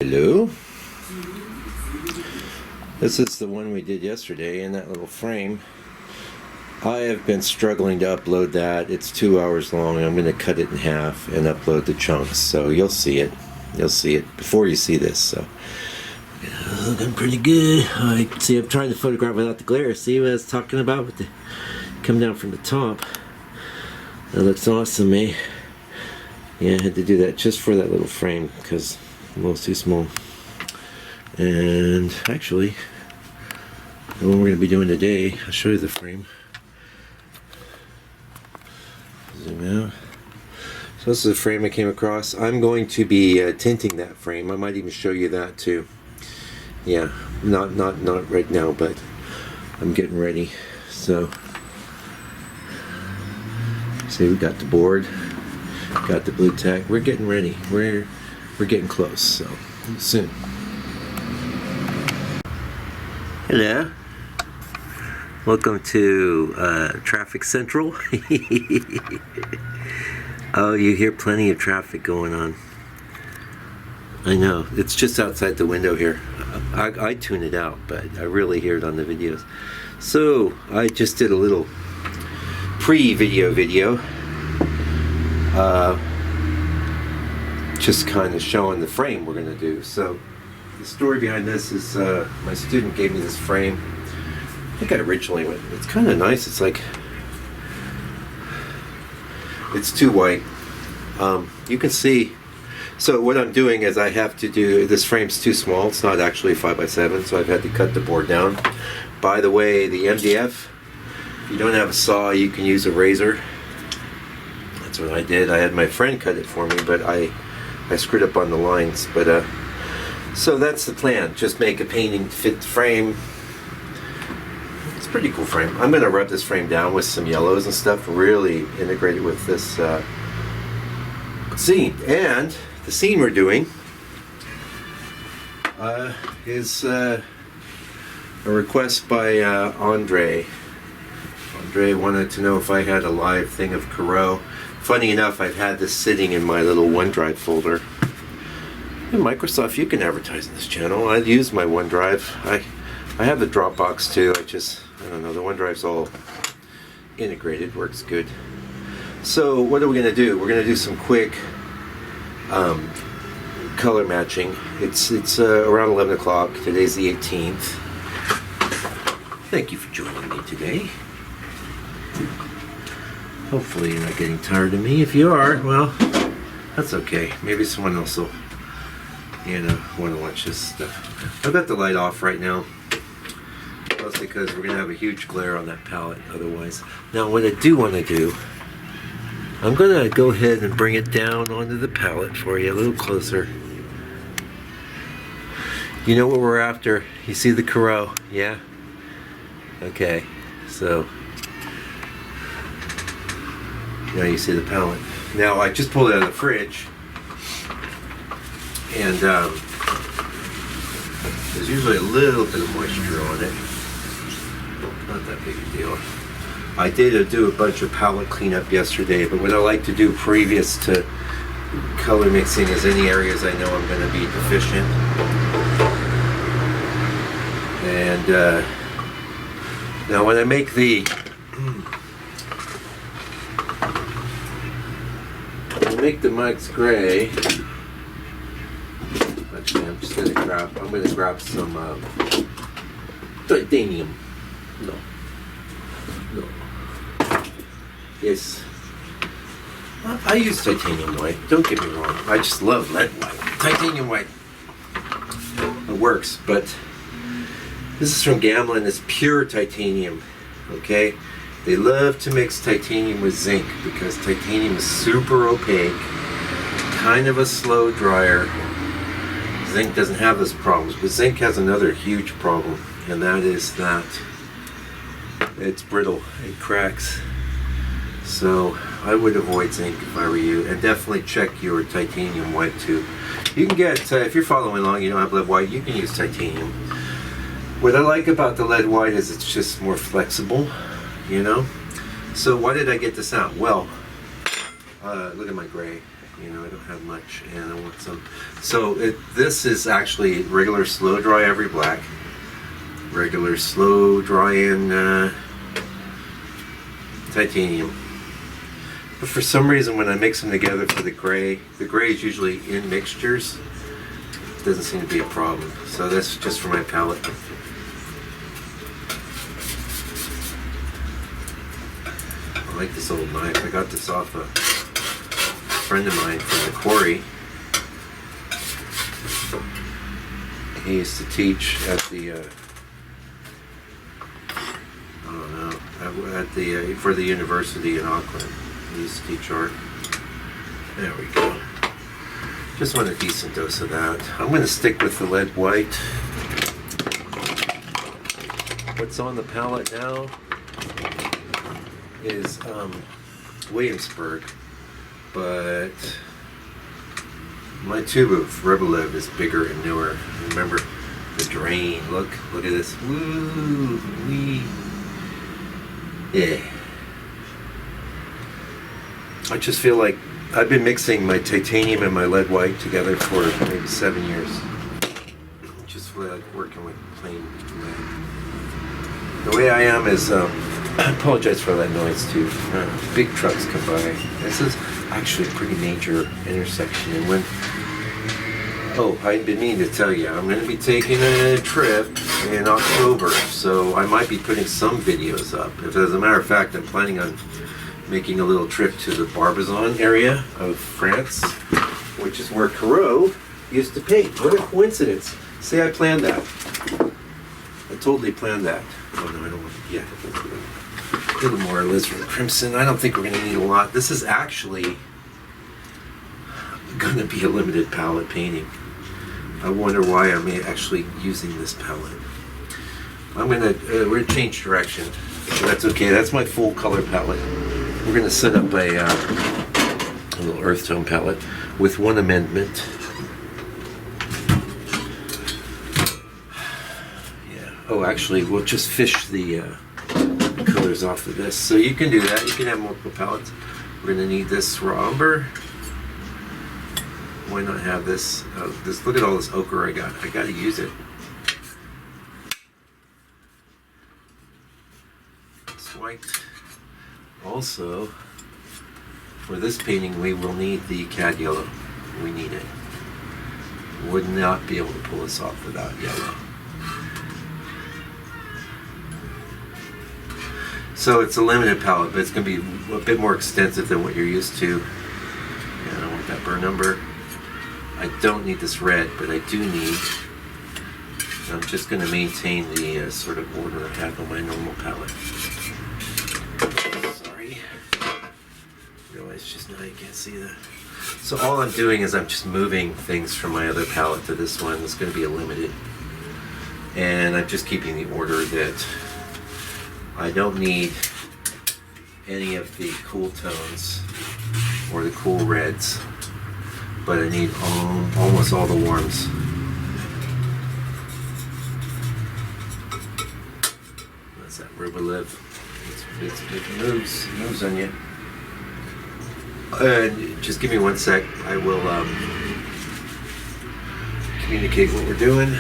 Hello. This is the one we did yesterday in that little frame. I have been struggling to upload that. It's 2 hours long. I'm going to cut it in half and upload the chunks. So you'll see it. You'll see it before you see this. So looking pretty good. See, I'm trying to photograph without the glare. See what I was talking about with the come down from the top. That looks awesome, eh? Yeah, I had to do that just for that little frame because a little too small. And actually, the one we're going to be doing today, I'll show you the frame. Zoom out. So this is a frame I came across. I'm going to be tinting that frame. I might even show you that too. Yeah, not right now, but I'm getting ready. So, see, we got the board, got the blue tack. We're getting ready. We're getting close. So soon. Hello. Welcome to Traffic Central. Oh, you hear plenty of traffic going on. I know. It's just outside the window here. I tune it out, but I really hear it on the videos. So, I just did a little pre-video just kind of showing the frame we're going to do. So, the story behind this is my student gave me this frame. I think I originally went, it's kind of nice. It's like, it's too white. You can see, so what I'm doing is I have to do, this frame's too small. It's not actually 5x7, so I've had to cut the board down. By the way, the MDF, if you don't have a saw, you can use a razor. That's what I did. I had my friend cut it for me, but I screwed up on the lines. But so that's the plan. Just make a painting to fit the frame. It's a pretty cool frame. I'm going to rub this frame down with some yellows and stuff. Really integrate it with this scene. And the scene we're doing is a request by Andre. Andre wanted to know if I had a live thing of Corot. Funny enough, I've had this sitting in my little OneDrive folder. And Microsoft, you can advertise in this channel. I use my OneDrive. I have the Dropbox too. I don't know, the OneDrive's all integrated, works good. So what are we going to do? We're going to do some quick color matching. It's around 11 o'clock. Today's the 18th. Thank you for joining me today. Hopefully you're not getting tired of me. If you are, well, that's okay. Maybe someone else will, want to watch this stuff. I've got the light off right now, mostly because we're going to have a huge glare on that palette otherwise. Now what I do want to do, I'm going to go ahead and bring it down onto the palette for you a little closer. You know what we're after. You see the Corot, yeah? Okay, so now you see the palette. Now I just pulled it out of the fridge, and there's usually a little bit of moisture on it. Not that big a deal. I did do a bunch of palette cleanup yesterday, but what I like to do previous to color mixing is any areas I know I'm going to be deficient. And now when I make the mugs gray, actually I'm going to grab some titanium. No. Yes. I use titanium white. Don't get me wrong. I just love lead white. Titanium white. It works, but this is from Gamlin. It's pure titanium. Okay? They love to mix titanium with zinc because titanium is super opaque, kind of a slow dryer. Zinc doesn't have those problems, but zinc has another huge problem, and that is that it's brittle. It cracks. So I would avoid zinc if I were you, and definitely check your titanium white too. You can get, if you're following along, you don't have lead white, you can use titanium. What I like about the lead white is it's just more flexible, So why did I get this out? Well, look at my gray. You know, I don't have much, and I want some. So this is actually regular slow dry every black, regular slow dry in titanium. But for some reason, when I mix them together for the gray is usually in mixtures. It doesn't seem to be a problem. So that's just for my palette. I like this old knife. I got this off a friend of mine from the quarry. He used to teach at the for the university in Auckland. He used to teach art. There we go. Just want a decent dose of that. I'm going to stick with the lead white. What's on the palette now is Williamsburg, but my tube of Rebolev is bigger and newer. Remember the drain. Look at this. Woo wee. Yeah. I just feel like I've been mixing my titanium and my lead white together for maybe 7 years. Just feel like working with plain lead. The way I am is, I apologize for that noise too. Big trucks come by. This is actually a pretty major intersection. And when, I've been meaning to tell you, I'm going to be taking a trip in October, so I might be putting some videos up. If, as a matter of fact, I'm planning on making a little trip to the Barbizon area of France, which is where Corot used to paint. What a coincidence. See, I planned that. I totally planned that. Oh no, I don't want to. Yeah. A little more alizarin crimson. I don't think we're going to need a lot. This is actually going to be a limited palette painting. I wonder why I'm actually using this palette. We're going to change direction. So that's okay. That's my full color palette. We're going to set up a little earth tone palette with one amendment. Yeah. Oh, actually, we'll just fish the colors off of this. So you can do that. You can have multiple palettes. We're going to need this raw umber. Why not have this? Look at all this ochre I got. I got to use it. This white. Also, for this painting, we will need the cad yellow. We need it. Would not be able to pull this off without yellow. So it's a limited palette, but it's going to be a bit more extensive than what you're used to. Yeah, I don't want that burn number. I don't need this red, but I do need. I'm just going to maintain the sort of order I have on my normal palette. Sorry. Realize just now you can't see that. So all I'm doing is I'm just moving things from my other palette to this one. It's going to be a limited. And I'm just keeping the order that I don't need any of the cool tones or the cool reds, but I need almost all the warms. That's that Rebolev. It moves on you. Just give me 1 sec. I will communicate what we're doing.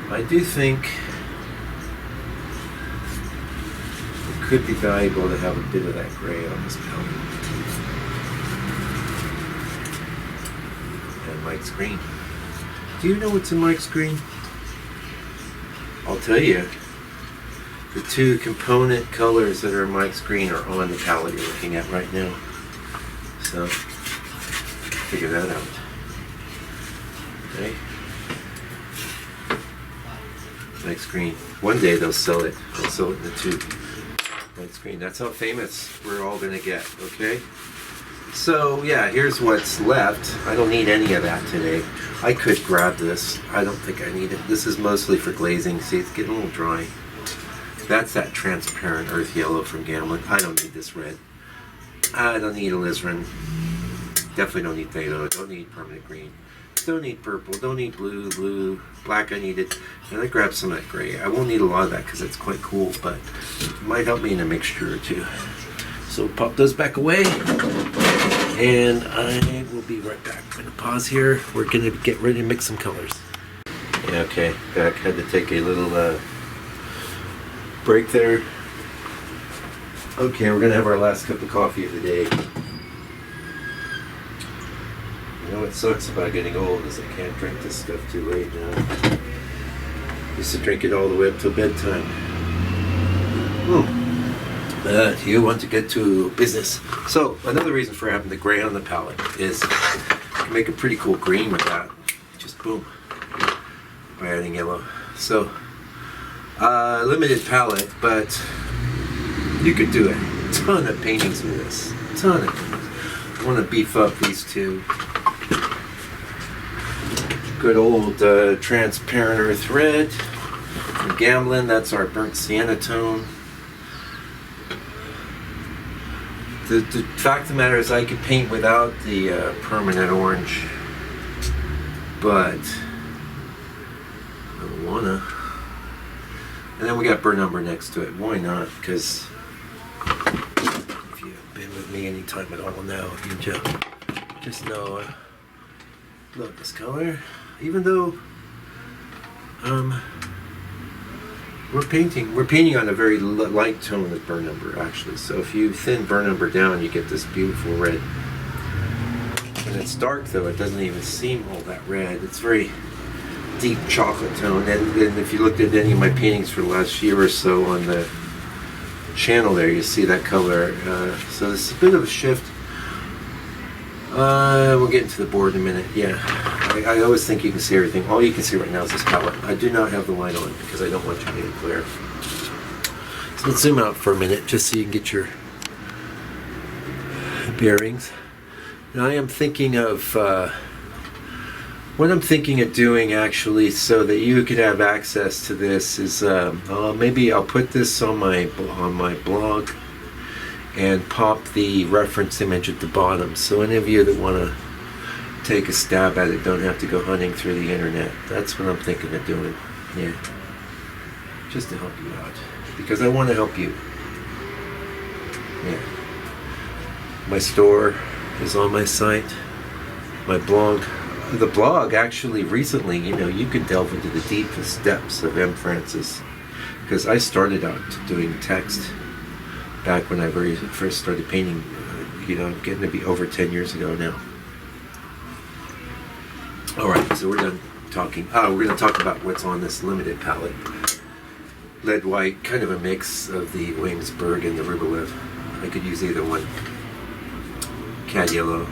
I do think it could be valuable to have a bit of that gray on this palette. And Mike's green. Do you know what's in Mike's green? I'll tell you. The two component colors that are in Mike's green are on the palette you're looking at right now. So, figure that out. Okay. Mike's green. One day they'll sell it. They'll sell it in the tube. Mike's green. That's how famous we're all going to get. Okay? So, yeah, here's what's left. I don't need any of that today. I could grab this. I don't think I need it. This is mostly for glazing. See, it's getting a little dry. That's that transparent earth yellow from Gamlin. I don't need this red. I don't need alizarin. Definitely don't need phthalo. Don't need permanent green. Don't need purple. Don't need blue. Black I need it. And I grabbed some of that gray. I won't need a lot of that because it's quite cool, but it might help me in a mixture or two. So we'll pop those back away, and I will be right back. I'm going to pause here. We're going to get ready to mix some colors. Yeah, okay, back. Had to take a little break there. Okay, we're going to have our last cup of coffee of the day. You know what sucks about getting old is I can't drink this stuff too late now. Used to drink it all the way up till bedtime. But you want to get to business. So another reason for having the gray on the palette is you can make a pretty cool green with that. Just boom, by adding yellow. So limited palette, but you could do a ton of paintings with this. Ton of paintings. I want to beef up these two. Good old transparent earth red from Gamblin. That's our burnt sienna tone. The fact of the matter is I could paint without the permanent orange, but I don't wanna. And then we got burnt umber next to it. Why not? Because if you've been with me any time at all now, you just know I love this color. Even though we're painting on a very light tone of burnt umber, actually. So if you thin burnt umber down, you get this beautiful red. When it's dark, though, it doesn't even seem all that red. It's very deep chocolate tone. And if you looked at any of my paintings for the last year or so on the channel there, you see that color. So this is a bit of a shift. We'll get into the board in a minute. Yeah, I always think you can see everything. All you can see right now is this palette. I do not have the light on because I don't want you to get glare. So let's zoom out for a minute just so you can get your bearings. Now I am thinking of what I'm thinking of doing actually, so that you could have access to this is maybe I'll put this on my blog and pop the reference image at the bottom, so any of you that want to take a stab at it don't have to go hunting through the internet. That's what I'm thinking of doing. Yeah, just to help you out, because I want to help you. Yeah, my store is on my site, my blog. The blog actually recently, you could delve into the deepest depths of M. Francis, because I started out doing text back when I first started painting, getting to be over 10 years ago now. All right, so we're done talking. We're going to talk about what's on this limited palette. Lead white, kind of a mix of the Williamsburg and the Rublev. I could use either one. Cad yellow,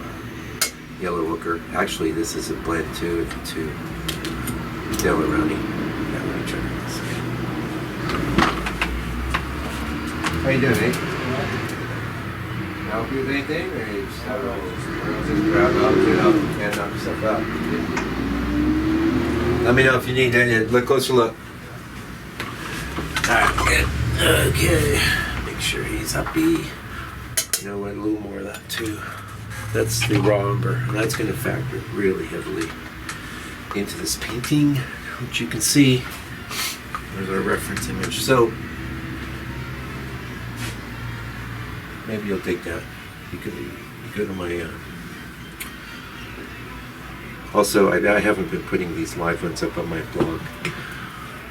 yellow ochre. Actually, this is a blend too of the two. Yellow Rowney. Yeah, let me check this. How you doing, mate? Help you with anything, or you just have just grab up, get up, and knock yourself out? Let me know if you need any. Look closer, look. Alright, good. Okay. Make sure he's happy. You know what? A little more of that too. That's the raw umber, and that's going to factor really heavily into this painting, which you can see. There's our reference image. So maybe you'll take that. You could go to my. Also, I haven't been putting these live ones up on my blog.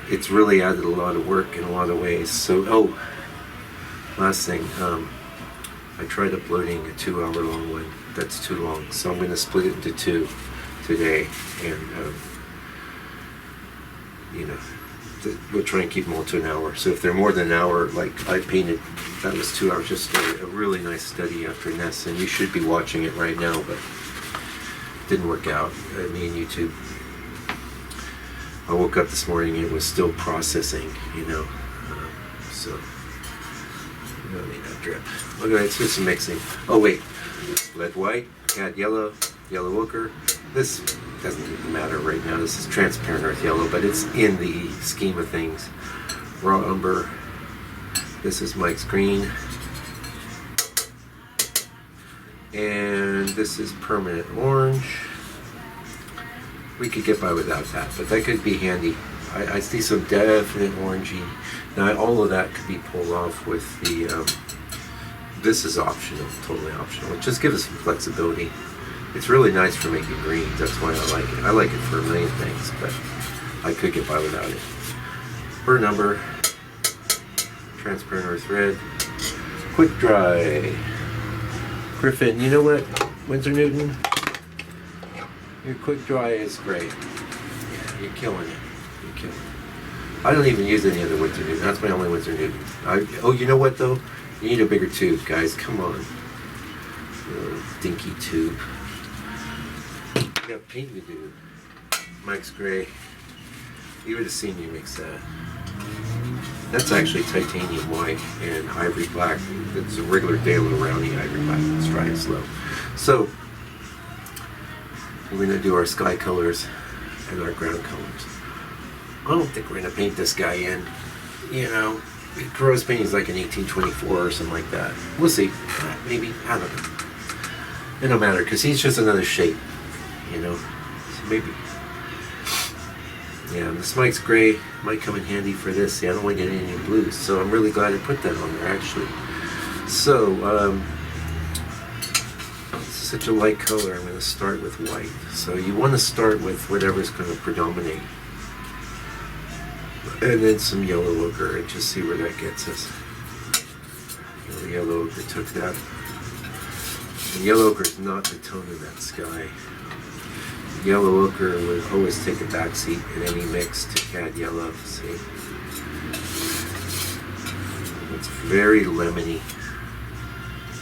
It's really added a lot of work in a lot of ways. So, last thing, I tried uploading a 2-hour-long one. That's too long, so I'm going to split it into two today, and we'll try and keep them all to an hour. So if they're more than an hour, like I painted, that was 2 hours. Just a really nice study after Ness, and you should be watching it right now, but it didn't work out. Me and YouTube. I woke up this morning and it was still processing, so I mean that drip. Okay, let's do some mixing. Oh wait, lead white, cad yellow, yellow ochre. This doesn't even matter right now. This is transparent earth yellow, but it's in the scheme of things. Raw umber. This is Mike's green. And this is permanent orange. We could get by without that, but that could be handy. I see some definite orangey. Now all of that could be pulled off with the This is optional, totally optional. It just gives us some flexibility. It's really nice for making greens. That's why I like it. I like it for a million things, but I could get by without it. Burr number, transparent earth red, quick dry. Griffin, you know what, Winsor Newton? Your quick dry is great. Yeah, you're killing it. You're killing it. I don't even use any other Winsor Newton. That's my only Winsor Newton. Oh, you know what though? You need a bigger tube, guys. Come on. Dinky tube. We got paint to do. Mike's gray. You would have seen me mix that. That's actually titanium white and ivory black. It's a regular Dale Rowney ivory black. It's dry and slow. So we're gonna do our sky colors and our ground colors. I don't think we're gonna paint this guy in. You know, Corot's painting is like an 1824 or something like that. We'll see. Maybe. I don't know. It don't matter because he's just another shape. You know, so maybe. Yeah, this Mike's gray might come in handy for this. See, I don't want to get any blues, so I'm really glad I put that on there actually. So, this is such a light color. I'm going to start with white. So you want to start with whatever's going to predominate. And then some yellow ochre and just see where that gets us. The yellow ochre took that. And yellow ochre is not the tone of that sky. Yellow ochre would always take a backseat in any mix to cad yellow. See? It's very lemony.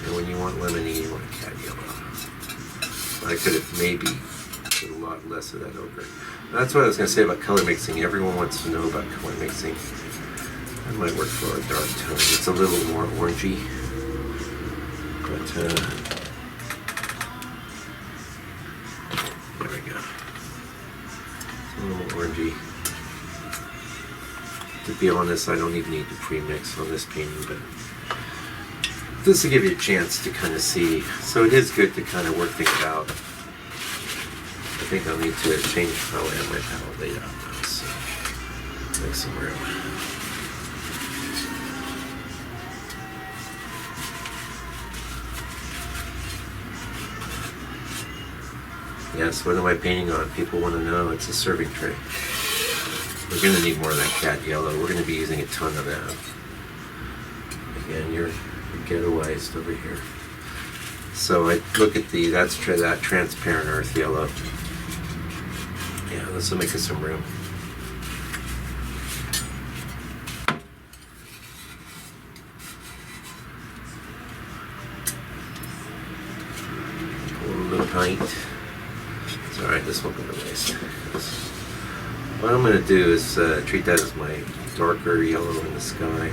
And when you want lemony, you want cad yellow. I could have maybe put a lot less of that ochre. That's what I was going to say about color mixing. Everyone wants to know about color mixing. That might work for a dark tone. It's a little more orangey. But, there we go. It's a little orangey. To be honest, I don't even need to pre-mix on this painting, but this will give you a chance to kind of see. So it is good to kind of work things out. I think I'll need to change how I have my palette laid out now, so make some room. Yes, what am I painting on? People want to know. It's a serving tray. We're going to need more of that cat yellow. We're going to be using a ton of that. Again, you're ghettoized over here. So I look at that transparent earth yellow. Yeah, this will make us some room. Pour a little pint. It's alright, this won't go to waste. What I'm going to do is treat that as my darker yellow in the sky.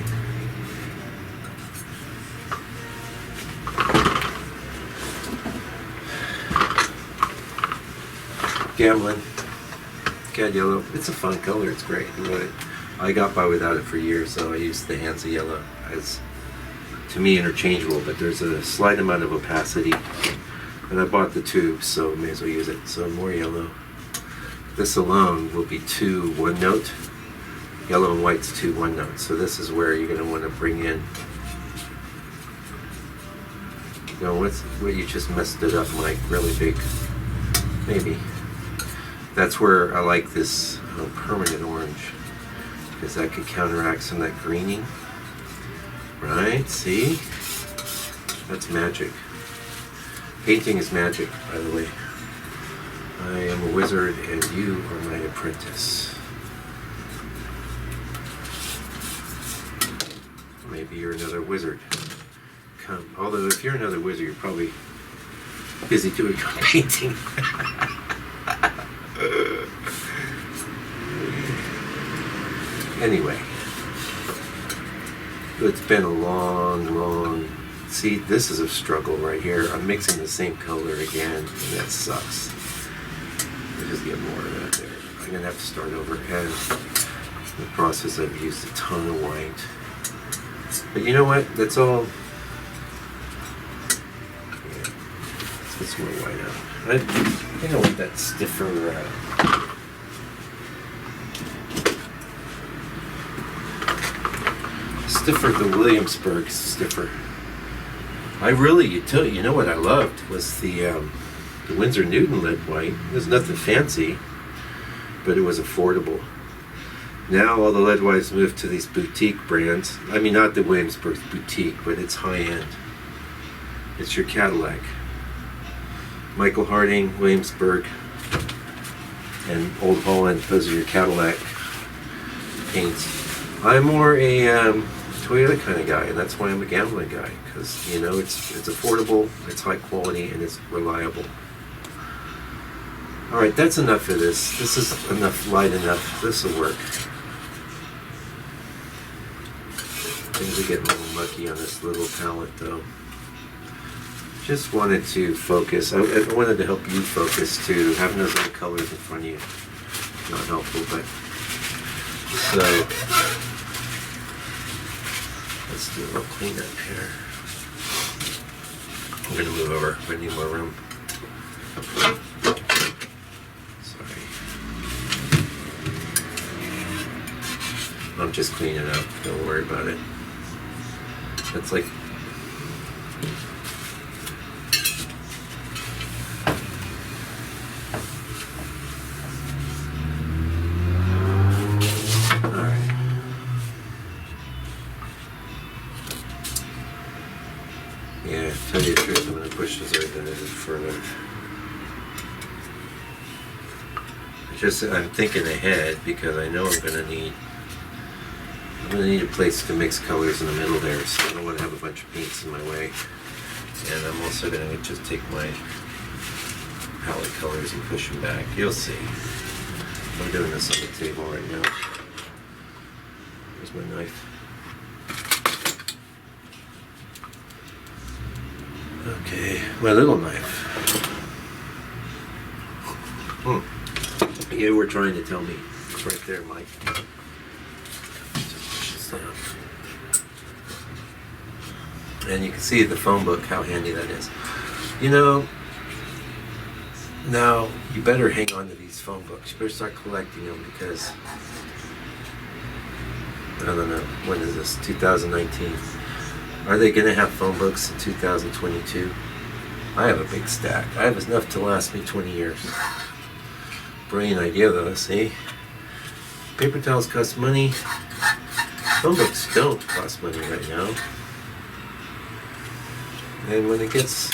Gambling. Cad yellow. It's a fun color. It's great. I got by without it for years, so I used the Hansa yellow as, to me, interchangeable, but there's a slight amount of opacity. And I bought the tube, so I may as well use it. So more yellow. This alone will be 2 one-note. Yellow and white's 2 one-note. So this is where you're going to want to bring in. You know, what you just messed it up, Mike. Really big. Maybe. That's where I like this permanent orange, because that could counteract some of that greening. Right? See? That's magic. Painting is magic, by the way. I am a wizard and you are my apprentice. Maybe you're another wizard. Come. Although if you're another wizard, you're probably busy doing painting. Anyway, it's been a long, see, this is a struggle right here. I'm mixing the same color again, and that sucks. I just get more of that there. I'm gonna have to start over. And in the process, I've used a ton of white. But you know what? That's all. Yeah, let's get some more white out. I don't want that stiffer. Stiffer, the Williamsburg stiffer. You know what I loved was the Winsor Newton lead white. It was nothing fancy, but it was affordable. Now all the lead whites moved to these boutique brands. I mean, not the Williamsburg boutique, but it's high end. It's your Cadillac. Michael Harding, Williamsburg, and Old Holland. Those are your Cadillac paints. I'm more a Toyota kind of guy, and that's why I'm a gambling guy, because you know it's affordable, it's high quality, and it's reliable. All right, that's enough of this. This is enough, light enough. This will work. Things are getting a little mucky on this little palette, though. Just wanted to focus. I wanted to help you focus too. Having those other colors in front of you, not helpful, but so let's do a little cleanup here. I'm gonna move over. I need more room. Sorry. I'm just cleaning up. Don't worry about it. It's like tell you the truth, I'm going to push this right down further. I'm thinking ahead because I know I'm going to need a place to mix colors in the middle there, so I don't want to have a bunch of paints in my way. And I'm also going to just take my palette colors and push them back. You'll see. I'm doing this on the table right now. Here's my knife. Okay, my little knife. You were trying to tell me. It's right there, Mike. Just push this down. And you can see the phone book, how handy that is. You know, now you better hang on to these phone books. You better start collecting them because, I don't know, when is this? 2019. Are they going to have phone books in 2022? I have a big stack. I have enough to last me 20 years. Brilliant idea though, see? Paper towels cost money. Phone books don't cost money right now. And when it gets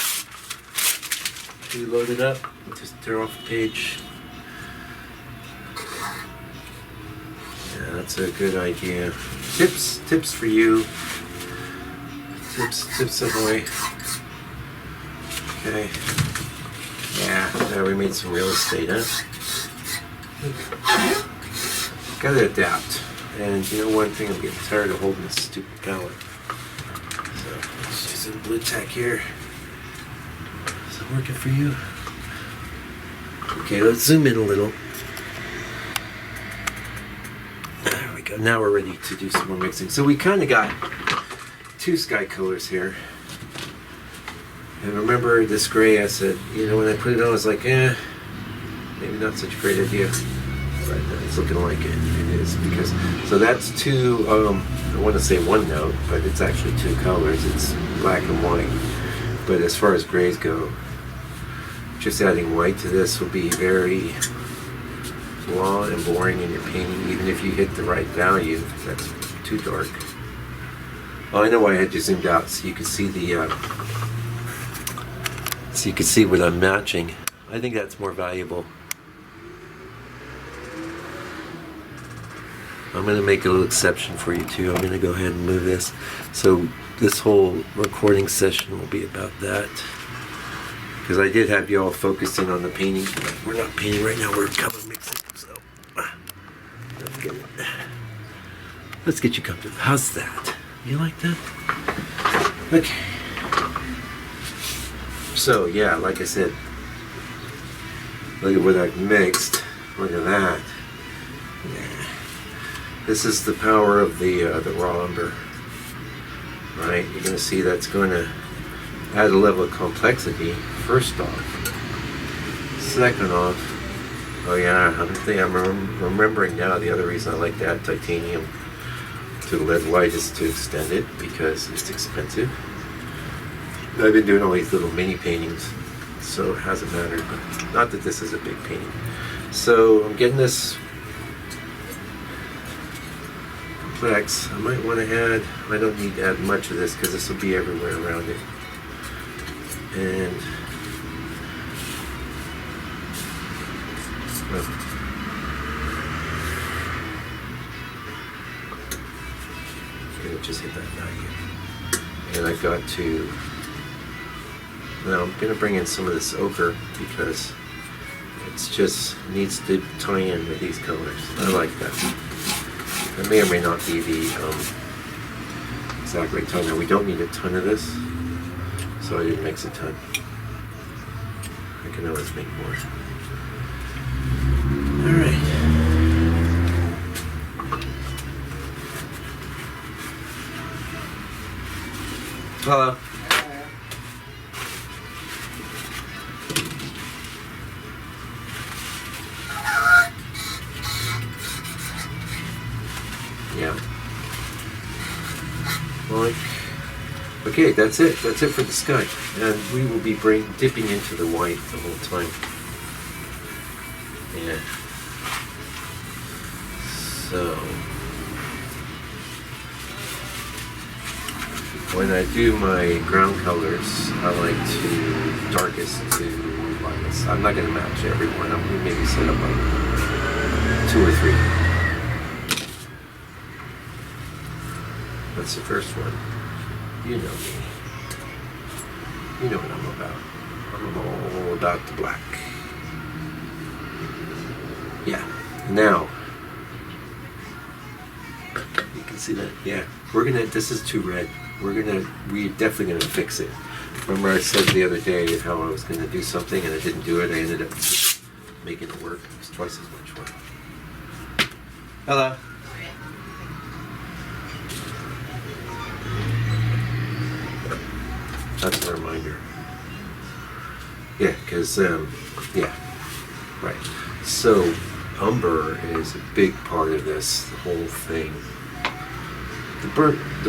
too loaded up, just tear off a page. Yeah, that's a good idea. Tips for you. Tips ahoy. Okay. Yeah, now we made some real estate, huh? Gotta adapt. And you know one thing, I'm getting tired of holding this stupid palette. So let's do some blue tack here. Is it working for you? Okay, let's zoom in a little. There we go. Now we're ready to do some more mixing. So we kind of got two sky colors here. And remember this gray, I said, you know, when I put it on, I was like, maybe not such a great idea. But it's looking like it is, because, so that's two, I want to say one note, but it's actually two colors. It's black and white. But as far as grays go, just adding white to this will be very blah and boring in your painting, even if you hit the right value. That's too dark. Oh, I know why I had you zoomed out, so you can see the, so you can see what I'm matching. I think that's more valuable. I'm going to make a little exception for you too. I'm going to go ahead and move this. So this whole recording session will be about that. Because I did have you all focused in on the painting. We're not painting right now, we're color mixing. So let's get you comfortable. How's that? You like that? Okay. So yeah, like I said, look at what I've mixed. Look at that. Yeah. This is the power of the raw umber. Right? You're going to see that's going to add a level of complexity. First off. Second off. Oh yeah, I'm remembering now the other reason I like to add titanium to the lead white is to extend it because it's expensive. I've been doing all these little mini paintings, so it hasn't mattered. But not that this is a big painting. So I'm getting this complex. I might want to add, I don't need to add much of this because this will be everywhere around it. And just hit that value. And I've got to, now I'm going to bring in some of this ochre because it's just needs to tie in with these colors. I like that. It may or may not be the exact right tone. Now we don't need a ton of this, so I didn't mix a ton. I can always make more. Alright. Hello. Yeah. Like, okay, that's it. That's it for the sky. And we will be dipping into the white the whole time. Yeah. So when I do my ground colors, I like to darkest to lightest. I'm not going to match everyone. I'm going to maybe set up like 2 or 3. That's the first one. You know me. You know what I'm about. I'm all about the black. Yeah. Now, you can see that. Yeah. This is too red. We're definitely gonna fix it. Remember I said the other day how I was gonna do something and I didn't do it. I ended up making it work. It was twice as much fun. Hello. That's a reminder. Yeah, because yeah, right. So umber is a big part of this whole thing. The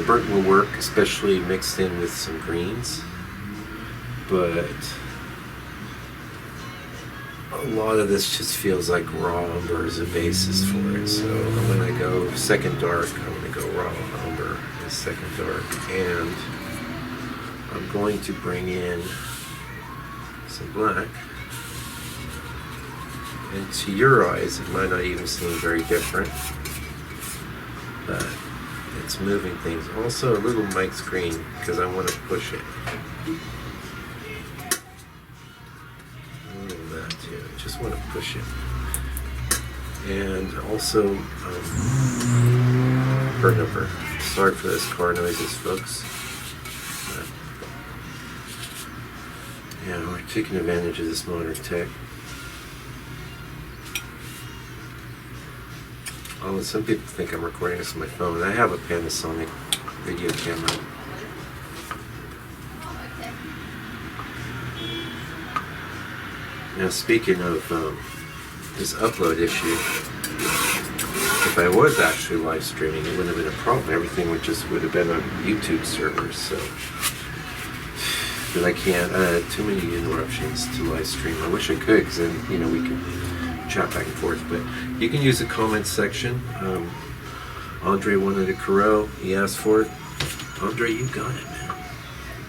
burnt will work, especially mixed in with some greens, but a lot of this just feels like raw umber as a basis for it. So I'm going to go second dark, I'm going to go raw umber as second dark, and I'm going to bring in some black. And to your eyes, it might not even seem very different, but it's moving things. Also a little Mike's green because I want to push it. A little of that too. I just want to push it. And also burn number. Sorry for this car noises, folks. Yeah, we're taking advantage of this modern tech. Oh, some people think I'm recording this on my phone. I have a Panasonic video camera. Now, speaking of this upload issue, if I was actually live streaming, it wouldn't have been a problem. Everything would have been on YouTube servers. So, but I can't. Too many interruptions to live stream. I wish I could, because then we could chat back and forth, but you can use the comments section. Andre wanted a Corot. He asked for it. Andre, you got it, man.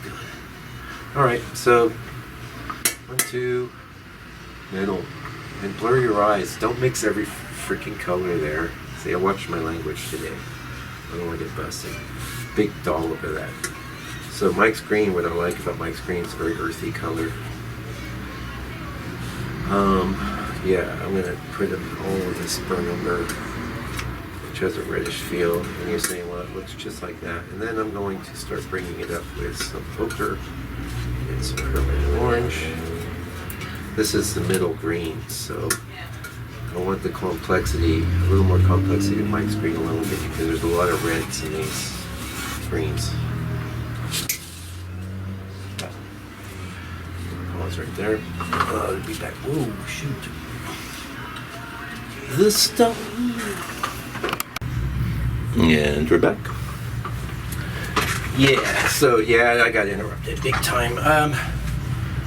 You got it. Alright, so 1, 2, middle. And blur your eyes. Don't mix every freaking color there. See, I watched my language today. I don't want to get busted. Big dollop of that. So Mike's green, what I like about Mike's green is a very earthy color. Yeah, I'm going to put in all of this burnt umber, which has a reddish feel, and you're saying, well, it looks just like that. And then I'm going to start bringing it up with some ochre and some purple orange. This is the middle green, so I want the complexity, a little more complexity in Mike's green a little bit, because there's a lot of reds in these greens. Pause right there. I'll be back. Whoa, shoot. The stone. And we're back. Yeah, so yeah, I got interrupted big time.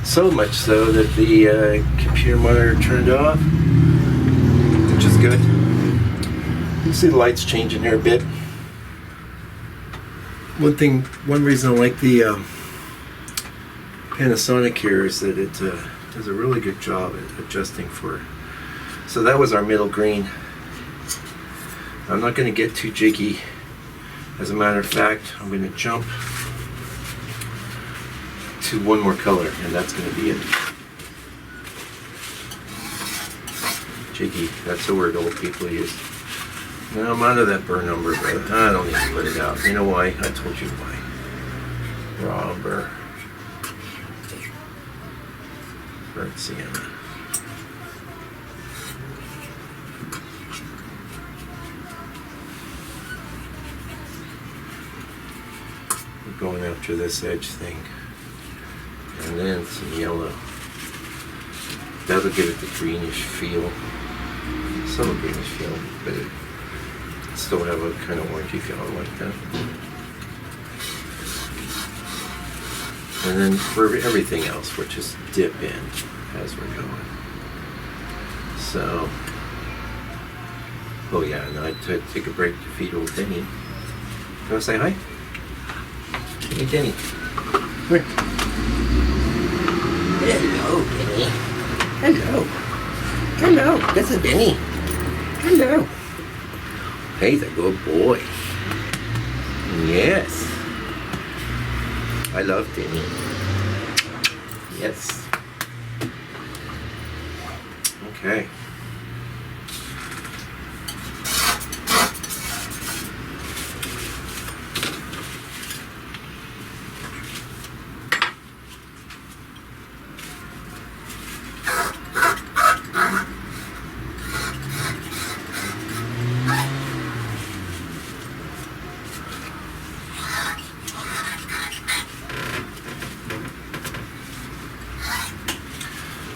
So much so that the computer monitor turned off, which is good. You see the lights changing here a bit. One reason I like the Panasonic here is that it does a really good job at adjusting for. So that was our middle green. I'm not going to get too jiggy. As a matter of fact, I'm going to jump to one more color, and that's going to be it. Jiggy, that's a word old people use. Now I'm out of that burn number, but I don't need to put it out. You know why? I told you why. Raw umber. Burnt sienna. We're going after this edge thing. And then some yellow. That'll give it the greenish feel. Some greenish feel, but it still have a kind of orangey feel like that. And then for everything else, we'll just dip in as we're going. So, oh yeah, and I take a break to feed old Denny. You want to say hi? Hey Denny. Come here. Hello, Denny. Hello. Hello, this is Denny. Hello. He's a good boy. Yes. I love Denny. Yes. Okay.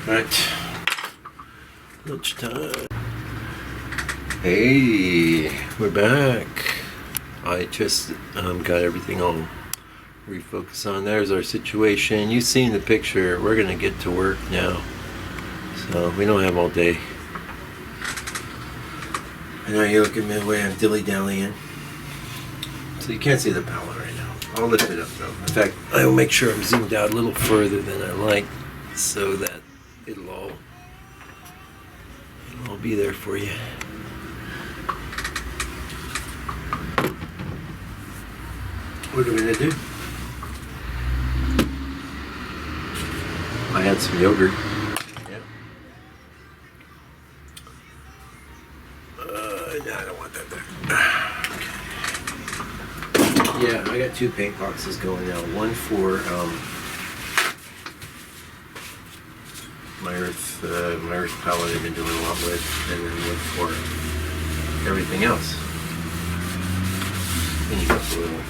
Right, lunchtime. Hey, we're back. I just got everything all refocused on. There's our situation. You've seen the picture. We're gonna get to work now. So we don't have all day. I know you look at me the way I'm dilly-dallying. So you can't see the palette right now. I'll lift it up though. In fact, I will make sure I'm zoomed out a little further than I like so that it'll all be there for you. What are we gonna do? I had some yogurt. Yeah. No, I don't want that there. Yeah, I got 2 paint boxes going now. One for my earth palette I've been doing a lot with, and then one for everything else. Cleaning up a little.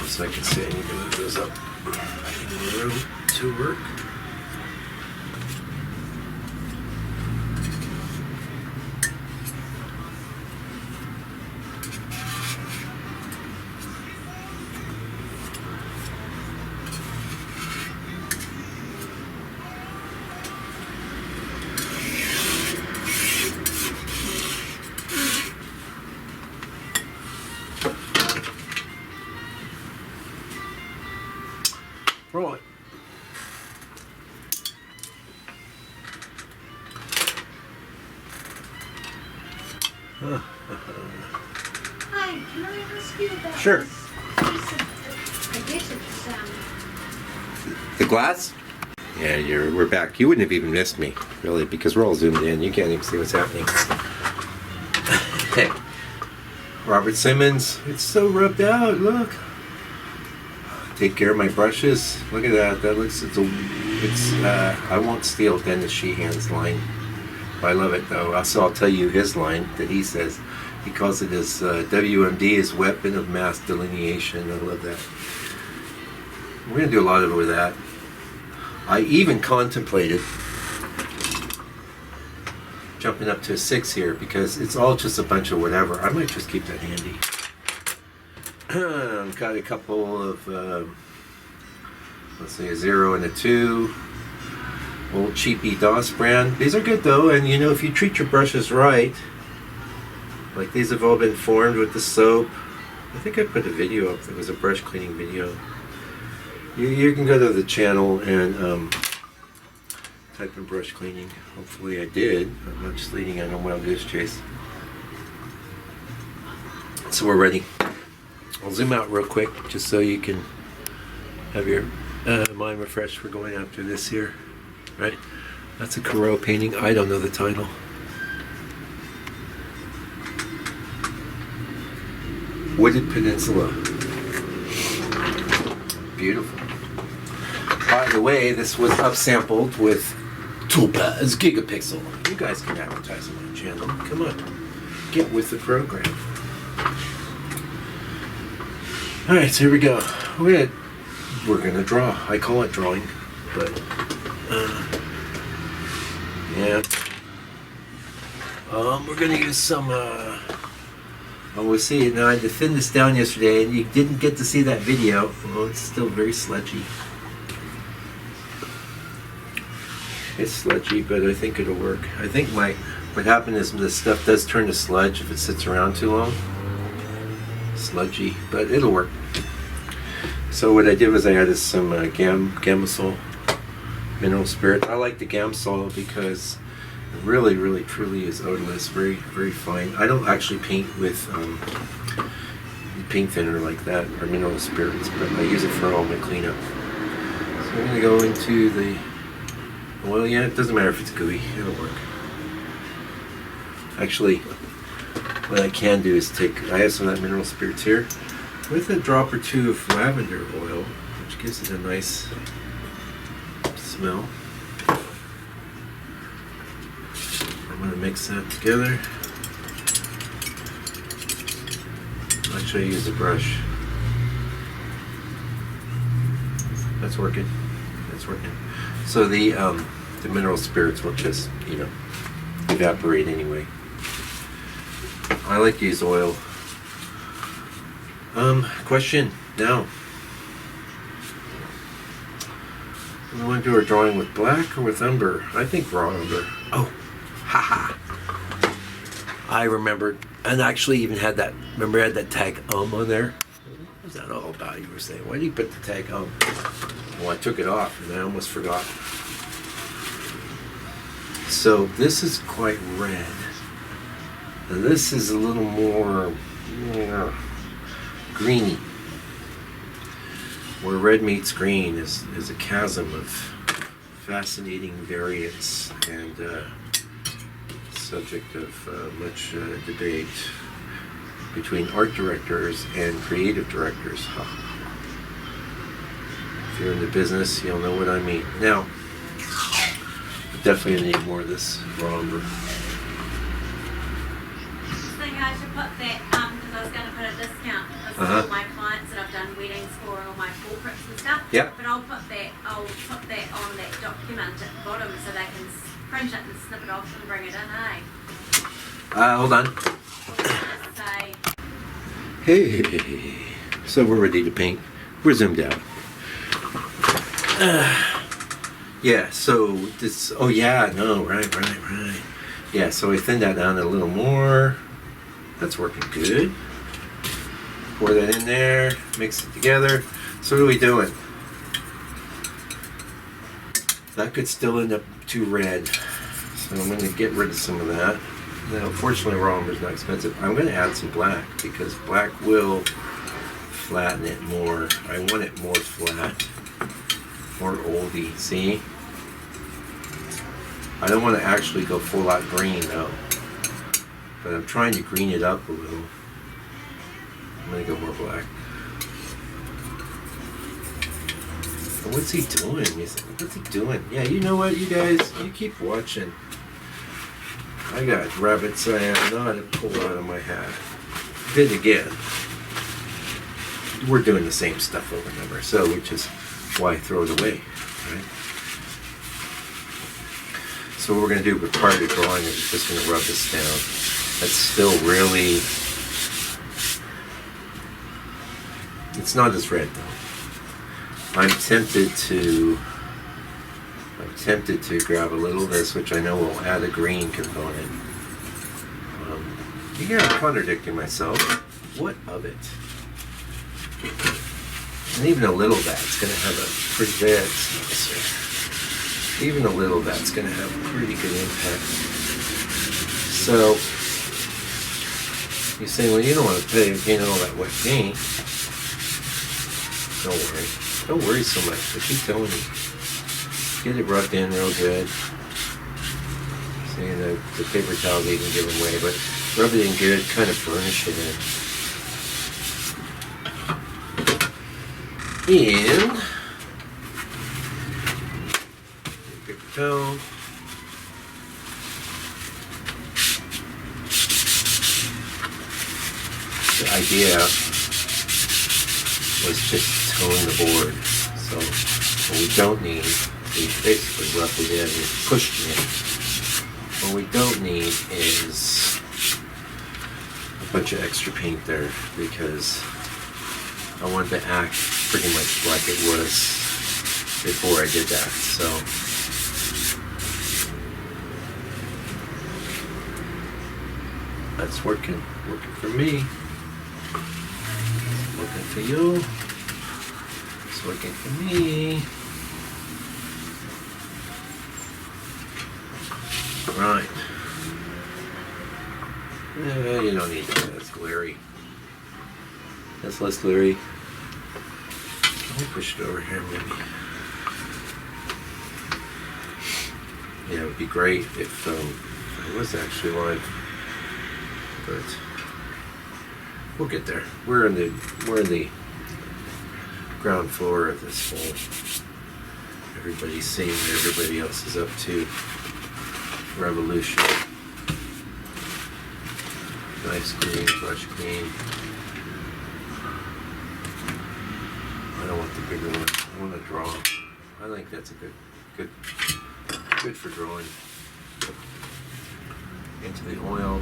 So I can see I need to move those up in the room to work. Right. Hi, can I ask you about Sure. this piece of, I guess it's, The glass? Yeah, we're back. You wouldn't have even missed me, really, because we're all zoomed in. You can't even see what's happening. Hey, Robert Simmons. It's so rubbed out. Look. Take care of my brushes. Look at that. That looks. I won't steal Dennis Sheehan's line. I love it though. So I'll tell you his line that he says. He calls it his WMD, his weapon of mass delineation. I love that. We're gonna do a lot of it with that. I even contemplated jumping up to a 6 here because it's all just a bunch of whatever. I might just keep that handy. I've got a couple of, let's say a 0 and a 2. Old cheapy DOS brand. These are good though, and you know, if you treat your brushes right, like these have all been formed with the soap. I think I put a video up. It was a brush cleaning video. You can go to the channel and type in brush cleaning. Hopefully I did. I'm not just leading on a wild goose chase. So we're ready. I'll zoom out real quick just so you can have your mind refreshed for going after this here. Right? That's a Corot painting. I don't know the title. Wooded Peninsula. Beautiful. By the way, this was upsampled with Topaz Gigapixel. You guys can advertise on my channel. Come on. Get with the program. Alright, so here we go. We're gonna draw. I call it drawing, but yeah. We're gonna use some we'll see. Now I had to thin this down yesterday and you didn't get to see that video. Well, it's still very sludgy. It's sludgy, but I think it'll work. I think what happened is this stuff does turn to sludge if it sits around too long. Sludgy, but it'll work. So what I did was I added some Gamsol mineral spirit. I like the Gamsol because it really, really, truly is odorless. Very, very fine. I don't actually paint with paint thinner like that or mineral spirits, but I use it for all my cleanup. So I'm going to go into the oil. Yeah, it doesn't matter if it's gooey. It'll work. Actually, what I can do is I have some of that mineral spirits here with a drop or two of lavender oil, which gives it a nice smell. I'm going to mix that together. Actually, I use a brush. That's working. That's working. So the mineral spirits will just, evaporate anyway. I like to use oil. Question now. Do we want to do our drawing with black or with umber? I think raw umber. Oh, haha. I remembered, and actually even had that. Remember, I had that tag on there. What was that all about? You were saying, why do you put the tag Well, I took it off, and I almost forgot. So this is quite red. And this is a little more greeny. Where red meets green is a chasm of fascinating variance and subject of much debate between art directors and creative directors. If you're in the business, you'll know what I mean. Now, I definitely need more of this raw umber. I should put that, because I was going to put a discount for all my clients that I've done weddings for, all my portraits and stuff. Yep. But I'll put that on that document at the bottom so they can print it and snip it off and bring it in, eh? Hold on. Say, Hey. So we're ready to paint. We're zoomed out. Yeah, so this, oh yeah, no, right. Yeah, so I thinned that down a little more. That's working good. Pour that in there, mix it together. So what are we doing? That could still end up too red. So I'm going to get rid of some of that. Now, fortunately, raw umber is not expensive. I'm going to add some black because black will flatten it more. I want it more flat, more oldie. See? I don't want to actually go full out green though. But I'm trying to green it up a little. I'm going to go more black. But what's he doing? What's he doing? Yeah, you know what, you guys? You keep watching. I got rabbits I am not to pull out of my hat. Then again, we're doing the same stuff over and over, so which is why throw it away, right? So what we're going to do with part of the drawing is just going to rub this down. That's still really It's not as red though. I'm tempted to grab a little of this, which I know will add a green component. Yeah, I'm contradicting myself. What of it? And even a little of that's going to have a pretty bad. Even a little of that's going to have a pretty good impact. So you say, well, you don't want to paint all that wet paint. Don't worry. Don't worry so much. I keep telling you. Get it rubbed in real good. See, the paper towel's even giving way, but rub it in good, kind of burnish it in. And paper towel. The idea was just to tone the board. So what we don't need, we basically rubbed it in and pushed it in. What we don't need is a bunch of extra paint there, because I wanted to act pretty much like it was before I did that. So that's working for me. Working for you. It's working for me. Right. You don't need that. That's glary. That's less glary. Let me push it over here, maybe. Yeah, it would be great if it was actually live, but we'll get there. We're in the ground floor of this whole. Everybody's seeing what everybody else is up to. Revolution. Nice green, brush green. I don't want the bigger one. I want to draw. I think that's a good for drawing. Into the oil.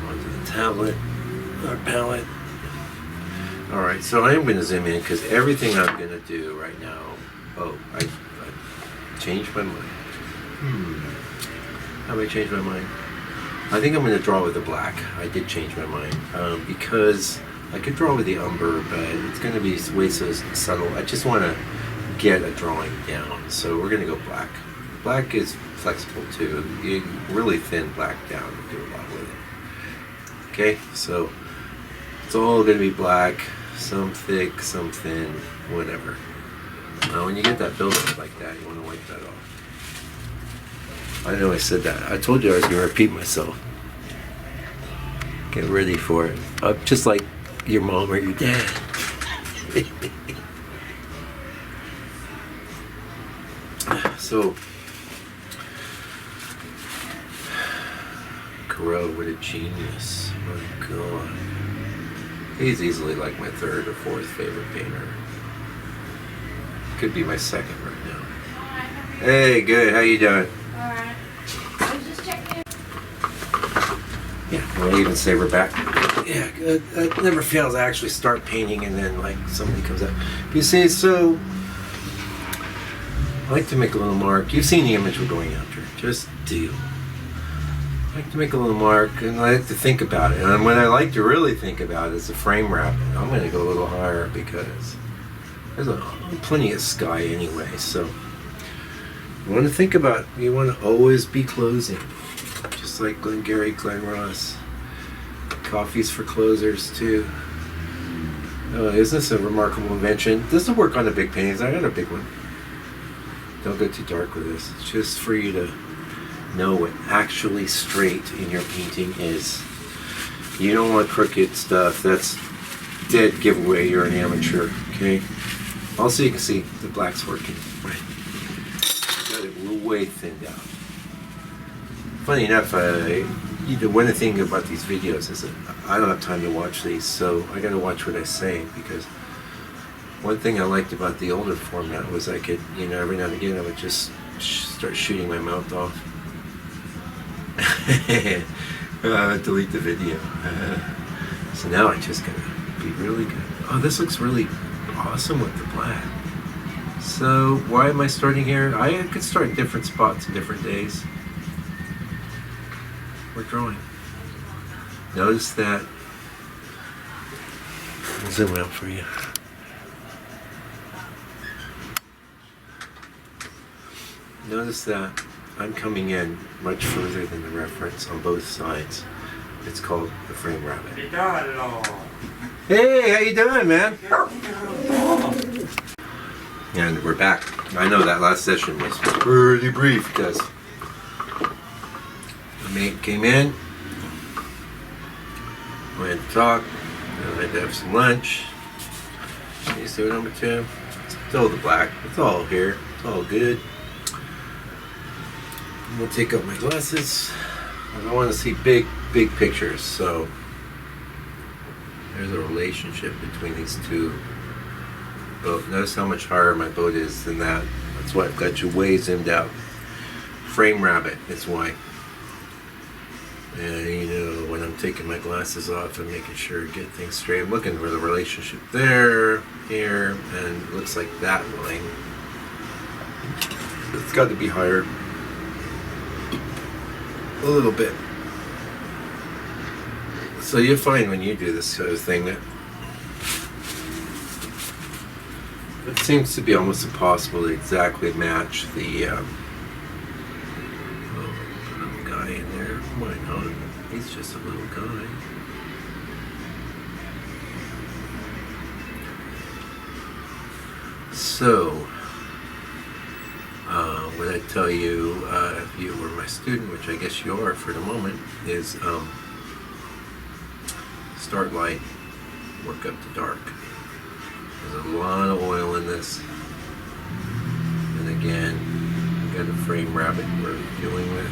Onto the tablet. Our palette. Alright, so I am going to zoom in because everything I'm going to do right now. Oh, I changed my mind. How do I change my mind? I think I'm going to draw with the black. I did change my mind because I could draw with the umber, but it's going to be way so subtle. I just want to get a drawing down, so we're going to go black. Black is flexible too. You really thin black down and do a lot with it. Okay, so it's all going to be black, some thick, some thin, whatever. Now when you get that buildup like that, you want to wipe that off. I know I said that. I told you I was going to repeat myself. Get ready for it. Just like your mom or your dad. So, Corot, what a genius. My God. He's easily like my third or fourth favorite painter. Could be my second right now. Hey, good. How you doing? Alright. I was just checking in. Yeah, well, even say we're back. Yeah, it never fails. I actually start painting and then like somebody comes up. You see, so I like to make a little mark. You've seen the image we're going after. Just do. I like to make a little mark and I like to think about it. And what I like to really think about is the frame wrap. I'm going to go a little higher because there's plenty of sky anyway. So you want to think about, you want to always be closing. Just like Glengarry Glen Ross. Coffees for closers too. Isn't this a remarkable invention? This will work on the big paintings. I got a big one. Don't go too dark with this. It's just for you to know what actually straight in your painting is. You don't want crooked stuff. That's dead giveaway. You're an amateur. Okay. Also, you can see the black's working. Right. Got it way thinned out. Funny enough, one of the things about these videos is that I don't have time to watch these, so I got to watch what I say, because one thing I liked about the older format was I could, every now and again I would just start shooting my mouth off. Delete the video. So now I just gotta be really good. Oh, this looks really awesome with the black. So why am I starting here? I could start in different spots, different days. We're drawing. Notice that. I'll zoom out for you. Notice that I'm coming in much further than the reference on both sides. It's called the frame rabbit. Hey, how you doing, man? And we're back. I know that last session was pretty brief because the mate came in, we had to talk, and I had to have some lunch. You see what number 2? Still the black. It's all here. It's all good. I'm gonna take out my glasses. I want to see big pictures. So there's a relationship between these two. Boat. Notice how much higher my boat is than that. That's why I've got you way zoomed out. Frame rabbit is why. And you know, when I'm taking my glasses off, I'm making sure to get things straight. I'm looking for the relationship there, here, and it looks like that line. It's got to be higher. A little bit. So you find when you do this sort of thing that it seems to be almost impossible to exactly match the little guy in there. Why not? He's just a little guy. So, what I tell you, if you were my student, which I guess you are for the moment, is start light, work up to dark. There's a lot of oil in this. And again, we got a frame rabbit we're dealing with.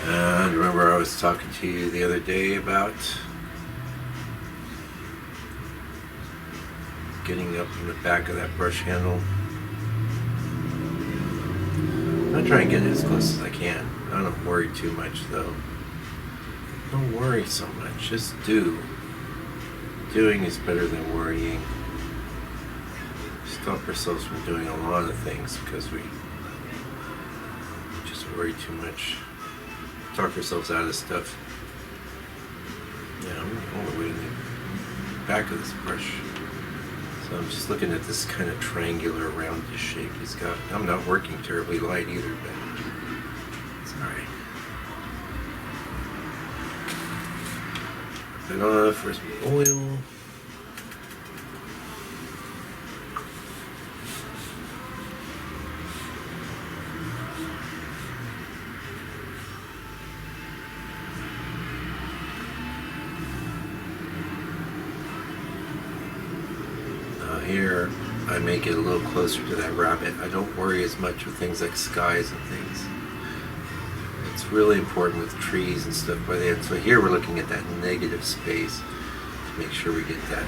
And remember I was talking to you the other day about getting up in the back of that brush handle. I'll try and get it as close as I can. I don't worry too much though. Don't worry so much, just do. Doing is better than worrying. Stop ourselves from doing a lot of things because we just worry too much. Talk ourselves out of stuff. Yeah, I'm all the way in the back of this brush. So I'm just looking at this kind of triangular roundish shape he's got. I'm not working terribly light either, but it's alright. Put it off, where's my oil? Here I make it a little closer to that rabbit. I don't worry as much with things like skies and things. It's really important with trees and stuff by the end. So here we're looking at that negative space to make sure we get that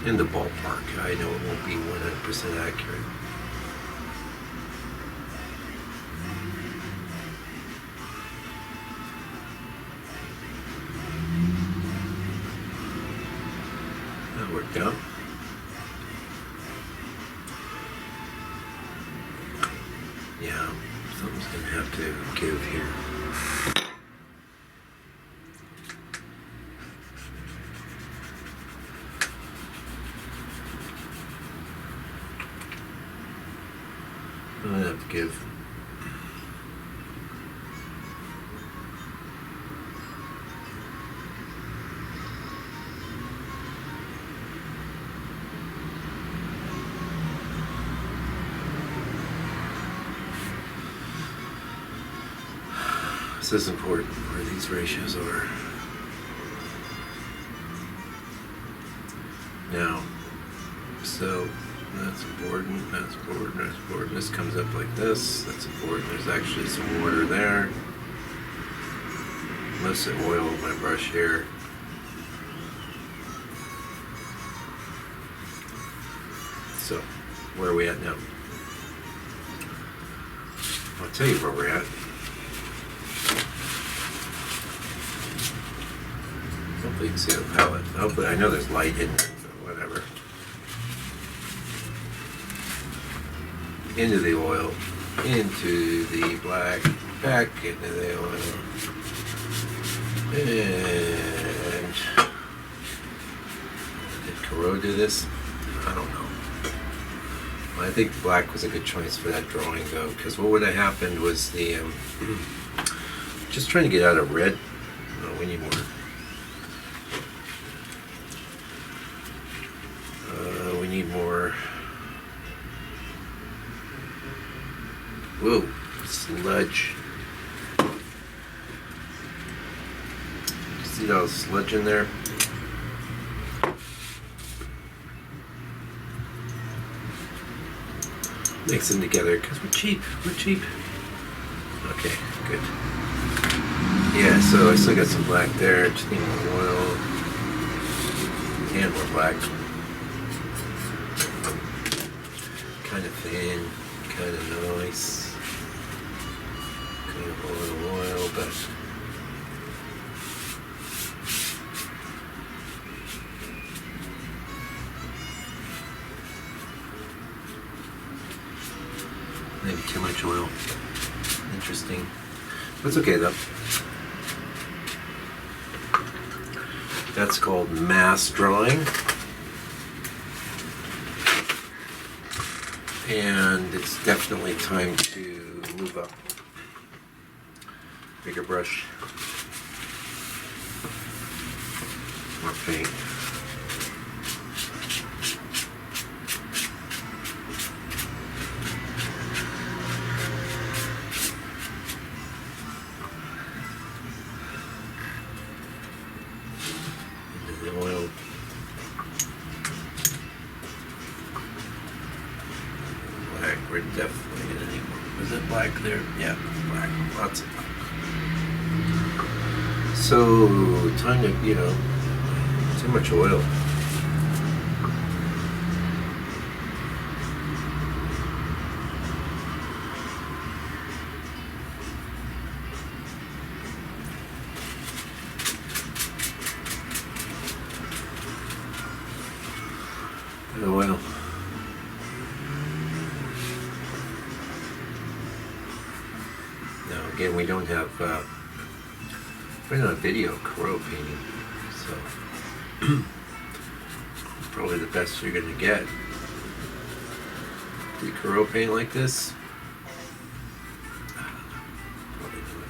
in the ballpark. I know it won't be 100% accurate. Worked out. Yeah, something's gonna have to give here. I'm gonna have to give. This is important where these ratios are. Now, so That's a board, and that's a board, and that's a board. And this comes up like this. That's a board, and there's actually some water there. Most of the oil in my brush here. So, where are we at now? I'll tell you where we're at. Hopefully you can see the palette. Hopefully, I know there's light in there, but whatever. Into the oil, into the black, back into the oil. And did Corot do this? I don't know. I think black was a good choice for that drawing though, because what would have happened was the just trying to get out of red. No, we need more. We need more. Whoa, sludge. See all the sludge in there? Mix them together because we're cheap. We're cheap. Okay, good. Yeah, so I still got some black there. Just need more oil and more black. Kind of thin, kind of nice. Kind of a little oil, but. Maybe too much oil. Interesting. That's okay though. That's called mass drawing. And it's definitely time to move up. Bigger brush. More paint. Oil. Black, we're definitely gonna need more. Is it black there? Yeah, black. Lots of black. So, time to, too much oil. The oil. Now again, we don't have video Corot painting, so probably the best you're gonna get. Do Corot paint like this? Probably not.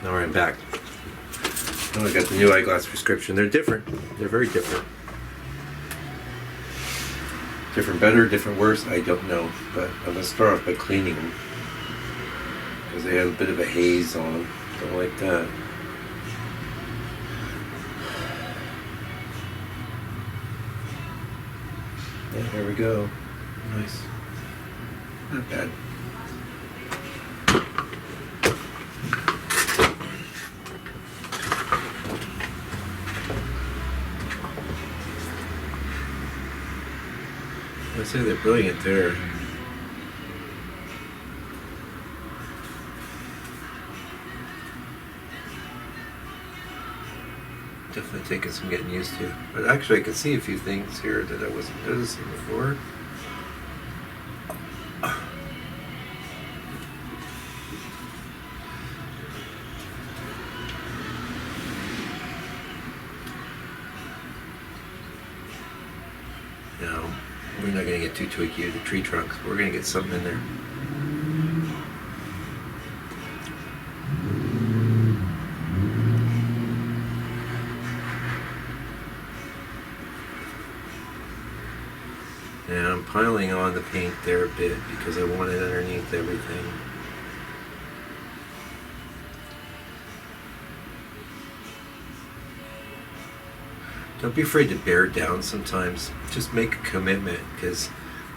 All right, back. Oh, I got the new eyeglass prescription. They're different. They're very different. Different better, different worse, I don't know. But I'm going to start off by cleaning them. Because they have a bit of a haze on them. Don't like that. Yeah, there we go. Nice. Not bad. I'd say they're brilliant there. Definitely taking some getting used to. But actually I can see a few things here that I wasn't noticing before. No, we're not going to get too tweaky with the tree trunks. We're going to get something in there. And I'm piling on the paint there a bit because I want it underneath everything. Don't be afraid to bear down sometimes. Just make a commitment, because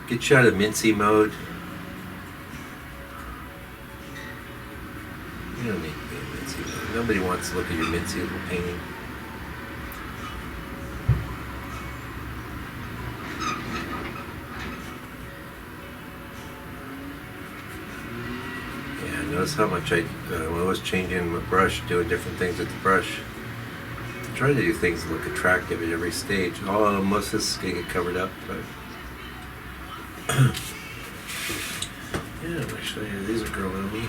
get you out of mincy mode. You don't need to be in mincy mode. Nobody wants to look at your mincy little painting. Yeah, notice how much when I was changing my brush, doing different things with the brush. Try to do things that look attractive at every stage. Oh, most of this is going to get covered up, but yeah, I'm going to show you. These are growing on me.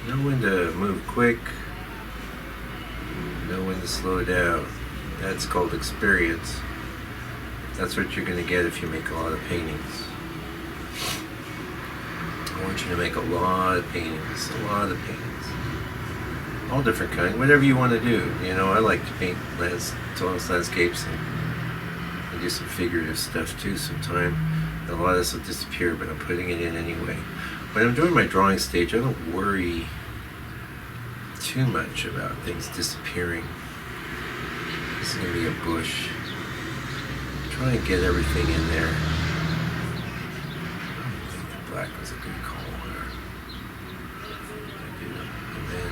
Know when to move quick, know when to slow down. That's called experience. That's what you're going to get if you make a lot of paintings. I want you to make a lot of paintings, all different kinds, whatever you want to do. You know, I like to paint tonalist landscapes and do some figurative stuff too sometime. And a lot of this will disappear, but I'm putting it in anyway. When I'm doing my drawing stage, I don't worry too much about things disappearing. This is going to be a bush. Try and get everything in there. Black was a good call there. I do. And then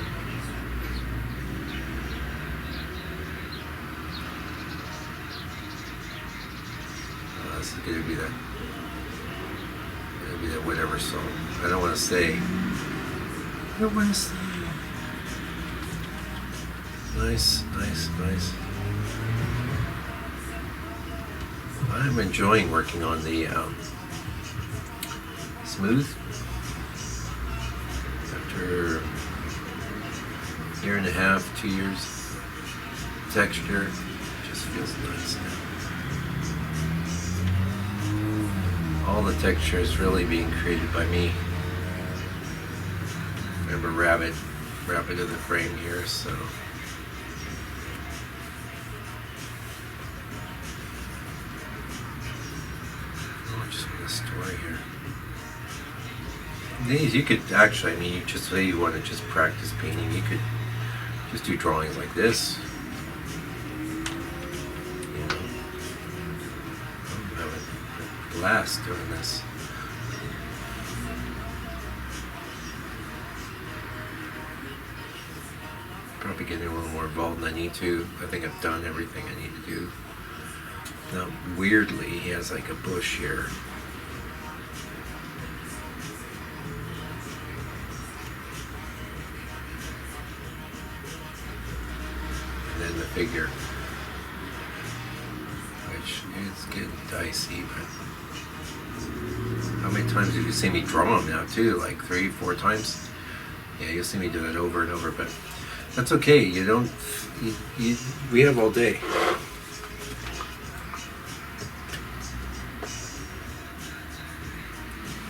this is gonna be that whatever song. I don't want to say. I don't want to say. Nice. I'm enjoying working on the smooth. After a year and a half, 2 years, texture just feels nice now. All the texture is really being created by me. Remember Rabbit in the frame here, so. Story here. These you could actually, I mean, you just say you want to just practice painting, you could just do drawings like this. You know, I'm having a blast doing this. Probably getting a little more involved than I need to. I think I've done everything I need to do. Now, weirdly, he has like a bush here. And then the figure, which is getting dicey, but how many times have you seen me draw him now too? Like 3, 4 times? Yeah, you'll see me do it over and over, but that's okay. You don't, we have all day.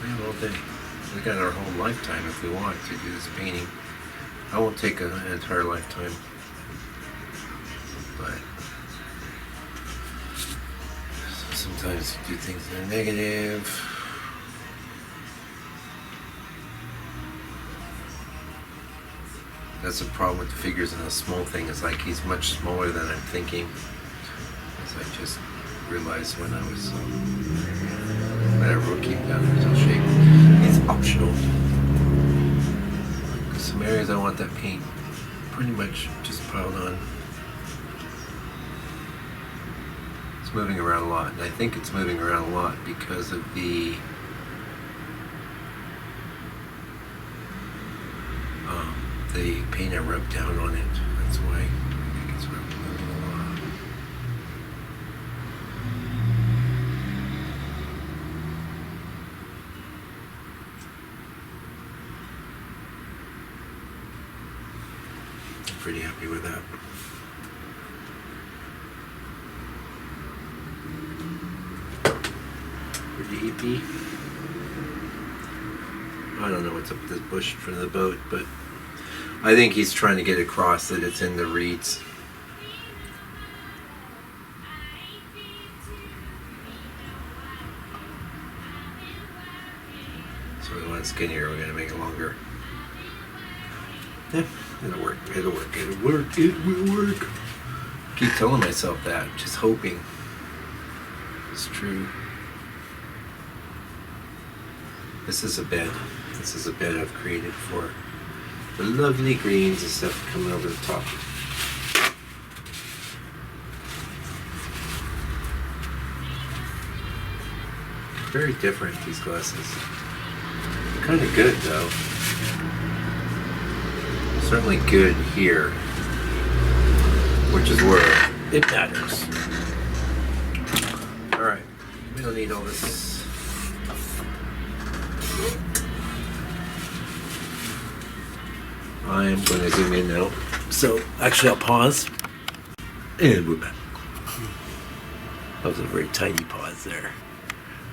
We have all day. We got our whole lifetime if we want to do this painting. I won't take an entire lifetime. But sometimes you do things that are negative. That's the problem with the figures and the small thing. Is like he's much smaller than I'm thinking. As I just realized when I was whatever, keep down until shape. It's optional. Some areas I want that paint pretty much just piled on. It's moving around a lot, and I think it's moving around a lot because of the paint I rubbed down on it. That's why I think it's rubbed a lot. I'm pretty happy with that. Pretty hippie. I don't know what's up with this bush in front of the boat, but I think he's trying to get across that it's in the reeds. So we want skinnier, we're going to make it longer. Yeah, it'll work, it'll work, it'll work, it will work. Keep telling myself that, just hoping it's true. This is a bed. This is a bed I've created for the lovely greens and stuff coming over the top. Very different, these glasses. Kind of good though. Certainly good here, which is where it matters. Alright, we don't need all this. I am going to zoom in now. So, actually I'll pause. And we're back. That was a very tiny pause there.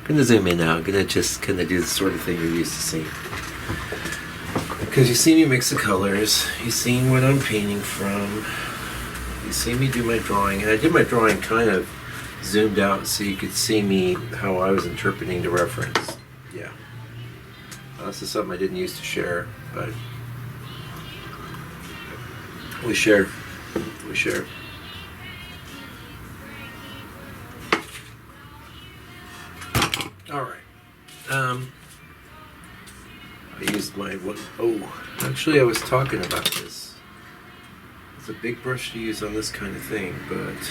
I'm going to zoom in now. I'm going to just kind of do the sort of thing you're used to seeing. Because you see me mix the colors. You've seen what I'm painting from. You see me do my drawing. And I did my drawing kind of zoomed out so you could see me how I was interpreting the reference. Yeah. This is something I didn't used to share, but we share. We share. All right. I used my one. Oh, actually, I was talking about this. It's a big brush to use on this kind of thing, but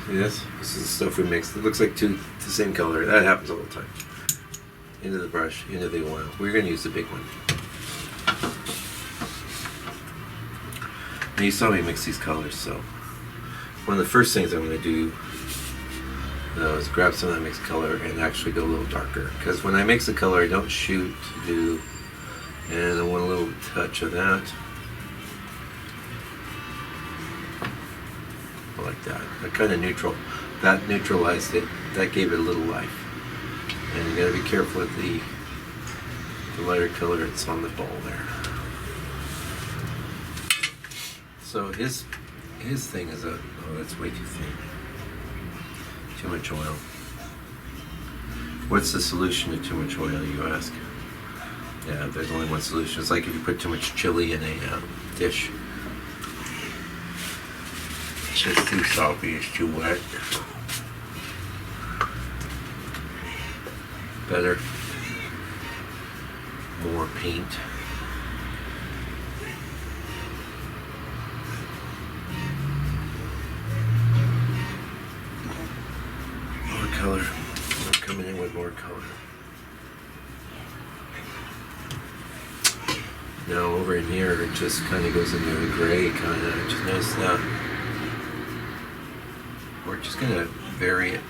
see this? This is the stuff we mixed. It looks like the same color. That happens all the time. Into the brush, into the oil. We're going to use the big one. And you saw me mix these colors, so one of the first things I'm going to do is grab some of that mixed color and actually go a little darker. Because when I mix the color, I don't shoot to do, and I want a little touch of that. Like that. That kind of neutral. That neutralized it. That gave it a little life. And you gotta be careful with the lighter color that's on the bowl there. So his thing is oh, that's way too thin. Too much oil. What's the solution to too much oil, you ask? Yeah, there's only one solution. It's like if you put too much chili in a dish. It's just too salty, it's too wet. Better. More paint. More color. I'm coming in with more color. Now over in here it just kind of goes into a gray kind of. Just notice that. We're just going to vary it.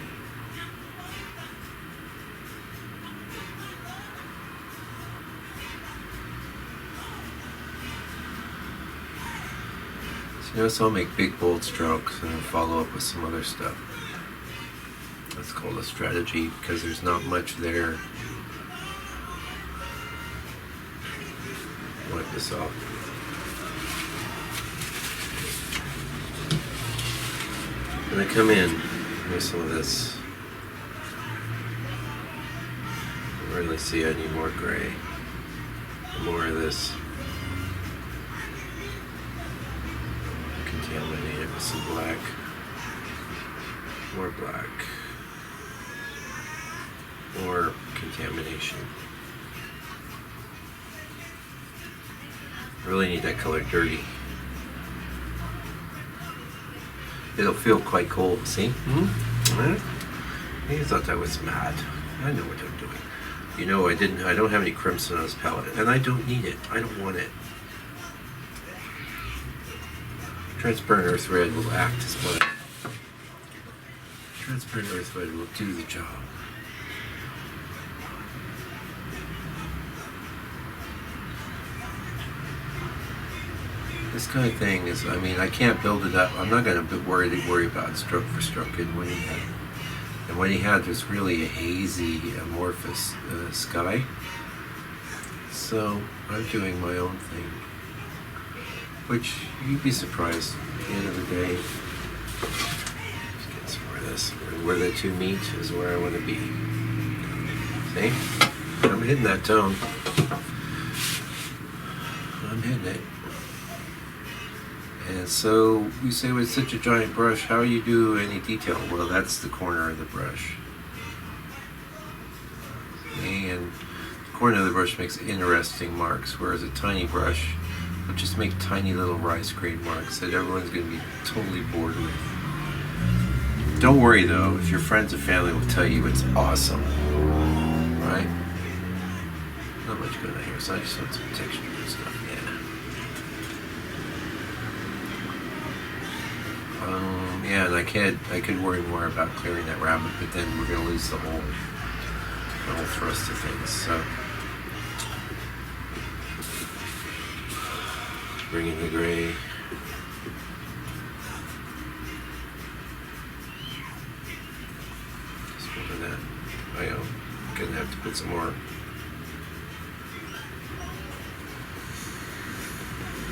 So notice I'll make big bold strokes and then follow up with some other stuff. That's called a strategy because there's not much there. Wipe this off. And I come in with some of this. I really see I need more gray. More of this. Contaminate it with some black. More black. More contamination. I really need that color dirty. It'll feel quite cold. See? I thought that was mad. I know what I'm doing. You know, I don't have any crimson on this palette, and I don't need it. I don't want it. Transparent earth red will act as what? Transparent earth red will do the job. This kind of thing is, I mean, I can't build it up. I'm not going to worry about stroke for stroke and winning that. And what he had was really a hazy, amorphous sky. So I'm doing my own thing, which you'd be surprised at the end of the day. Let's get some more of this. Where the two meet is where I want to be. See? I'm hitting that tone. I'm hitting it. And so you say with such a giant brush, how do you do any detail? Well, that's the corner of the brush. And the corner of the brush makes interesting marks, whereas a tiny brush will just make tiny little rice grain marks that everyone's going to be totally bored with. Don't worry though, if your friends and family will tell you it's awesome. Right? Not much going on here, so I just want some texture and stuff. Yeah, and I could worry more about clearing that rabbit, but then we're going to lose the whole thrust of things. So, bring in the gray. Just over that. I'm going to have to put some more.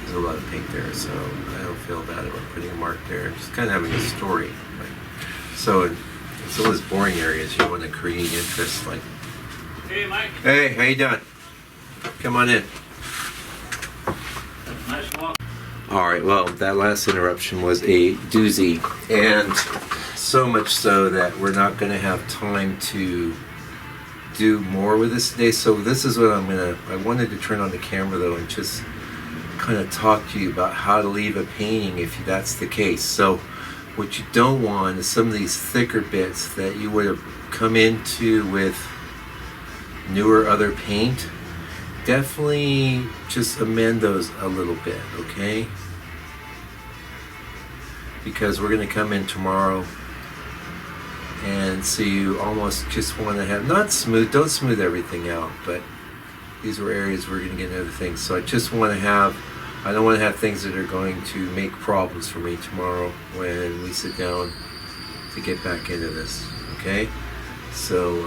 There's a lot of paint there, so I don't feel bad about putting a mark there. Just kind of having a story. Like, so in some of those boring areas, you want to create interest. Like, hey, Mike. Hey, how you doing? Come on in. Nice walk. All right. Well, that last interruption was a doozy, and so much so that we're not going to have time to do more with this today. So this is what I wanted to turn on the camera though and just kind of talk to you about how to leave a painting if that's the case. So what you don't want is some of these thicker bits that you would have come into with newer other paint. Definitely just amend those a little bit, okay? Because we're going to come in tomorrow, and so you almost just want to have, don't smooth everything out, but these were areas we're going to get into other things. So I don't want to have things that are going to make problems for me tomorrow when we sit down to get back into this, okay? So,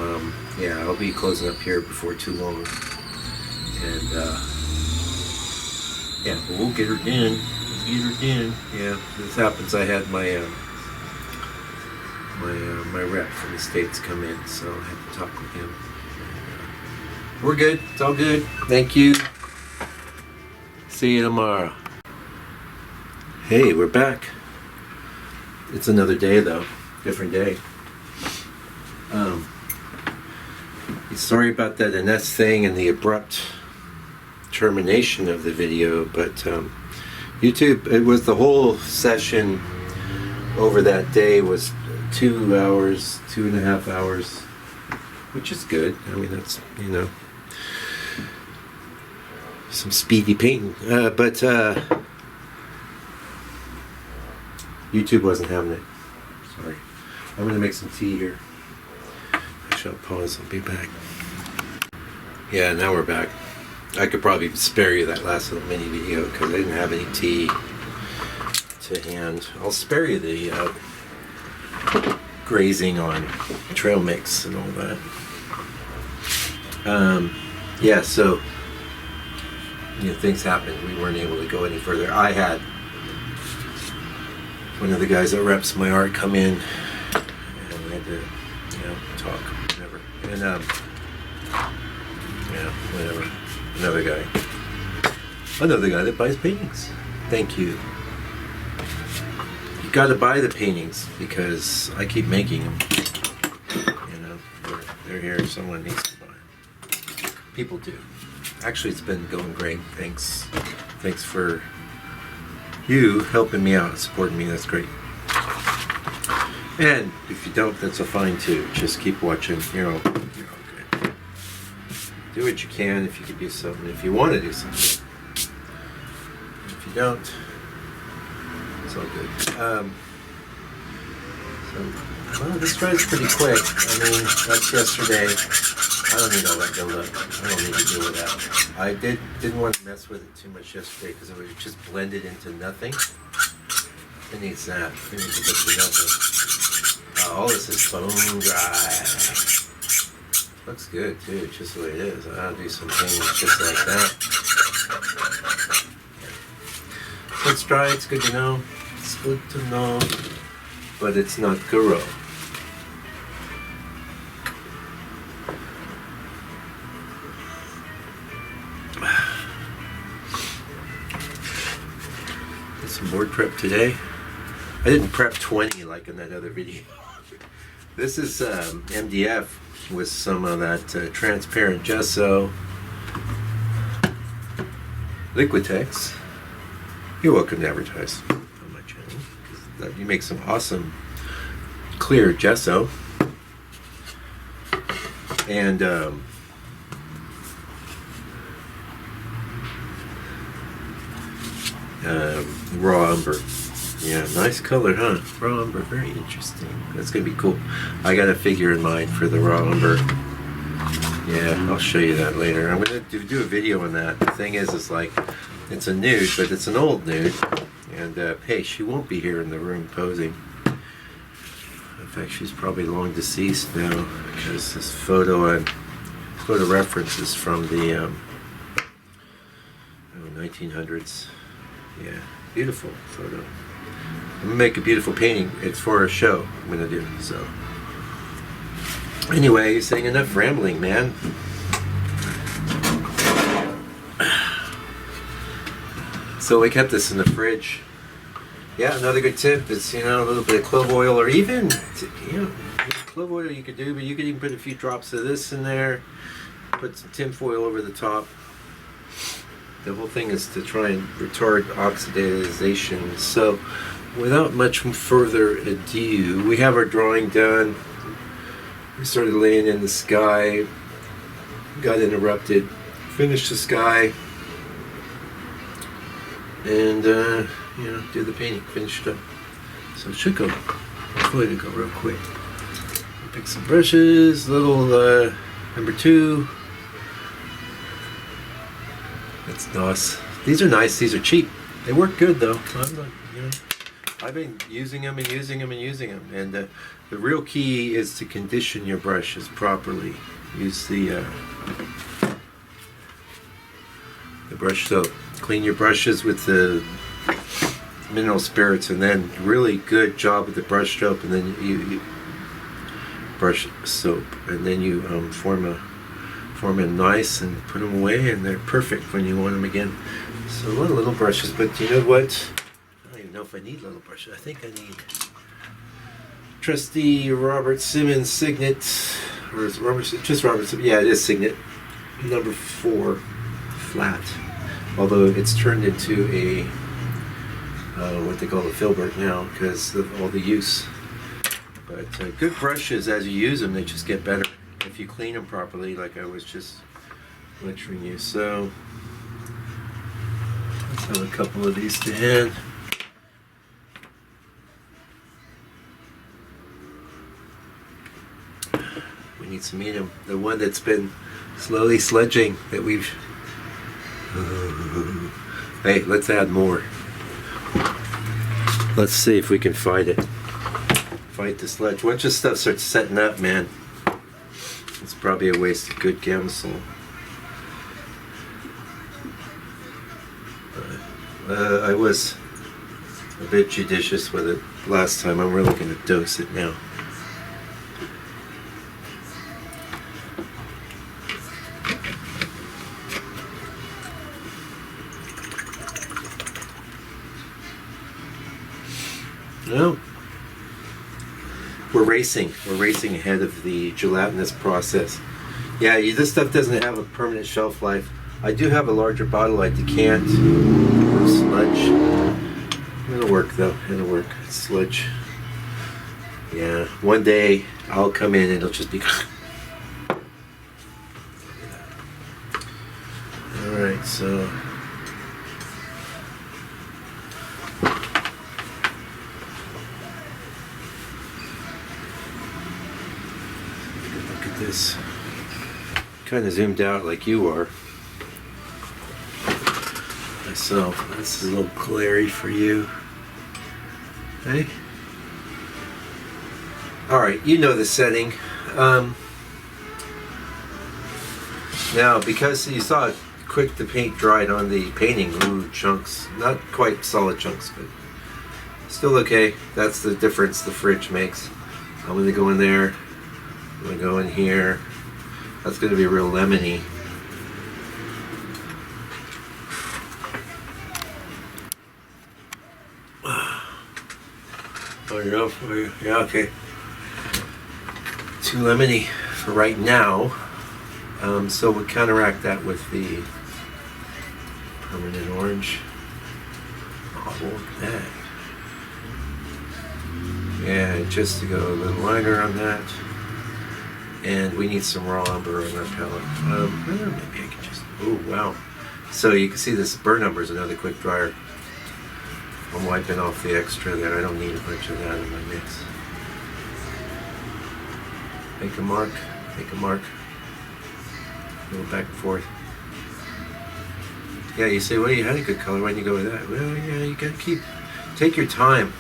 yeah, I'll be closing up here before too long. And, yeah, but we'll get her done. Yeah, this happens. I had my rep from the States come in, so I had to talk with him. And, we're good. It's all good. Thank you. See you tomorrow. Hey, we're back. It's another day though. Different day. Sorry about that Ines thing and the abrupt termination of the video, but YouTube, it was the whole session over that day was 2 hours, 2.5 hours, which is good. I mean, that's, some speedy painting, but YouTube wasn't having it. Sorry. I'm gonna make some tea here. I shall pause. I'll be back. Yeah, now we're back. I could probably spare you that last little mini video because I didn't have any tea to hand. I'll spare you the grazing on trail mix and all that. Yeah, so things happened. We weren't able to go any further. I had one of the guys that reps my art come in, and we had to, talk, whatever. And whatever. Another guy that buys paintings. Thank you. You got to buy the paintings because I keep making them. They're here. Someone needs to buy them. People do. Actually, it's been going great. Thanks for you helping me out and supporting me. That's great. And if you don't, that's a fine too. Just keep watching. You're all good. Do what you can if you can do something. If you want to do something. If you don't, it's all good. Well, this drive's pretty quick. I mean, that's yesterday. I don't need all that build-up. I don't need to deal with that. I didn't want to mess with it too much yesterday because it would just blended into nothing. It needs that. It needs to look to nothing. all this is bone dry. Looks good too, just the way it is. I'll do some paintings just like that. It's dry, it's good to know. It's good to know. But it's not Corot. Did some board prep today. I didn't prep 20 like in that other video. This is MDF with some of that transparent gesso. Liquitex. You're welcome to advertise on my channel. You make some awesome clear gesso. And raw umber. Yeah, nice color, huh? Raw umber, very interesting. That's gonna be cool. I got a figure in mind for the raw umber. Yeah, I'll show you that later. I'm gonna do a video on that. The thing is like, it's a nude, but it's an old nude. And hey, she won't be here in the room posing. In fact, she's probably long deceased now because this photo reference is from the 1900s. Yeah, beautiful photo. I'm gonna make a beautiful painting. It's for a show I'm gonna do. So anyway, you're saying enough rambling, man. So we kept this in the fridge. Yeah, another good tip is, a little bit of clove oil, or even, clove oil you could do, but you could even put a few drops of this in there. Put some tin foil over the top. The whole thing is to try and retard oxidization. So without much further ado, we have our drawing done. We started laying in the sky, got interrupted, finished the sky, and do the painting, finished up. So it should go, hopefully it'll go real quick. Pick some brushes, little number 2. That's nice. These are nice, these are cheap. They work good though. I'm not, I've been using them and using them and using them. And the real key is to condition your brushes properly. Use the brush soap. Clean your brushes with the mineral spirits, and then really good job with the brush soap, and then you brush soap, and then you form them nice and put them away, and they're perfect when you want them again. So a lot of little brushes, but you know what? I don't even know if I need little brushes. I think I need trusty Robert Simmons Signet, or is it just Robert Simmons? Yeah, it is Signet, number 4 flat. Although it's turned into a what they call a filbert now because of all the use. But good brushes, as you use them, they just get better if you clean them properly, like I was just lecturing you. So let's have a couple of these to hand. We need some medium. The one that's been slowly sludging that we've... Hey, let's add more. Let's see if we can fight it. Fight the sludge. Once this stuff starts setting up, man, it's probably a waste of good Gamsol. I was a bit judicious with it last time. I'm really going to dose it now. No. We're racing. We're racing ahead of the gelatinous process. Yeah, this stuff doesn't have a permanent shelf life. I do have a larger bottle I decant for sludge. It'll work though. It'll work. It's sludge. Yeah. One day I'll come in and it'll just be... Alright, so... This kind of zoomed out like you are. So this is a little glary for you. Hey? Alright, you know the setting. Now, because you saw it quick, the paint dried on the painting. Ooh, chunks. Not quite solid chunks, but still okay. That's the difference the fridge makes. I'm going to go in there. I'm going to go in here. That's going to be real lemony. Oh, you're up? Yeah, okay. Too lemony for right now. So we'll counteract that with the permanent orange. Oh, look at that. Yeah, just to go a little lighter on that. And we need some raw umber on our palette. Maybe I can just, oh wow. So you can see this burn umber is another quick dryer. I'm wiping off the extra there. I don't need a bunch of that in my mix. Make a mark, make a mark. Go back and forth. Yeah, you say, well, you had a good color. Why didn't you go with that? Well, yeah, you gotta take your time.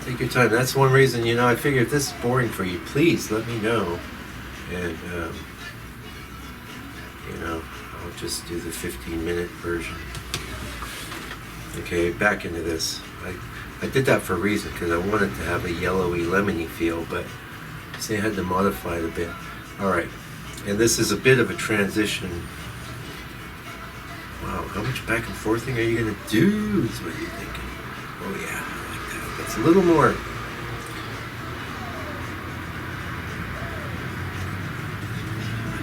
Take your time. That's one reason, you know, I figured if this is boring for you, please let me know. And, you know, I'll just do the 15-minute version. Okay, back into this. I did that for a reason, because I wanted to have a yellowy, lemony feel, but see, I had to modify it a bit. Alright, and this is a bit of a transition. Wow, how much back and forthing are you going to do, is what you're thinking. Oh yeah, I like that. That's a little more.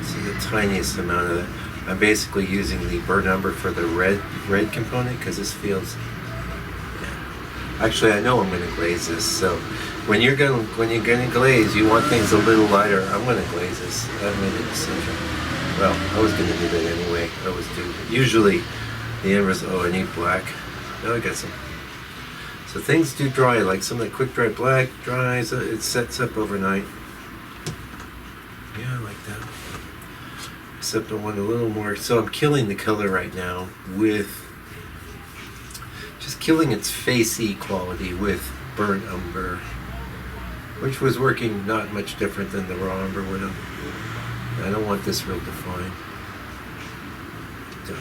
See the tiniest amount of that. I'm basically using the burnt umber for the red component, because this feels. Yeah. Actually, I know I'm going to glaze this. So when you're going to glaze, you want things a little lighter. I'm going to glaze this. I've made a decision. Well, I was going to do that anyway. I was doing. Usually, the end was, oh, I need black. No, I got some. So things do dry, like some of the quick dry black dries. It sets up overnight. Yeah, I like that. Except I want a little more. So I'm killing the color right now with just killing its facey quality with burnt umber, which was working not much different than the raw umber would have. I don't want this real defined. Don't.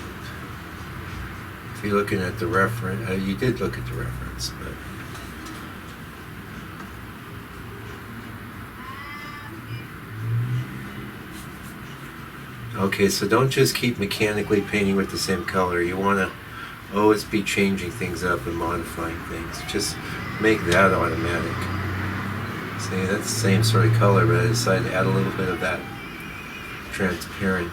If you're looking at the reference, you did look at the reference, but. Okay, so don't just keep mechanically painting with the same color. You want to always be changing things up and modifying things. Just make that automatic. See, that's the same sort of color, but I decided to add a little bit of that transparent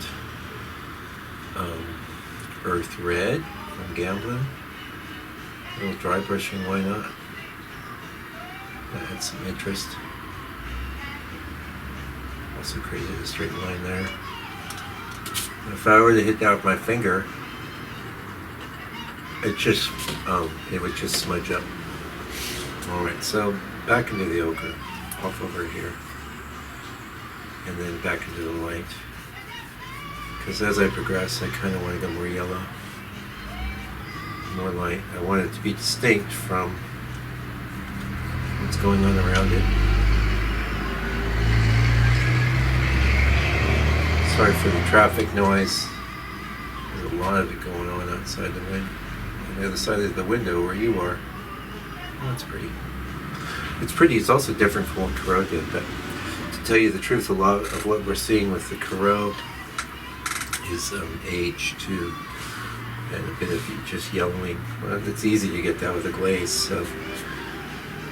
earth red from Gamblin. A little dry brushing, why not? That had some interest. Also created a straight line there. If I were to hit that with my finger, it would just smudge up. Alright, so back into the ochre, off over here, and then back into the light. Because as I progress, I kind of want to go more yellow, more light. I want it to be distinct from what's going on around it. Sorry for the traffic noise. There's a lot of it going on outside the window. On the other side of the window where you are. Oh, it's pretty. It's pretty. It's also different from what Corot did, but to tell you the truth, a lot of what we're seeing with the Corot is age too, and a bit of just yellowing. Well, it's easy to get that with a glaze, so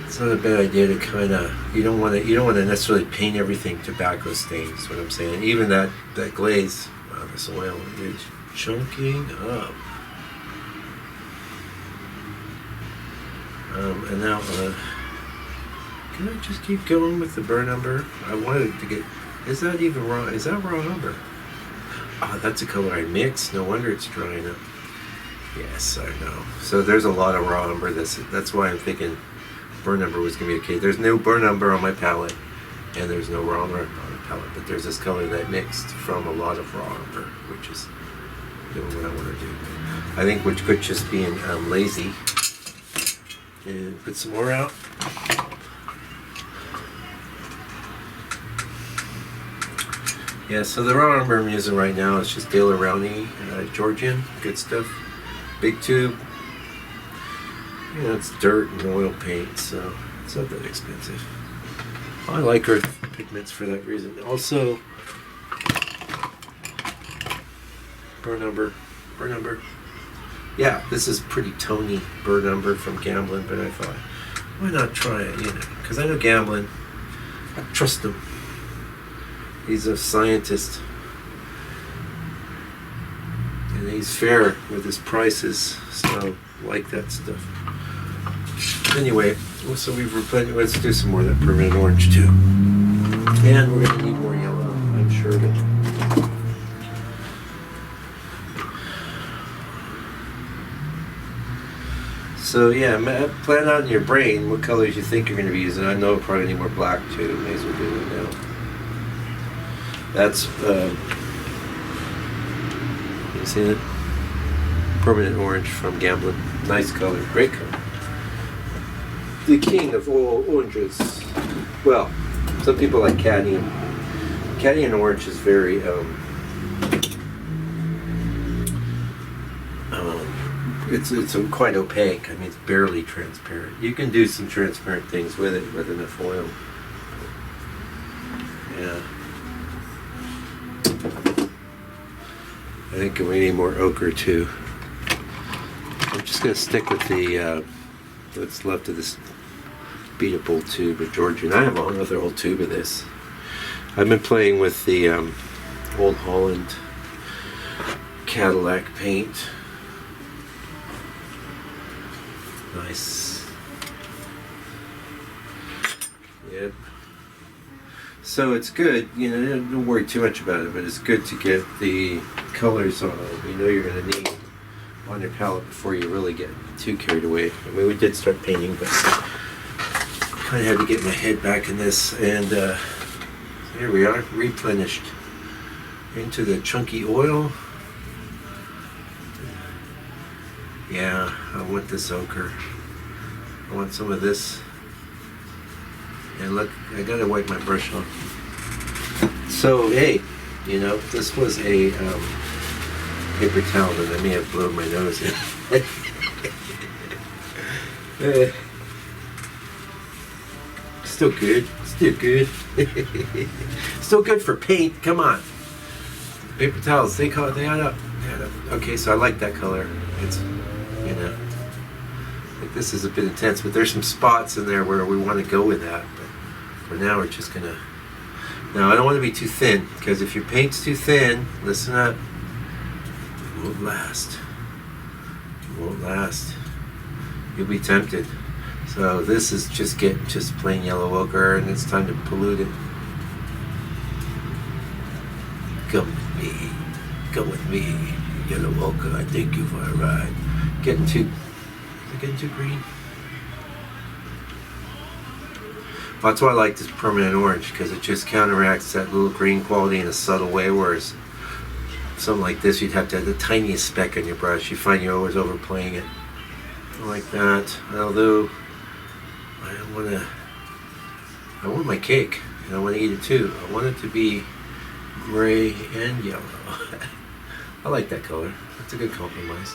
it's not a bad idea to kind of. You don't want to necessarily paint everything tobacco stained. Is what I'm saying. Even that glaze, wow, this oil is chunking up. And now, can I just keep going with the burnt umber? I wanted to get. Is that even raw? Is that raw umber? Ah, that's a color I mixed. No wonder it's drying up. Yes, I know. So there's a lot of raw umber. That's why I'm thinking burnt umber was going to be okay. There's no burnt umber on my palette, and there's no raw umber on the palette, but there's this color that mixed from a lot of raw umber, which is doing what I want to do. I think which could just be lazy. And put some more out. Yeah, so the raw umber I'm using right now is just De La Rowney, Georgian, good stuff. Big tube. You know, it's dirt and oil paint, so it's not that expensive. I like earth pigments for that reason. Also, burn umber. Yeah, this is pretty tony burn umber from Gamblin, but I thought, why not try it, you know? Because I know Gamblin. I trust him. He's a scientist. And he's fair with his prices, so I like that stuff. Anyway, so we've replenished. Let's do some more of that permanent orange too. And we're going to need more yellow, I'm sure of it. So yeah, plan out in your brain what colors you think you're going to be using. I know probably need more black too. May as well do it now. That's you see it? Permanent orange from Gamblin. Nice color, great color. The king of all oranges. Well, some people like cadmium. Cadmium orange is very it's quite opaque. I mean, it's barely transparent. You can do some transparent things with it with enough oil. Yeah. I think we need more ochre too. I'm just going to stick with the what's left of this beatable tube of Georgian. I have another whole tube of this. I've been playing with the Old Holland Cadillac paint. Nice. Yep. So it's good, you know, don't worry too much about it, but it's good to get the colors on you know you're going to need on your palette before you really get too carried away. I mean, we did start painting, but kind of had to get my head back in this, and here we are, replenished into the chunky oil. Yeah, I want this ochre. I want some of this. And look, I gotta wipe my brush off. So, hey, you know, this was a paper towel that I may have blown my nose in. Still good. Still good. Still good for paint. Come on. Paper towels, they add up. Okay, so I like that color. It's, you know, like this is a bit intense, but there's some spots in there where we want to go with that. But for now, we're just gonna. Now, I don't want to be too thin, because if your paint's too thin, listen up, it won't last. It won't last. You'll be tempted. So this is just plain yellow ochre, and it's time to pollute it. Come with me, yellow ochre. I take you for a ride. Getting too green. Well, that's why I like this permanent orange, because it just counteracts that little green quality in a subtle way, whereas something like this, you'd have to have the tiniest speck on your brush. You find you're always overplaying it. I like that. Although, I want my cake, and I want to eat it too. I want it to be gray and yellow. I like that color. That's a good compromise.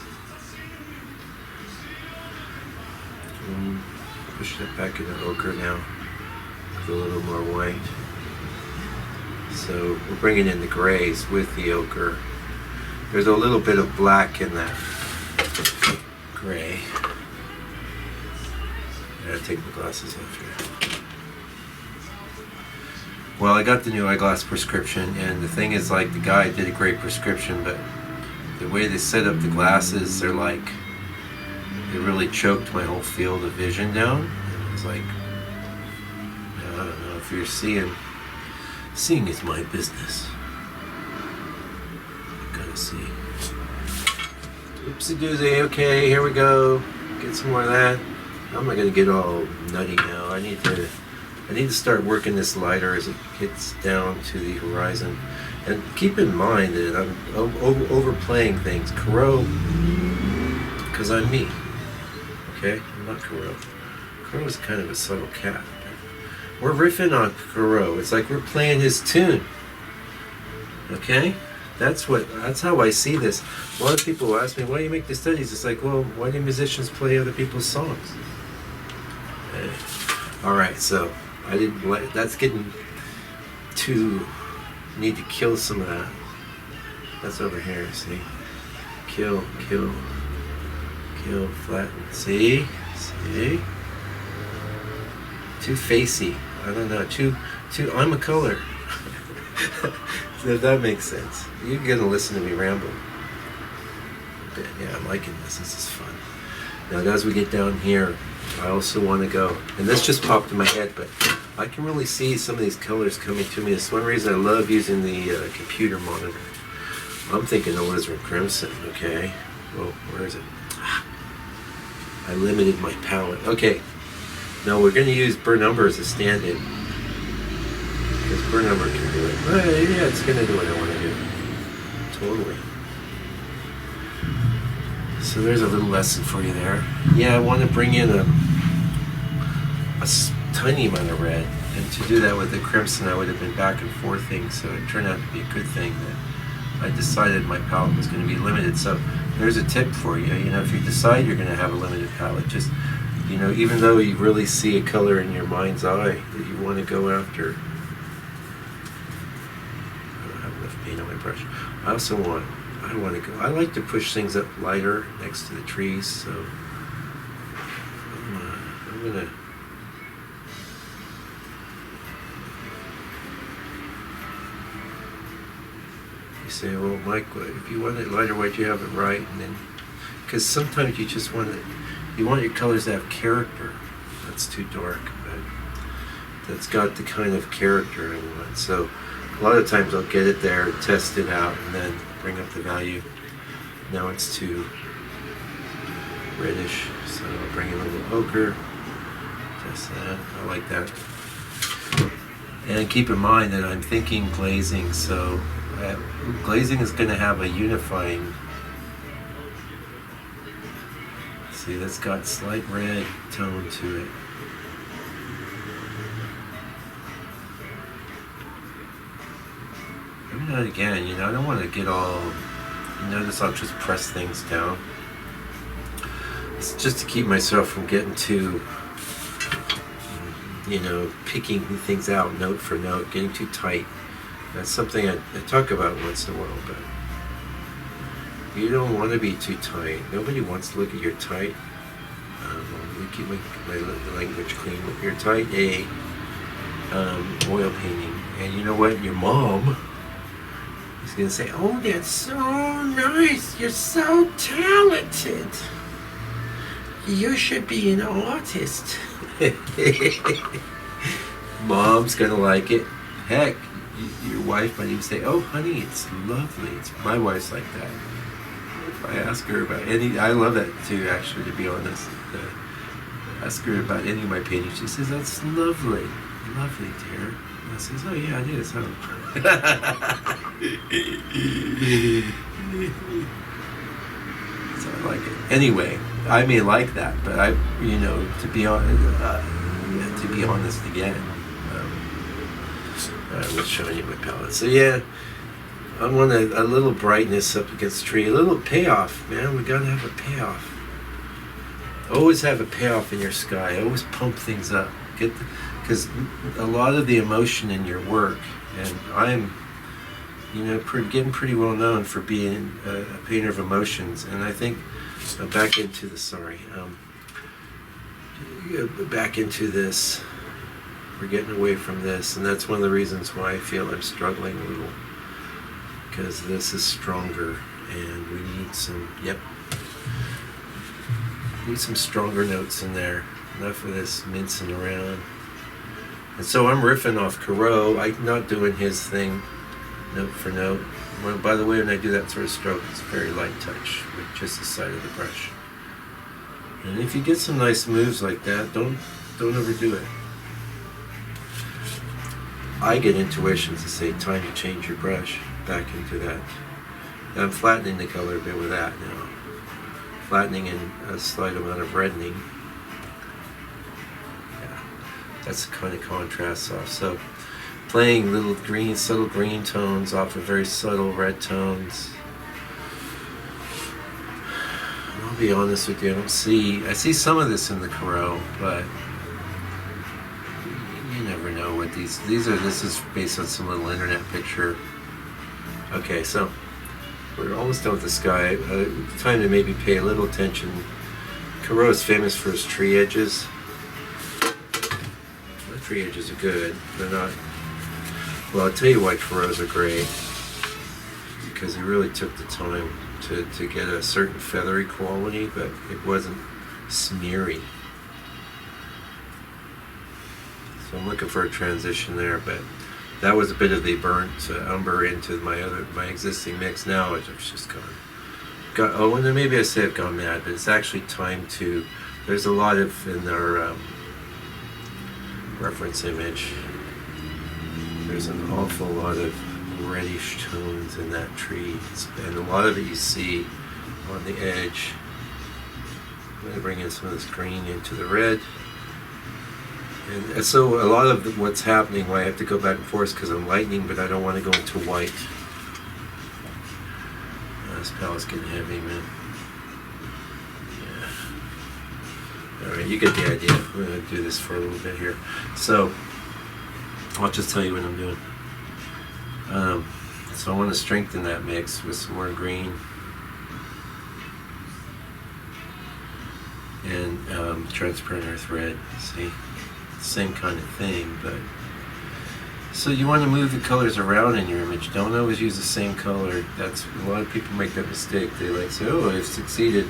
Push that back into ochre now. A little more white. So we're bringing in the grays with the ochre. There's a little bit of black in that gray. I gotta take the glasses off here. Well, I got the new eyeglass prescription, and the thing is, like, the guy did a great prescription, but the way they set up the glasses, they're like, it really choked my whole field of vision down. And it was like, I don't know if you're seeing is my business. Gotta see. Oopsie doozy. Okay, here we go. Get some more of that. I'm not gonna get all nutty now. I need to start working this lighter as it gets down to the horizon. And keep in mind that I'm overplaying things. Corot, because I'm me. Okay, I'm not Corot. Corot is kind of a subtle cat. We're riffing on Corot. It's like we're playing his tune. Okay? That's how I see this. A lot of people ask me, why do you make the studies? It's like, well, why do musicians play other people's songs? Okay. All right, so I didn't let, that's getting too, need to kill some of that. That's over here, see? Kill, flatten. See? Too facey. I don't know. Too. I'm a color. So if that makes sense. You're gonna listen to me ramble. But yeah, I'm liking this. This is fun. Now, as we get down here, I also want to go, and this just popped in my head, but I can really see some of these colors coming to me. It's one reason I love using the computer monitor. I'm thinking alizarin crimson. Okay. Well, where is it? I limited my palette. Okay. Now we're going to use Burr Number as a stand-in. Because Burr Number can do it. Yeah, it's going to do what I want to do. Totally. So there's a little lesson for you there. Yeah, I want to bring in a tiny amount of red. And to do that with the crimson, I would have been back and forthing. So it turned out to be a good thing that I decided my palette was going to be limited. So there's a tip for you. You know, if you decide you're going to have a limited palette, just, you know, even though you really see a color in your mind's eye that you want to go after. I don't have enough paint on my brush. I want to go. I like to push things up lighter next to the trees, so I'm going to. You say, well, Mike, if you want it lighter, why'd you have it right? And then, because sometimes you just want you want your colors to have character. That's too dark, but that's got the kind of character I want. So a lot of times I'll get it there, test it out, and then bring up the value. Now it's too reddish, so I'll bring in a little ochre. Test that. I like that. And keep in mind that I'm thinking glazing, so glazing is going to have a unifying. See, that's got slight red tone to it. Maybe not again, you know, I don't want to get all, you notice I'll just press things down. It's just to keep myself from getting too, you know, picking things out note for note, getting too tight. That's something I talk about once in a while, but you don't want to be too tight. Nobody wants to look at your tight. Let me keep my language clean. With your tight oil painting. And you know what? Your mom is going to say, oh, that's so nice. You're so talented. You should be an artist. Mom's going to like it. Heck, your wife might even say, oh, honey, it's lovely. My wife's like that. If I ask her about any, I love that too, actually, to be honest. Ask her about any of my paintings. She says, that's lovely. Lovely, dear. And I says, oh, yeah, it is, huh? So I like it. Anyway, I may like that, but I, you know, to be honest again, I was showing you my palette. So yeah, I want a little brightness up against the tree, a little payoff, man. We gotta have a payoff. Always have a payoff in your sky. Always pump things up. Because a lot of the emotion in your work, and I'm, you know, getting pretty well known for being a painter of emotions. And I think back into the back into this. We're getting away from this, and that's one of the reasons why I feel I'm struggling a little, because this is stronger, and we need some, need some stronger notes in there. Enough of this mincing around. And so I'm riffing off Corot. I'm not doing his thing note for note. Well, by the way, when I do that sort of stroke, it's a very light touch with just the side of the brush. And if you get some nice moves like that, don't overdo it. I get intuitions to say, time to change your brush back into that. I'm flattening the color a bit with that now. Flattening and a slight amount of reddening. Yeah, that's the kind of contrast off. So playing little green, subtle green tones off of very subtle red tones. And I'll be honest with you, I see some of this in the Corot, but you never know what these are. This is based on some little internet picture. Okay, so we're almost done with the sky. Time to maybe pay a little attention. Corot is famous for his tree edges. The tree edges are good. They're not. Well, I'll tell you why Corots are great. Because he really took the time to get a certain feathery quality, but it wasn't smeary. So I'm looking for a transition there, but that was a bit of the burnt umber into my existing mix. Now I've just oh, and then maybe I say I've gone mad, but it's actually time to. There's a lot of in our reference image. There's an awful lot of reddish tones in that tree, and a lot of it you see on the edge. I'm going to bring in some of this green into the red. And so a lot of what's happening, why I have to go back and forth, because I'm lightening, but I don't want to go into white. This palette's getting heavy, man. Yeah. Alright, you get the idea. I'm going to do this for a little bit here. So, I'll just tell you what I'm doing. So I want to strengthen that mix with some more green. And transparent earth red. See? Same kind of thing, but so you want to move the colors around in your image. Don't always use the same color. That's a lot of people make that mistake. They like say, "Oh, I've succeeded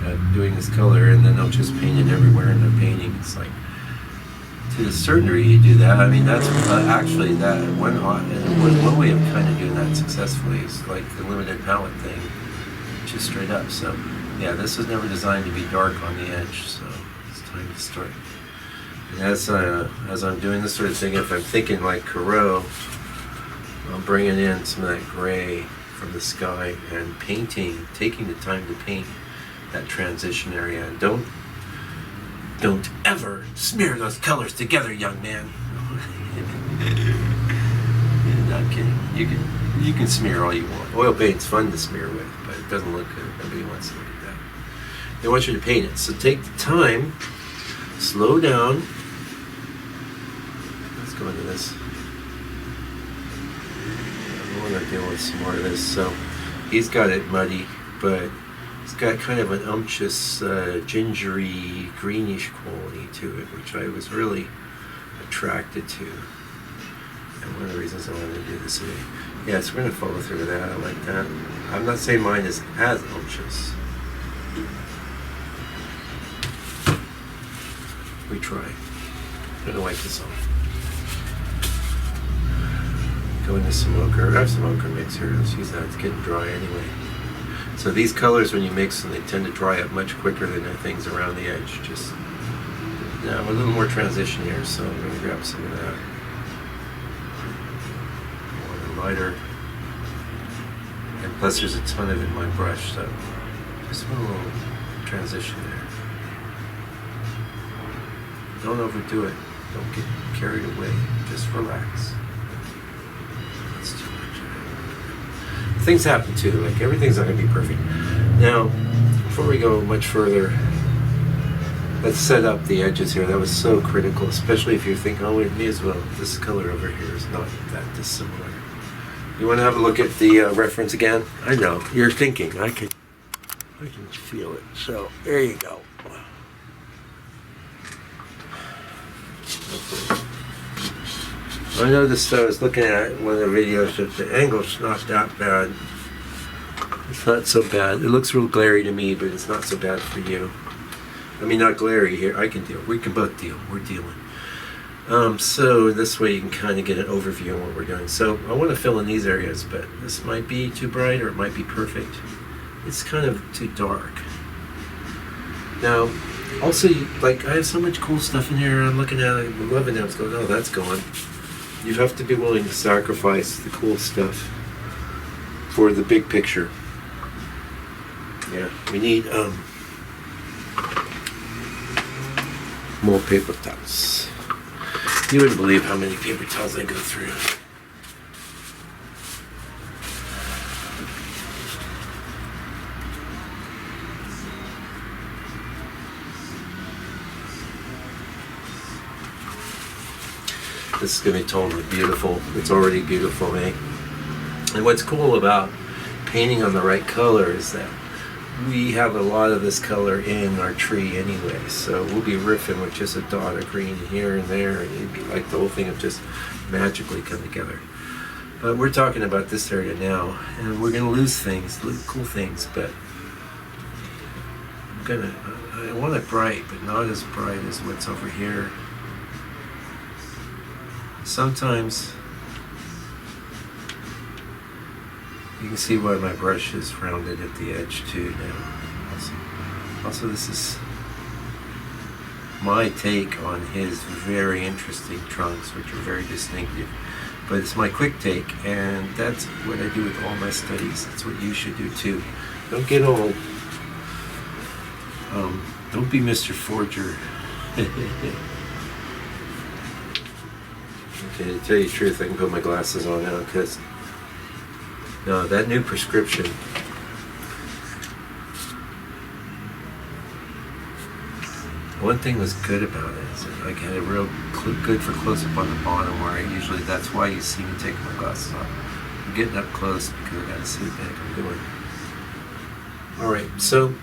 at doing this color," and then they'll just paint it everywhere in their painting. It's like, to a certain degree, you do that. I mean, that's actually that one way of kind of doing that successfully is like the limited palette thing, just straight up. So yeah, this was never designed to be dark on the edge. So it's time to start. And as I'm doing this sort of thing, if I'm thinking like Corot, I'm bringing in some of that gray from the sky and painting, taking the time to paint that transition area. And don't ever smear those colors together, young man. Not kidding. You can smear all you want. Oil paint's fun to smear with, but it doesn't look good. Nobody wants to look at that. They want you to paint it. So take the time, slow down. Let's go into this. I want to deal with some more of this. So he's got it muddy, but it's got kind of an unctuous, gingery, greenish quality to it, which I was really attracted to. And one of the reasons I wanted to do this today. Yeah, so we're going to follow through with that. I like that. I'm not saying mine is as unctuous. We try. I'm going to wipe this off. Go into some ochre. I have some ochre mix here. Let's use that. It's getting dry anyway. So these colors, when you mix them, they tend to dry up much quicker than the things around the edge. Just now a little more transition here, so I'm going to grab some of that. I want it lighter. And plus there's a ton of it in my brush, so just a little transition there. Don't overdo it. Don't get carried away. Just relax. That's too much. Things happen too. Like everything's not going to be perfect. Now, before we go much further, let's set up the edges here. That was so critical, especially if you're thinking, oh, it may as well. This color over here is not that dissimilar. You want to have a look at the reference again? I know you're thinking. I can feel it. So there you go. I noticed I was looking at one of the videos that the angle's not that bad. It's not so bad. It looks real glary to me, but it's not so bad for you. I mean, not glary here. I can deal. We can both deal. We're dealing. So this way you can kind of get an overview of what we're doing. So I want to fill in these areas, but this might be too bright or it might be perfect. It's kind of too dark. Now, also, like, I have so much cool stuff in here. I'm looking at it, I'm loving it. I was going, oh, that's gone. You have to be willing to sacrifice the cool stuff for the big picture. Yeah, we need more paper towels. You wouldn't believe how many paper towels I go through. This is going to be totally beautiful. It's already beautiful, eh? And what's cool about painting on the right color is that we have a lot of this color in our tree anyway, so we'll be riffing with just a dot of green here and there, and it'd be like the whole thing would just magically come together. But we're talking about this area now, and we're gonna lose things, cool things, but I want it bright, but not as bright as what's over here. Sometimes you can see why my brush is rounded at the edge too now. Also, this is my take on his very interesting trunks, which are very distinctive. But it's my quick take, and that's what I do with all my studies. That's what you should do too. Don't get old. Don't be Mr. Forger. Okay, to tell you the truth, I can put my glasses on now because no, that new prescription. One thing was good about it is that I had a real good for close up on the bottom where I usually, that's why you see me taking my glasses off. I'm getting up close because I gotta see what the heck I'm doing. Alright, so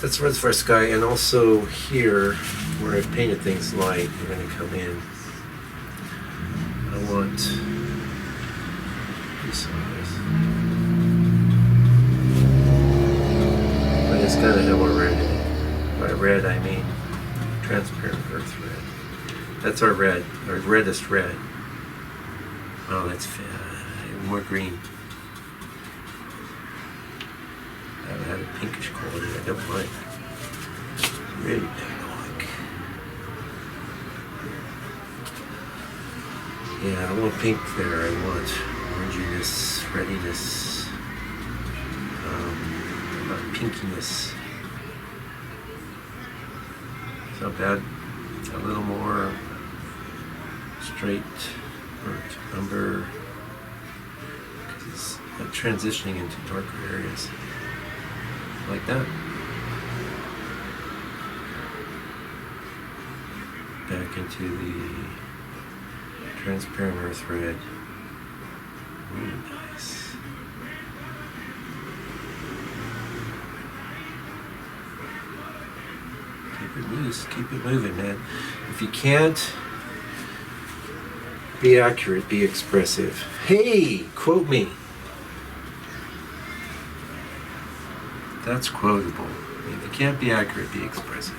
that's the rest of our sky, and also here where I've painted things light, we're gonna come in. I want this on this. But it's gotta have a red in it. By red I mean transparent earth red. That's our red, our reddest red. Oh, that's more green. I haven't had a pinkish quality, I don't like. Really don't like. Yeah, I want pink there, I want oranginess, readiness, not pinkiness. It's not bad. A little more straight burnt umber, because it's transitioning into darker areas like that. Back into the transparent earth red. Really nice. Keep it loose, keep it moving, man. If you can't be accurate, be expressive. Hey, quote me. That's quotable. If you can't be accurate, be expressive.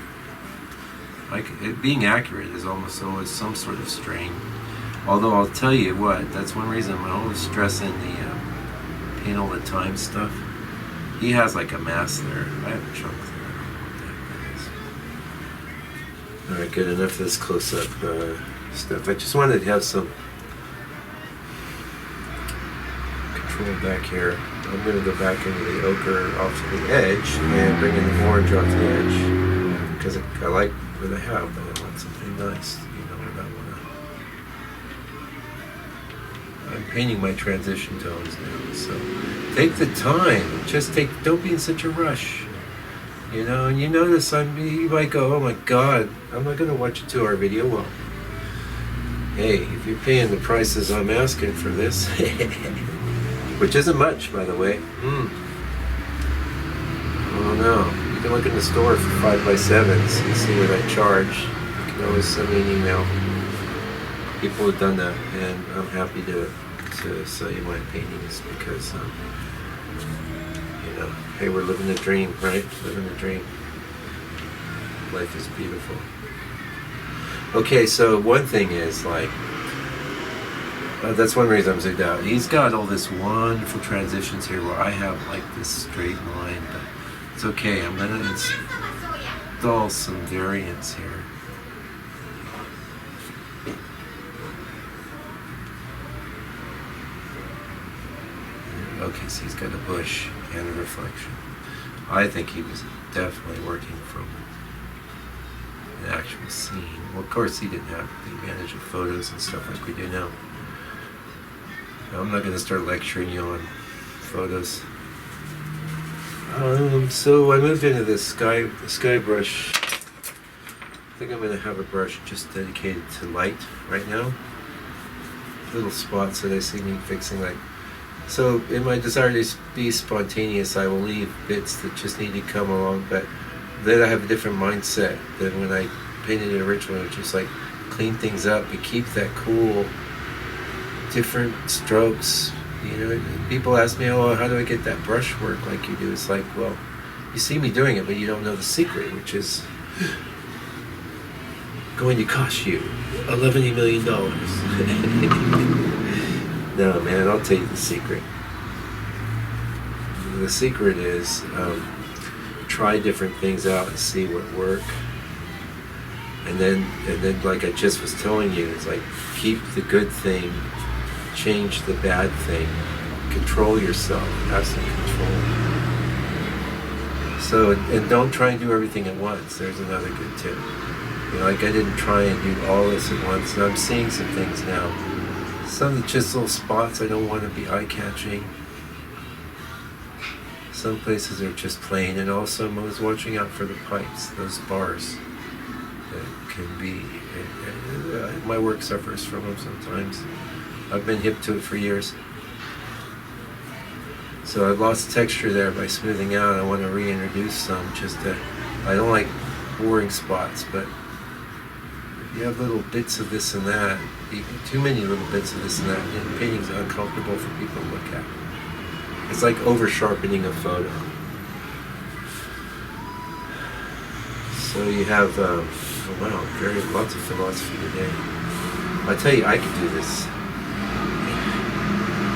Being accurate is almost always some sort of strain. Although I'll tell you what, that's one reason I'm always stressing the paint all the time stuff. He has like a mass there. I have a chunk there. Alright, good, enough of this close-up stuff. I just wanted to have some control back here. I'm going to go back into the ochre off to the edge and bring in the orange off the edge because I like what I have, but I want something nice, you know, and I want to. I'm painting my transition tones now, so take the time. Don't be in such a rush. You know, and you notice you might go, oh my God, I'm not going to watch a 2-hour video. Well, hey, if you're paying the prices I'm asking for this, which isn't much, by the way. Oh no, you can look in the store for 5x7s and see what I charge. You can always send me an email. People have done that, and I'm happy to sell you my paintings because, you know, hey, we're living the dream, right? Living the dream. Life is beautiful. Okay, so one thing is like, that's one reason I'm zoomed out. He's got all this wonderful transitions here where I have like this straight line, but it's okay. I'm gonna install some variants here. Okay, so he's got a bush and a reflection. I think he was definitely working from the actual scene. Well, of course, he didn't have the advantage of photos and stuff like we do now. I'm not going to start lecturing you on photos. So I moved into this sky brush. I think I'm going to have a brush just dedicated to light right now. Little spots that I see need fixing. So in my desire to be spontaneous, I will leave bits that just need to come along, but then I have a different mindset than when I painted it originally, which is like clean things up but keep that cool, different strokes. You know, people ask me, oh, how do I get that brush work like you do? It's like, well, you see me doing it, but you don't know the secret, which is going to cost you $11 million. No, man, I'll tell you the secret. The secret is try different things out and see what work. And then, like I just was telling you, it's like keep the good thing, change the bad thing, control yourself, have some control. So, and don't try and do everything at once. There's another good tip. You know, like I didn't try and do all this at once, and I'm seeing some things now. Some just little spots I don't want to be eye-catching. Some places are just plain, and also I was watching out for the pipes, those bars that can be. My work suffers from them sometimes. I've been hip to it for years. So I've lost texture there by smoothing out. I want to reintroduce some just to. I don't like boring spots, but you have little bits of this and that. Too many little bits of this and that. And painting's uncomfortable for people to look at. It's like over sharpening a photo. So you have, oh wow, lots of philosophy today. I tell you, I could do this.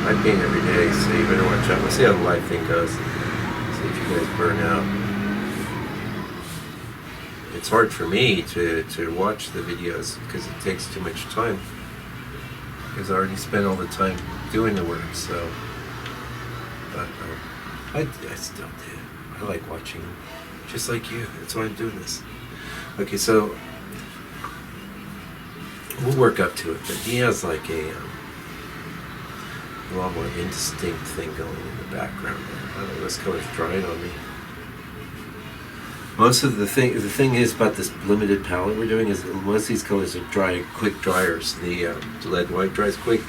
I paint every day, so you better watch out. We'll see how the live thing goes. See if you guys burn out. It's hard for me to watch the videos because it takes too much time. Because I already spent all the time doing the work, so. But I still do. I like watching them. Just like you. That's why I'm doing this. Okay, so we'll work up to it, but he has like a lot more indistinct thing going in the background there. I don't know, this color's drying on me. Most of the thing is about this limited palette we're doing is most of these colors are quick dryers. The lead white dries quick,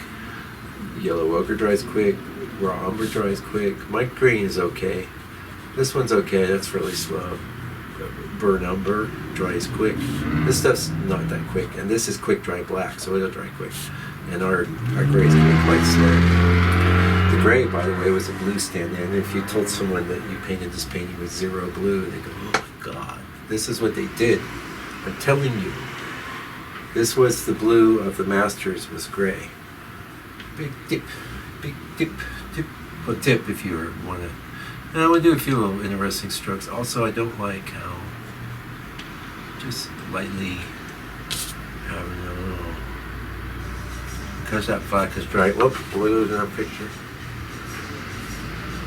yellow ochre dries quick, raw umber dries quick. Mica green is okay. This one's okay, that's really slow. Burnt umber dries quick. This stuff's not that quick, and this is quick dry black, so it'll dry quick. And our grays can be quite slow. The gray, by the way, was a blue stand-in. And if you told someone that you painted this painting with zero blue, they go, oh my God, this is what they did. I'm telling you. This was the blue of the Masters was gray. Big tip. Well, tip if you want to. And I want to do a few little interesting strokes. Also, I don't like how just lightly having a little, because that black is dry. Whoop, we're losing our picture.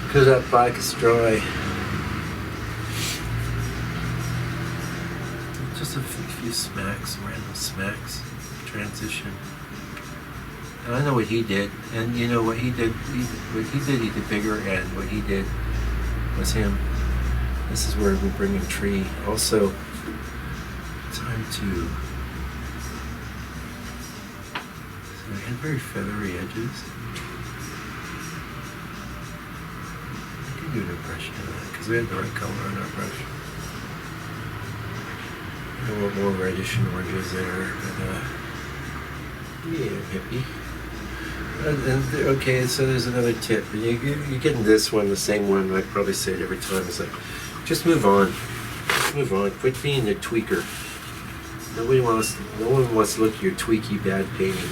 Because that black is dry. Just a few smacks, random smacks, transition. And I know what he did, and you know what he did. He did bigger, and what he did was him. This is where we bring in tree. Also, time to. So we had very feathery edges. I can do an impression of that because we had the right color on our brush. A little more reddish and oranges there, but yeah, hippie. Okay, so there's another tip. You're getting this one, the same one. I probably say it every time. It's like, just move on. Just move on. Quit being a tweaker. No one wants to look at your tweaky bad painting.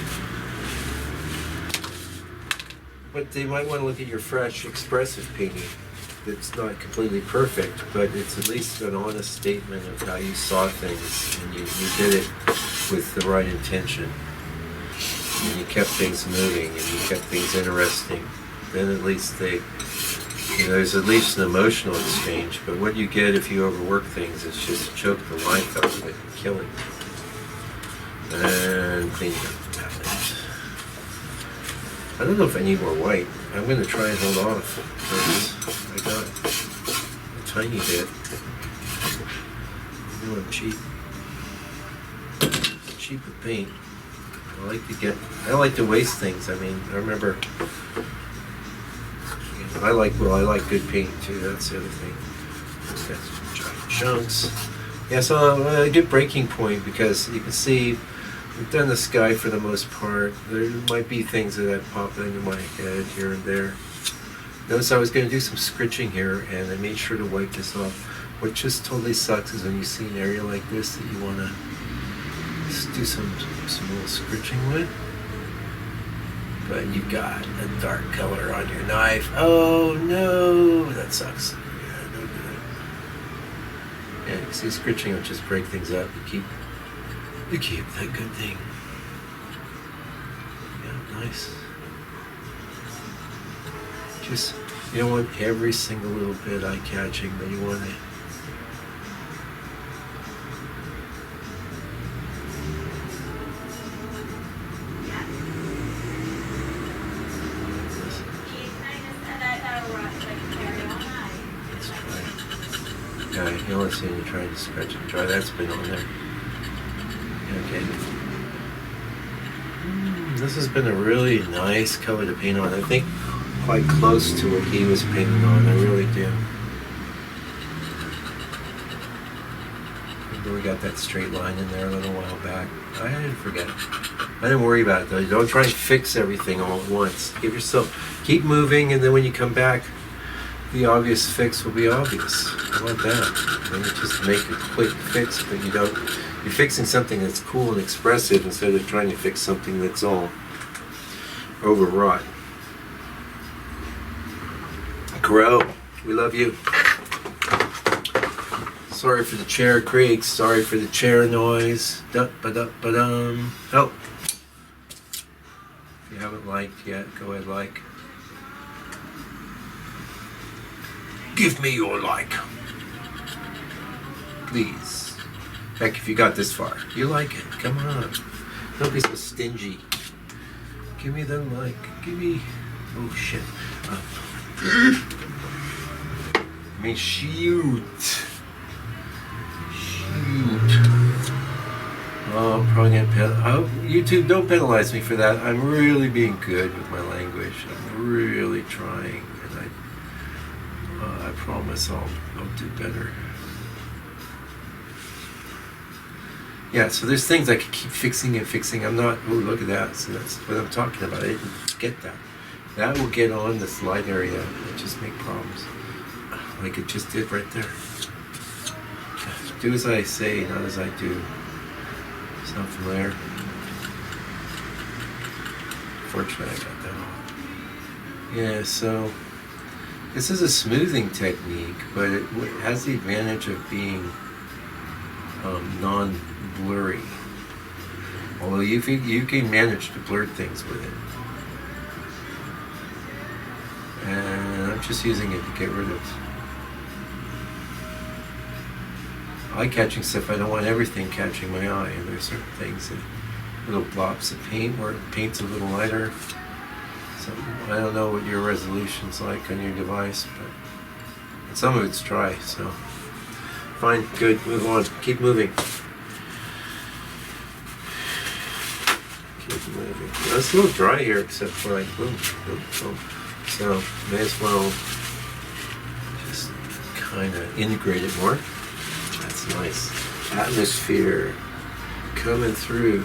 But they might want to look at your fresh, expressive painting. It's not completely perfect, but it's at least an honest statement of how you saw things, and you did it with the right intention. And you kept things moving, and you kept things interesting. Then at least they there's at least an emotional exchange, but what you get if you overwork things is just choke the life out of it and kill it. And clean up the palette. I don't know if I need more white. I'm going to try and hold off because I got a tiny bit. You know, I'm cheap. Cheap with paint. I like to waste things. I mean, I remember, I like good paint too. That's the other thing. Got some giant chunks. Yeah, so a good breaking point because you can see we've done the sky for the most part. There might be things that pop into my head here and there. Notice I was going to do some scritching here, and I made sure to wipe this off. What just totally sucks is when you see an area like this that you want to do some little scritching with, but you got a dark color on your knife. Oh no, that sucks. Yeah, no good. Yeah, you see, scritching will just break things up. You keep that good thing. Yeah, nice. Just, you don't want every single little bit eye-catching, but you want to. You want to see you trying to scratch and dry. That's been on there. Okay. This has been a really nice color to paint on. I think quite close to what he was painting on. I really do. Remember we got that straight line in there a little while back. I didn't forget it. I didn't worry about it though. Don't try and fix everything all at once. Give yourself, keep moving, and then when you come back, the obvious fix will be obvious. I want that. And you just make a quick fix, but you're fixing something that's cool and expressive instead of trying to fix something that's all overwrought. Corot, we love you. Sorry for the chair creaks. Sorry for the chair noise. Da-ba-da-ba-dum. Help. If you haven't liked yet, go ahead, like. Give me your like. Please. Heck, if you got this far, you like it. Come on. Don't be so stingy. Give me the like. Give me. Oh shit. I mean, shoot. Oh, I'm probably gonna YouTube, don't penalize me for that. I'm really being good with my language. I'm really trying. I promise I'll do better. Yeah, so there's things I could keep fixing and fixing. I'm not, oh, look at that. So that's what I'm talking about. I didn't get that. That will get on the slide area and just make problems. Like it just did right there. Do as I say, not as I do. Sound familiar? Fortunately, I got that off. Yeah, so this is a smoothing technique, but it has the advantage of being non-blurry. Although you can manage to blur things with it. And I'm just using it to get rid of eye-catching stuff. I don't want everything catching my eye, and there's certain things that little blobs of paint where it paint's a little lighter. So I don't know what your resolution's like on your device, but some of it's dry, so fine, good, move on, keep moving. Keep moving. Well, it's a little dry here, except for like boom, boom, boom. So may as well just kind of integrate it more. That's nice. Atmosphere coming through.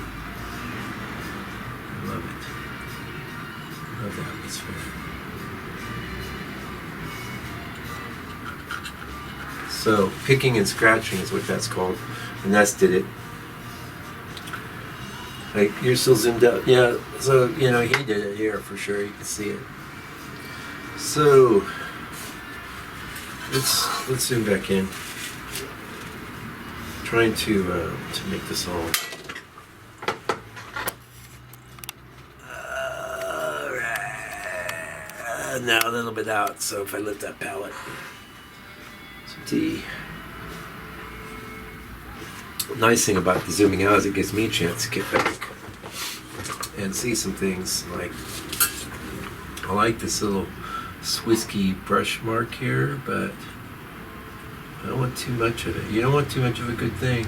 I love it. Love the atmosphere. So picking and scratching is what that's called. And that's did it. Like you're still zoomed out. Yeah, so he did it here for sure. You can see it. So let's zoom back in. Trying to make this all. now a little bit out. So if I lift that palette, some tea. Nice thing about the zooming out is it gives me a chance to get back and see some things. Like, I like this little Swisky brush mark here, but I don't want too much of it. You don't want too much of a good thing.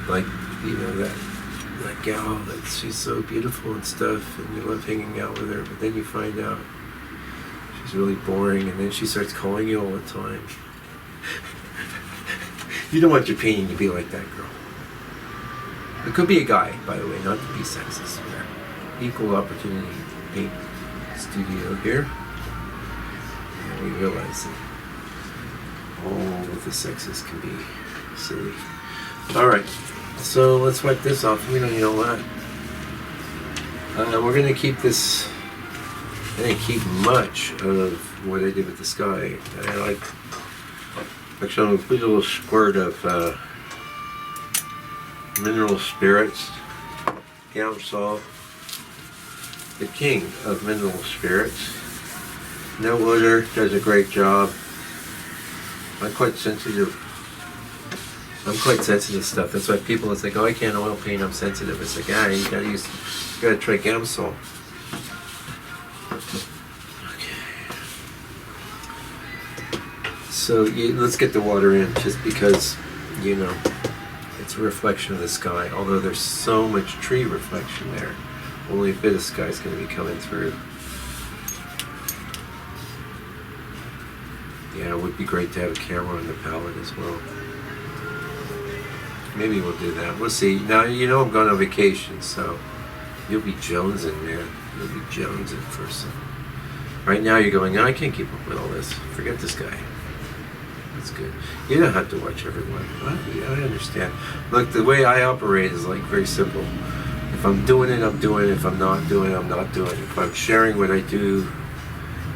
Like, you know, that gal, she's so beautiful and stuff, and you love hanging out with her, but then you find out she's really boring, and then she starts calling you all the time. You don't want your painting to be like that girl. It could be a guy, by the way, not to be sexist. Equal opportunity paint studio here. And we realize that all of the sexist can be silly. Alright, so let's wipe this off. We don't need all that. We're going to keep this. I didn't keep much of what I did with the sky. I like. Actually, I'm going to put a little squirt of mineral spirits. Gamsol, the king of mineral spirits. No odor, does a great job. I'm quite sensitive stuff. That's why people, it's like, oh, I can't oil paint, I'm sensitive. It's like, you gotta try Gamsol. So let's get the water in, just because, you know, it's a reflection of the sky. Although there's so much tree reflection there, only a bit of sky is going to be coming through. Yeah, it would be great to have a camera on the palette as well. Maybe we'll do that. We'll see. Now, you know I'm going on vacation, so you'll be jonesing, man. You'll be jonesing for some. Right now you're going, I can't keep up with all this. Forget this guy. That's good. You don't have to watch everyone. I understand. Look, the way I operate is like very simple. If I'm doing it, I'm doing it. If I'm not doing it, I'm not doing it. If I'm sharing what I do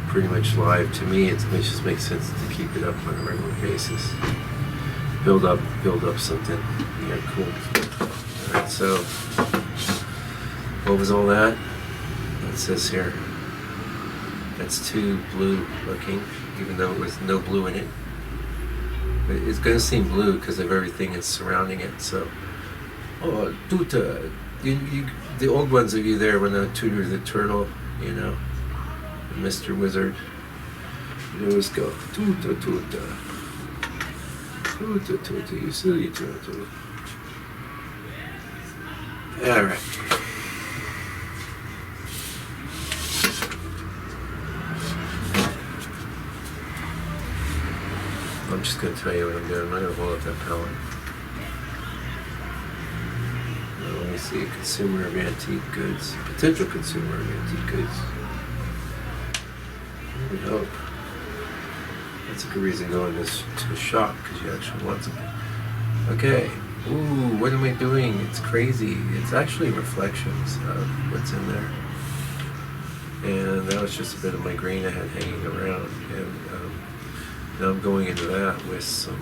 pretty much live, to me, it just makes sense to keep it up on a regular basis. Build up something. Yeah, cool. Alright, so what was all that? It says here. That's too blue looking, even though it was no blue in it. But it's going to seem blue because of everything that's surrounding it. So, Tuta, the old ones of you there when I tutored the turtle, you know, Mr. Wizard, you always go Tuta, Tuta, Tuta, Tuta, you silly turtle. All right. I'm just going to tell you what I'm doing. I'm not going to hold up that palette. Let me see. Consumer of antique goods. Potential consumer of antique goods. We hope. That's a good reason to go into a shop, because you actually want something. Okay. Ooh, what am I doing? It's crazy. It's actually reflections of what's in there. And that was just a bit of my green I had hanging around. And now I'm going into that with some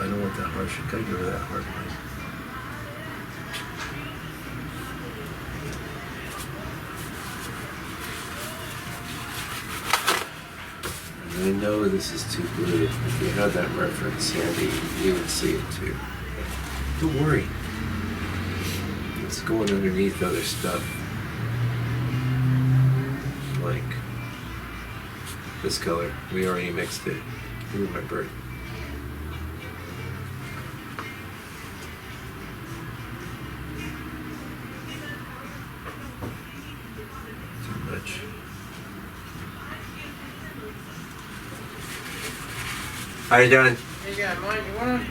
I don't want that harsh. I gotta get rid of that hard line. And I know this is too blue. If you had that reference handy, you would see it too. Don't worry. It's going underneath other stuff. Like this color. We already mixed it. You remember it. Too much. How you doing? Hey, yeah, Mike, you want to?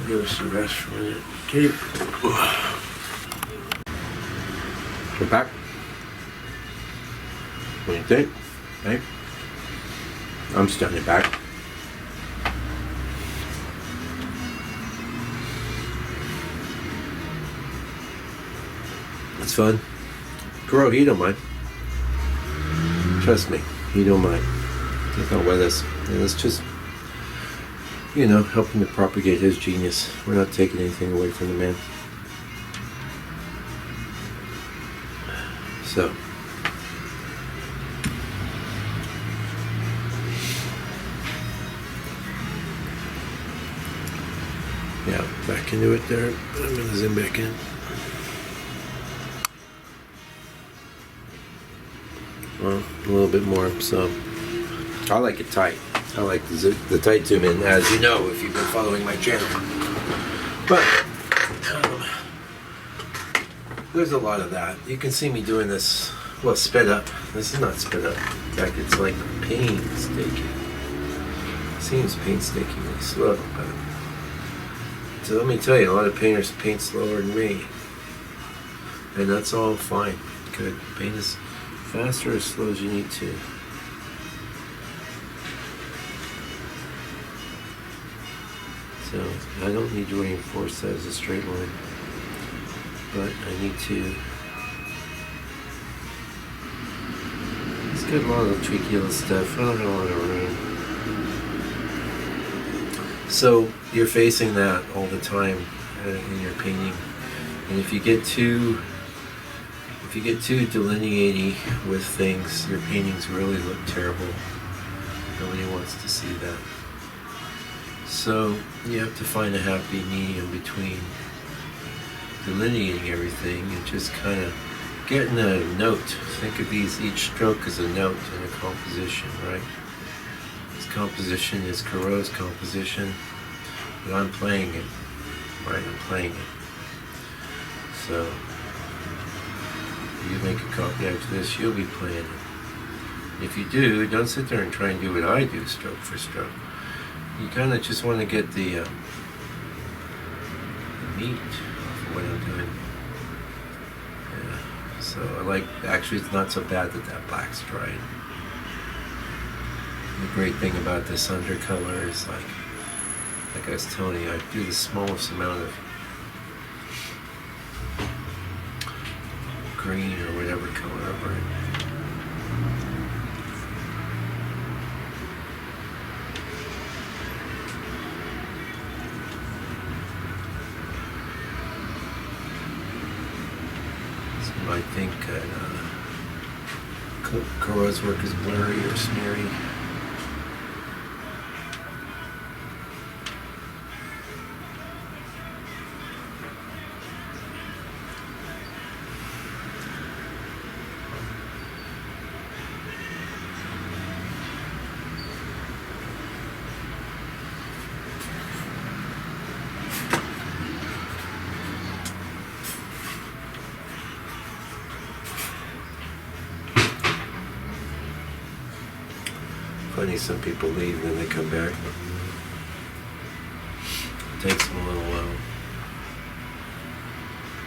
Give us a rest for a minute. Okay. We're back. What do you think? Hey? I'm standing back. It's fun. Corot, he don't mind. Trust me, he don't mind. He's not with us. And it's just, helping to propagate his genius. We're not taking anything away from the man. So. Yeah, back into it there. I'm going to zoom back in. Well, a little bit more, so I like it tight. I like the tight zoom in, as you know, if you've been following my channel. But there's a lot of that. You can see me doing this, well, sped up. This is not sped up. In fact, it's like painstaking. Seems painstakingly slow, but so let me tell you, a lot of painters paint slower than me, and that's all fine. Good. Paint as fast or as slow as you need to. So I don't need to reinforce that as a straight line, but I need to. It's got a lot of tricky little stuff. I don't have a lot of room. So you're facing that all the time in your painting, and if you get too delineating with things, your paintings really look terrible. Nobody wants to see that. So you have to find a happy medium between delineating everything and just kind of getting a note. Think of each stroke as a note in a composition, right? This composition is Corot's composition, but I'm playing it, right? I'm playing it. So you make a copy after this, you'll be playing it. If you do, don't sit there and try and do what I do stroke for stroke. You kind of just want to get the meat off of what I'm doing. Yeah. So actually it's not so bad that black's dried. The great thing about this undercolor is like I was telling you, I do the smallest amount of green or whatever color over it. So I think Corot's work is blurry or smeary. Funny, some people leave and then they come back. It takes them a little while.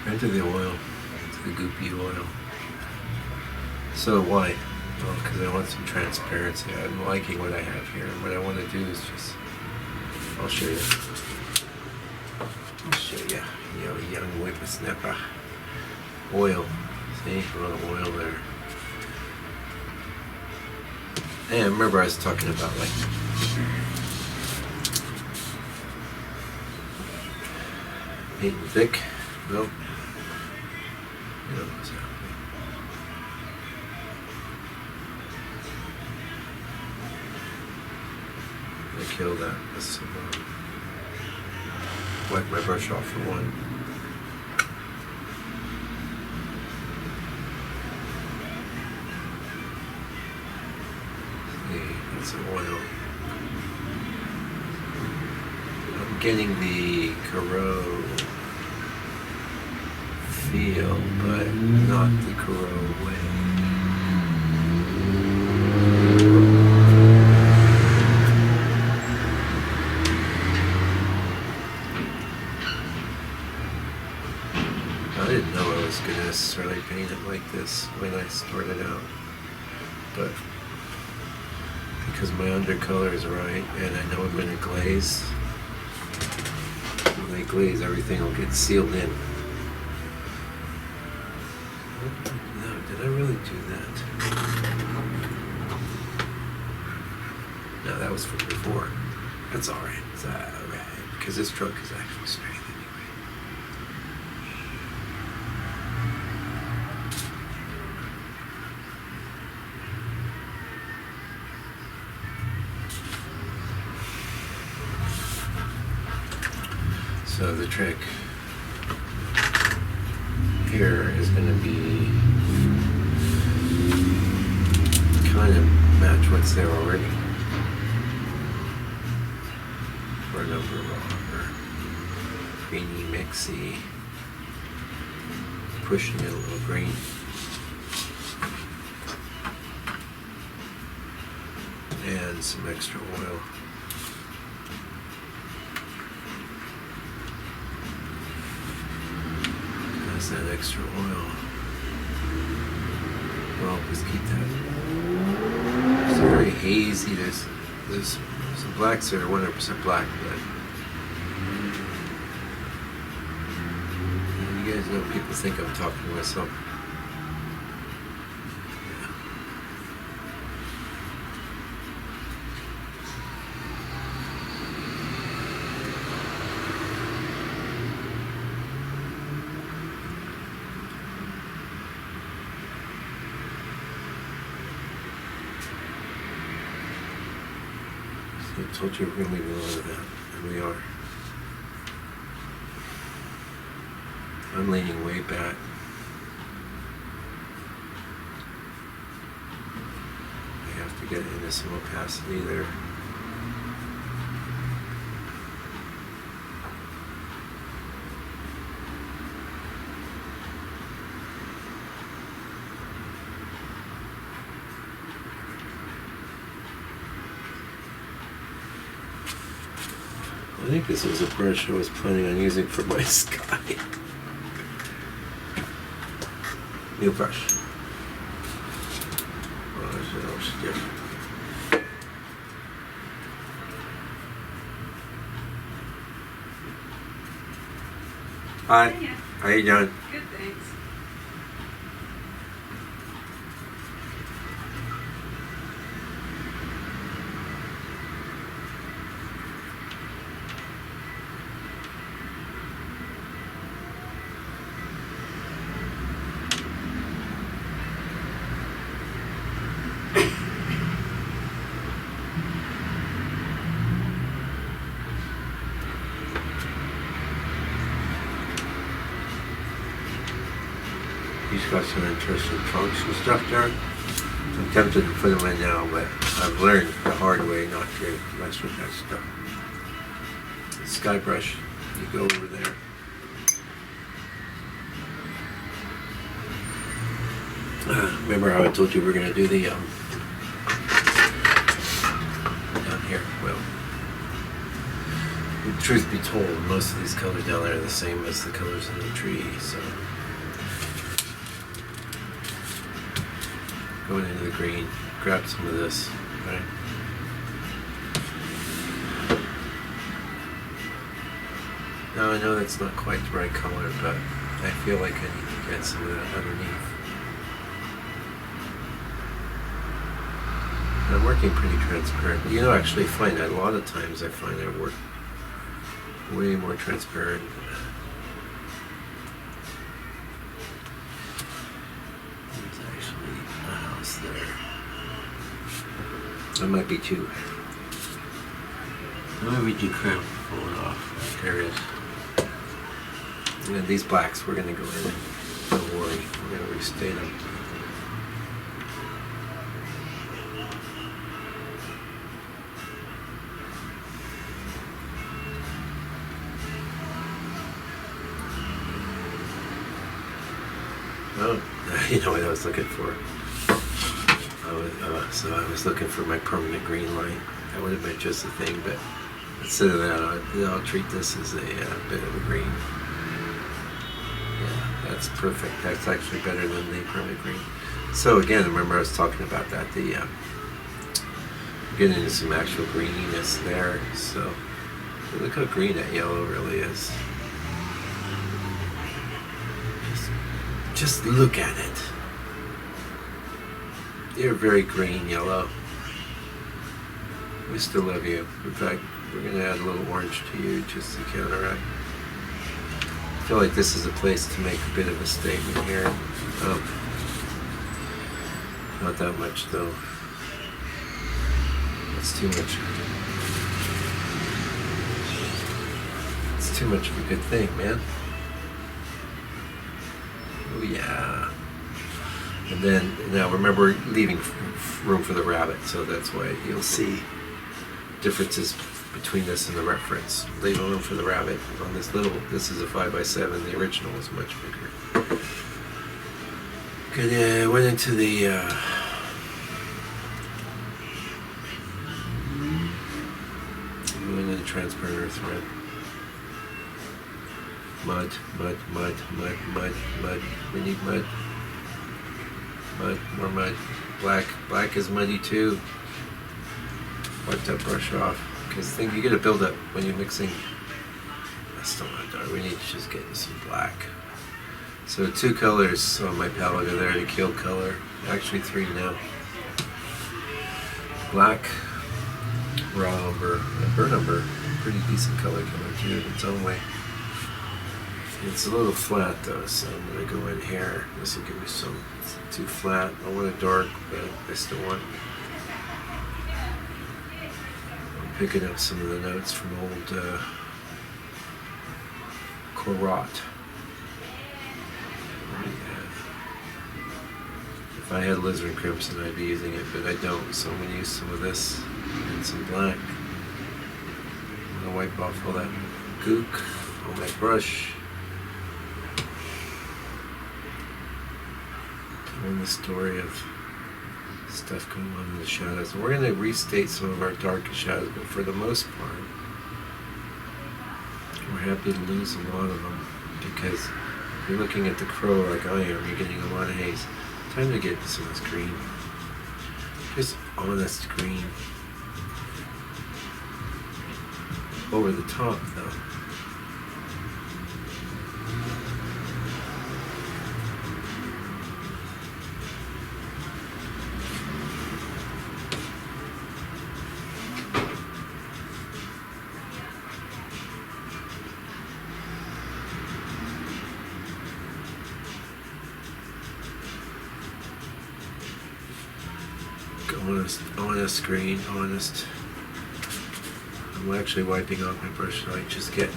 Into the oil, into the goopy oil. So why? Well, because I want some transparency. I'm liking what I have here, and what I want to do is just, I'll show you. I'll show you, young whippersnapper. Oil. See, a little oil there. And remember I was talking about like painting thick. Well, so. I kill that with some wipe my brush off for one. Some oil. I'm getting the Corot feel, but not the Corot way. I didn't know I was going to necessarily paint it like this when I started out, but because my undercolor is right, and I know I'm going to glaze. When I glaze, everything will get sealed in. No, did I really do that? No, that was from before. That's alright. It's alright. Because this truck is actually straight anyway. So the trick here is going to be kind of match what's there already. For a number of greeny mixy, pushing it a little green. And some extra oil. That's that extra oil. Well, just keep that. It's very hazy. There's some blacks that are 100% black, but you guys know people think I'm talking to myself. I told you we're going to leave a lot of that, and we are. I'm leaning way back. I have to get into some opacity there. I think this was a brush I was planning on using for my sky. New brush. Oh, that's a little stiff. Hi. Hiya. How you doing? Good, thanks. He's got some interesting trunks and stuff there. I'm tempted to put them in now, but I've learned the hard way not to mess with that stuff. The sky brush, you go over there. Remember how I told you we're going to do the down here? Well, truth be told, most of these colors down there are the same as the colors in the tree, so going into the green, grab some of this, right? Now I know that's not quite the right color, but I feel like I need to get some of that underneath. I'm working pretty transparent. You know, actually find that a lot of times I find I work way more transparent. There's actually a house there. That might be too cramped to pull it off. There it is. And these blacks we're gonna go in and don't worry, we're gonna restate them. Oh, you know what I was looking for? So I was looking for my permanent green line. That would have been just a thing, but instead of that, I'll treat this as a bit of a green. Yeah, that's perfect. That's actually better than the permanent green. So again, remember I was talking about that. We're getting into some actual greeniness there. So look how green that yellow really is. Just look at it. You're very green yellow. We still love you. In fact, we're going to add a little orange to you just to counteract. I feel like this is a place to make a bit of a statement here. Not that much though. It's too much. It's too much of a good thing, man. Oh yeah. And then, now remember, leaving room for the rabbit, so that's why you'll see differences between this and the reference. Leaving room for the rabbit on this little, this is a 5x7, the original is much bigger. Okay, I went into the, transparent earth thread. Mud, mud, mud, mud, mud, mud. We need mud. Mud, more mud. Black. Black is muddy too. Wipe that brush off. Because you get a buildup when you're mixing. That's still not dark. We need to just get some black. So 2 colors on my palette are there to kill color. Actually 3 now. Black, raw umber, and burnt umber. Pretty decent color killer too in its own way. It's a little flat though, so I'm going to go in here. This will give me some. It's too flat. I want it dark, but I still want. I'm picking up some of the notes from old Corot. If I had Lizard Crimson, I'd be using it, but I don't, so I'm going to use some of this and some black. I'm going to wipe off all that gook on my brush. Telling the story of stuff going on in the shadows. And we're going to restate some of our darkest shadows, but for the most part, we're happy to lose a lot of them, because if you're looking at the crow like I am, you're getting a lot of haze. Time to get some of this green. Just honest green. Over the top though. Honest green, honest. I'm actually wiping off my brush so I just get.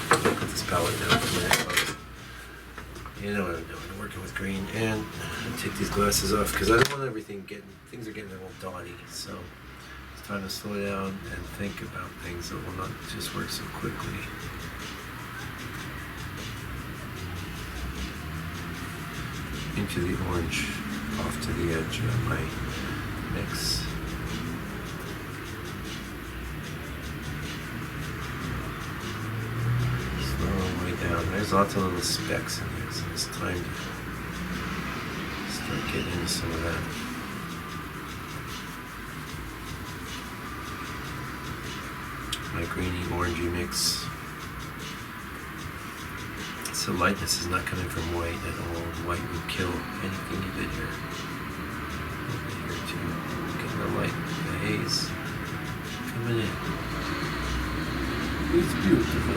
Put this palette down for a minute. You know what I'm doing. I'm working with green, and I take these glasses off because I don't want everything things are getting a little dotty. So it's time to slow down and think about things that will not just work so quickly. Into the orange, off to the edge of my mix. Slow way down. There's lots of little specks in here, so it's time to start getting into some of that. My greeny orangey mix. So lightness is not coming from white at all. White would kill anything you did here. Getting the light, the haze coming in. It's beautiful.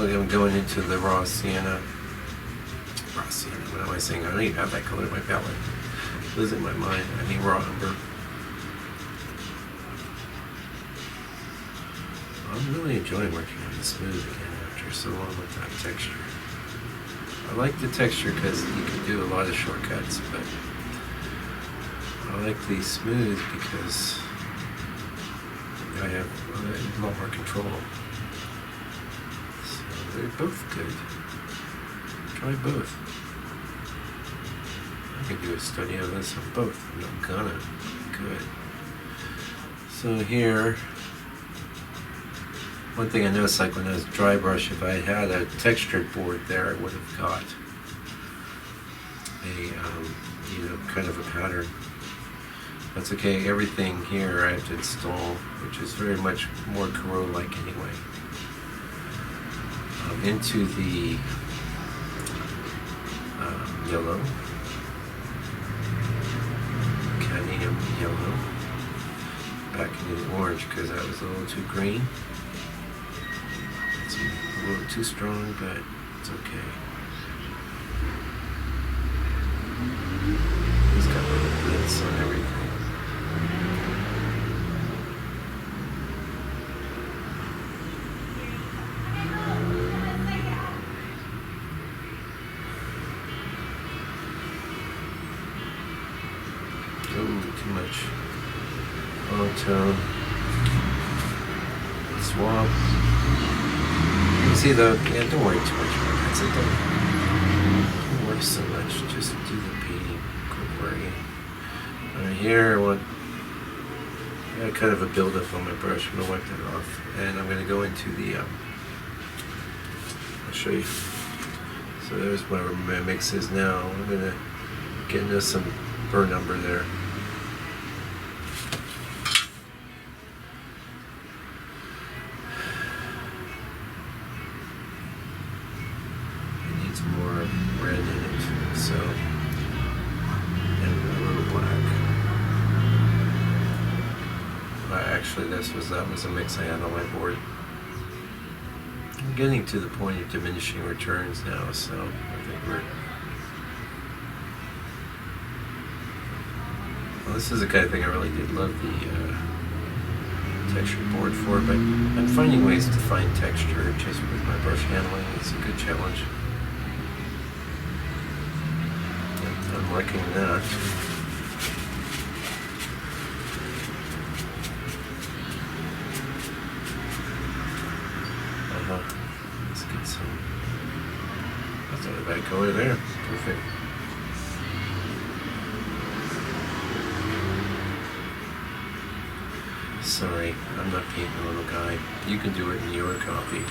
Okay, I'm going into the raw sienna. Raw sienna, what am I saying? I don't even have that color in my palette. Losing my mind. I mean raw umber. I'm really enjoying working on the smooth again after so long with that texture. I like the texture because you can do a lot of shortcuts, but I like the smooth because I have a lot more control. So they're both good. Try both. I can do a study of this on both. I'm not gonna. Good. So here, one thing I noticed, like when I was dry brush, if I had a textured board there, I would have got a, kind of a pattern. That's okay. Everything here I have to install, which is very much more Corot-like anyway. Into the yellow, cadmium yellow, back into the orange because that was a little too green. It's a little too strong, but it's okay. He's got little bits on everything. Too much long tone. Swap. You see though, yeah, don't worry too much about that. So don't worry so much. Just do the painting. Quit worrying. Right here, I want kind of a buildup on my brush. I'm gonna wipe that off, and I'm gonna go into the. I'll show you. So there's where my mix is now. I'm gonna get into some burr number there. More red in it, so, and a little black. Actually, that was a mix I had on my board. I'm getting to the point of diminishing returns now, so I think we're. Well, this is the kind of thing I really did love the texture board for, but I'm finding ways to find texture just with my brush handling. It's a good challenge. I'm liking that. Let's get some. That's not a bad color there. Perfect. Sorry, I'm not painting a little guy. You can do it in your copy.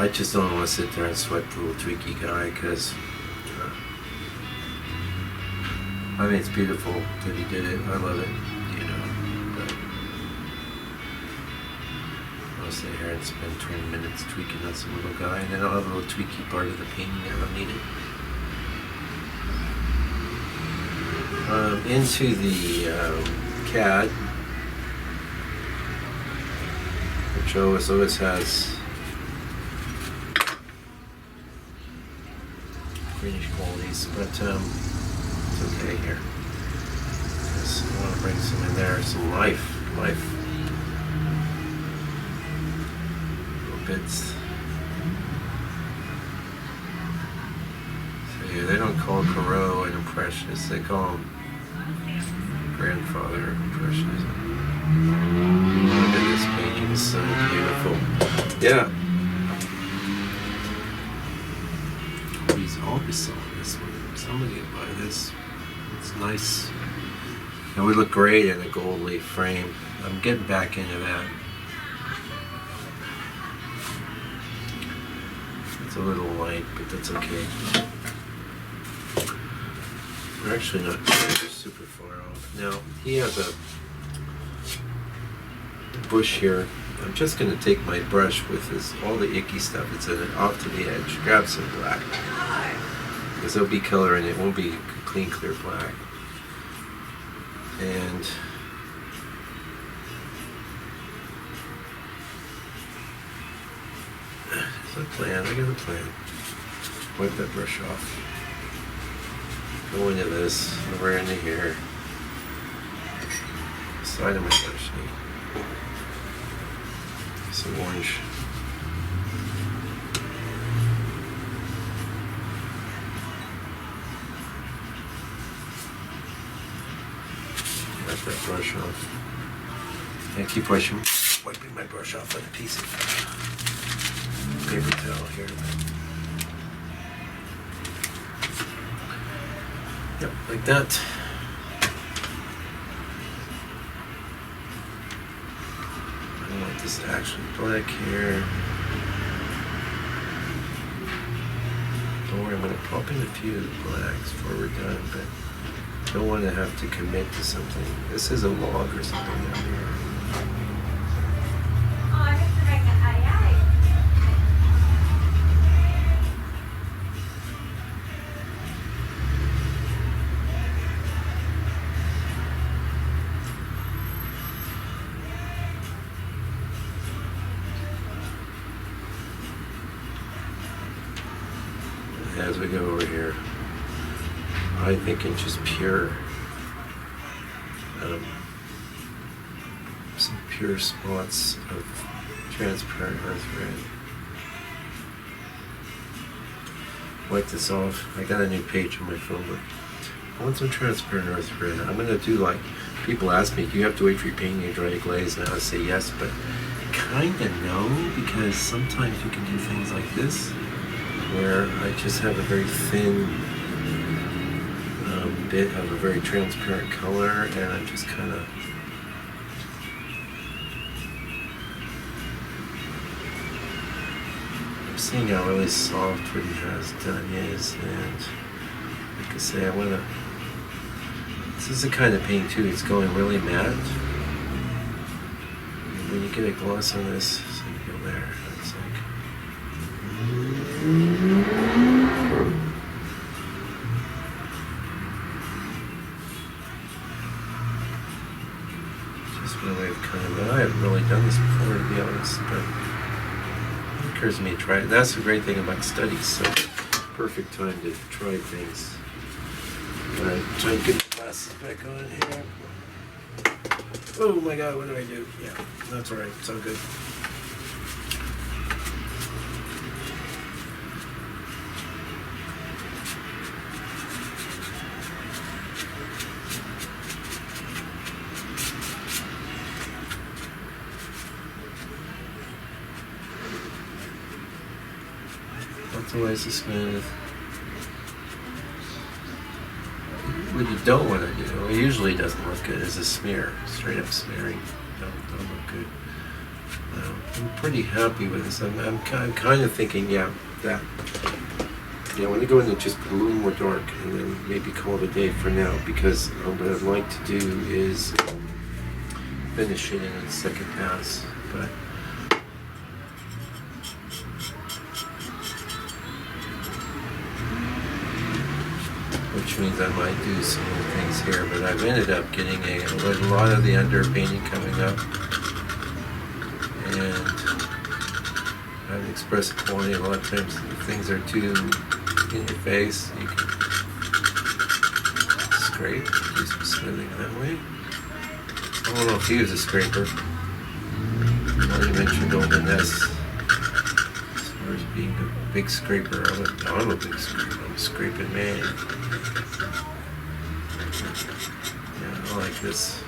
I just don't want to sit there and sweat the little tweaky guy because I mean it's beautiful that he did it. I love it, you know. But I'll sit here and spend 20 minutes tweaking on some little guy, and then I'll have a little tweaky part of the painting I don't need it. Into the CAD, which always has greenish qualities, but it's okay here. Just want to bring some in there, some life, little bits. So yeah, they don't call Corot an impressionist; they call him grandfather of impressionism. Look at this painting; it's so beautiful. Yeah. I'll be selling this one. Somebody will buy this. It's nice. It would look great in a gold leaf frame. I'm getting back into that. It's a little light, but that's okay. We're actually not super far off. Now, he has a bush here. I'm just going to take my brush with all the icky stuff that's in it off to the edge. Grab some black. Because there'll be color in it. It won't be clean, clear black. And there's a plan. I got a plan. Wipe that brush off. Go into this. Over into here. Side of my brush. Some orange. Wipe that brush off. And keep wiping my brush off with a piece of paper towel here. Yep, like that. I want this actually black here. Don't worry, I'm going to pop in a few of the blacks before we're done, but Don't want to have to commit to something. This is a log or something down here. Oh, I have to make an AA. As we go over here, I think in just pure, some pure spots of transparent earth red. Wipe this off. I got a new page on my phone, but I want some transparent earth red. I'm gonna do like people ask me, do you have to wait for your painting to dry to glaze? And I say yes, but kinda no, because sometimes you can do things like this, where I just have a very thin bit of a very transparent color, and I'm just kind of I'm seeing how really soft what he has done is, and like I say, I want to. This is the kind of paint too. It's going really matte. And when you get a gloss on this, so you go there. It's like. My way of kind of, I haven't really done this before, to be honest, but it occurs to me to try it. And that's the great thing about studies, so perfect time to try things. Alright, try and get the glasses back on here. Oh my god, what do I do? Yeah, that's alright, it's all good. Lots of ways to smooth. What you don't want to do, it usually doesn't look good, is a smear. Straight up smearing. Don't look good. I'm pretty happy with this. I'm kind of thinking, yeah, that. Yeah, I want to go in and just put a little more dark and then maybe call it a day for now, because what I'd like to do is finish it in a second pass. But which means I might do some more things here, but I've ended up getting a lot of the underpainting coming up, and I've expressed quality a lot of times. If things are too in your face, you can scrape, do some smoothing that way. I don't know if he was a scraper. Not to mention Golden S. As far as being a big scraper, I'm a big scraper. I'm a scraping man. Yeah, I like this.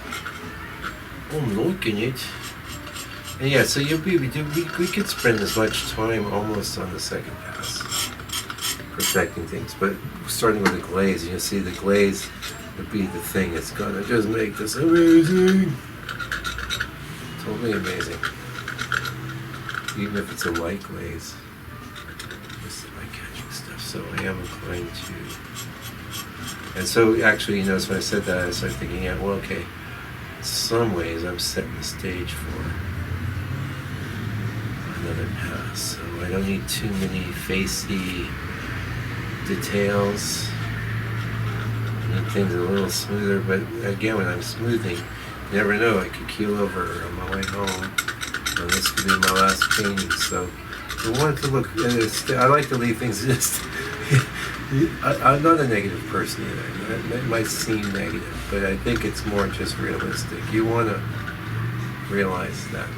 Oh, I'm liking it. And yeah, so we could spend as much time almost on the second pass perfecting things, but starting with the glaze, you'll see the glaze would be the thing that's gonna just make this amazing. Totally amazing. Even if it's a light glaze. This is eye-catching stuff, so I am inclined to. And so actually, you notice when I said that, I started thinking, yeah, well, okay, in some ways I'm setting the stage for another pass. So I don't need too many facey details. I need things a little smoother, but again, when I'm smoothing, you never know, I could keel over on my way home. And this could be my last painting, so I want it to look, I like to leave things just, I'm not a negative person either. That might seem negative, but I think it's more just realistic. You want to realize that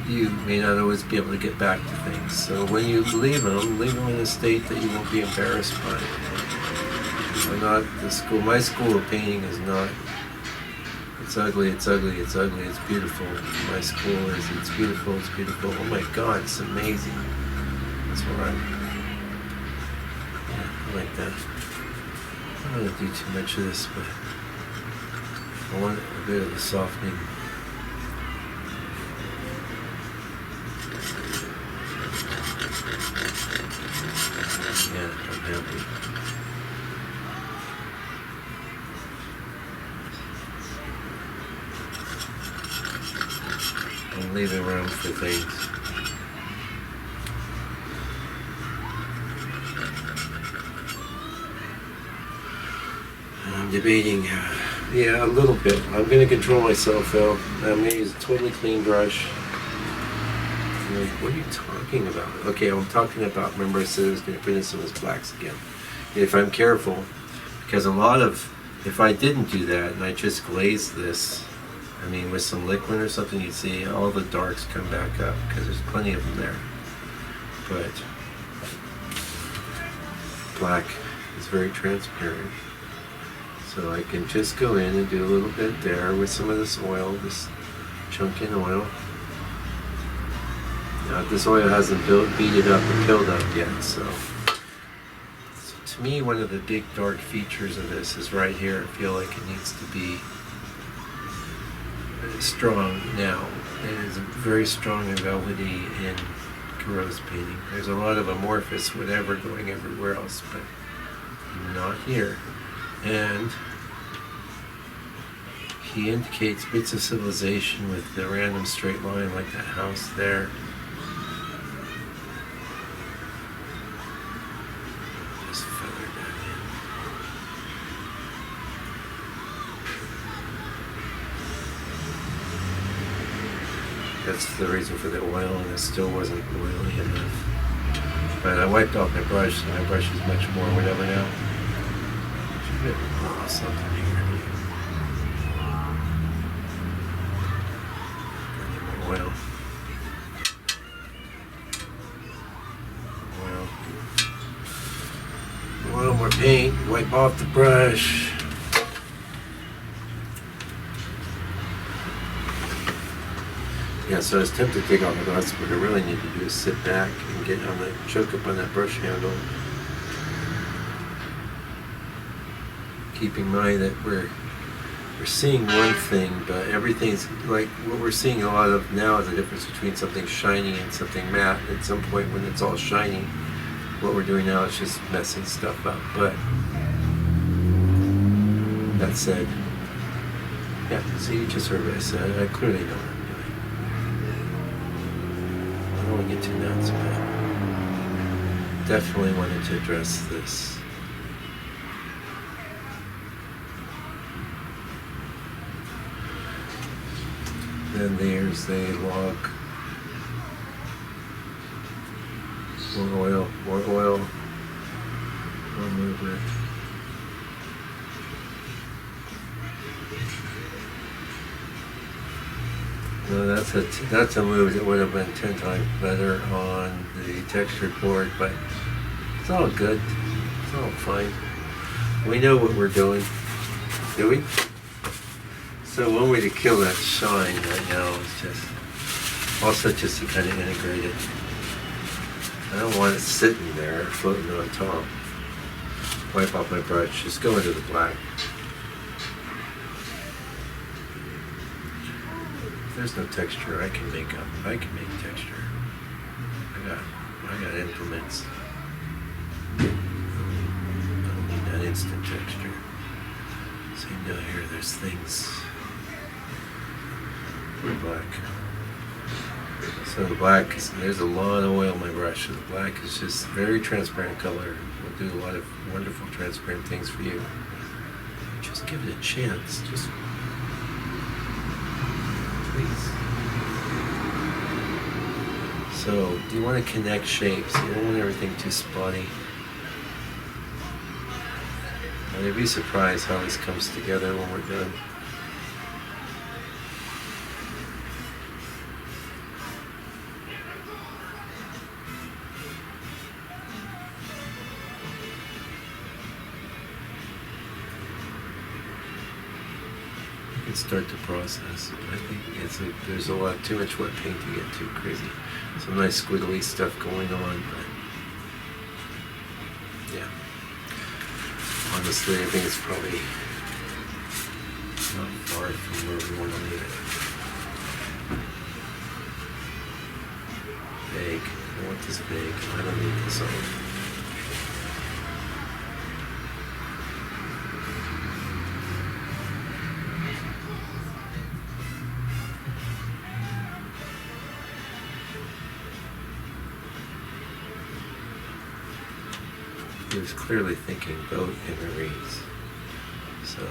you may not always be able to get back to things. So when you leave them in a state that you won't be embarrassed by. I'm not the school. My school of painting is not. It's ugly. It's ugly. It's ugly. It's beautiful. My school is. It's beautiful. It's beautiful. Oh my God! It's amazing. That's where I'm. Yeah, I like that. I don't want to do too much of this, but I want a bit of a softening. Yeah, I'm happy. leaving room for things. I'm debating, yeah, a little bit. I'm going to control myself though. I'm going to use a totally clean brush. Like, what are you talking about? Okay, I'm talking about, remember I said I was going to put in some of those blacks again. If I'm careful, because if I didn't do that and I just glazed this, I mean with some liquid or something, you'd see all the darks come back up because there's plenty of them there. But black is very transparent. So I can just go in and do a little bit there with some of this oil, this chunk in oil. Now this oil hasn't beaded up and filled up yet, so to me one of the big dark features of this is right here. I feel like it needs to be strong now. It is very strong and velvety in Corot's painting. There's a lot of amorphous whatever going everywhere else, but not here. And he indicates bits of civilization with the random straight line like that house there. Just feather that in. That's the reason for the oil, and it still wasn't oily enough. But I wiped off my brush, and my brush is much more whatever now. Something here. Oil. Oil, more paint, wipe off the brush. Yeah, so I was tempted to take off the glass. What I really need to do is sit back and get on the choke up on that brush handle. Keep in mind that we're seeing one thing, but everything's like what we're seeing a lot of now is the difference between something shiny and something matte. At some point when it's all shiny, what we're doing now is just messing stuff up. But that said, yeah, see, you just heard what I said. I clearly know what I'm doing. I don't want to get too nuts, but definitely wanted to address this. Then there's a log. More oil, more oil. More movement. No, that's a move that would have been 10 times better on the textured board, but it's all good. It's all fine. We know what we're doing, do we? So one way to kill that shine right now is also just to kind of integrate it. I don't want it sitting there, floating on top. Wipe off my brush, just go into the black. If there's no texture, I can make texture. I got implements. I don't need that instant texture. Same down here, there's things. Black. So the black, there's a lot of oil in my brush. So the black is just very transparent color. Will do a lot of wonderful transparent things for you. Just give it a chance. Just please. So do you want to connect shapes? You don't want everything too spotty. And you'd be surprised how this comes together when we're done. Start the process. I think there's a lot too much wet paint to get too crazy. Some nice squiggly stuff going on, but yeah. Honestly, I think it's probably not far from where we want to leave it. Vague. I want this vague. I don't need this all. he was clearly thinking boat and Marines. So.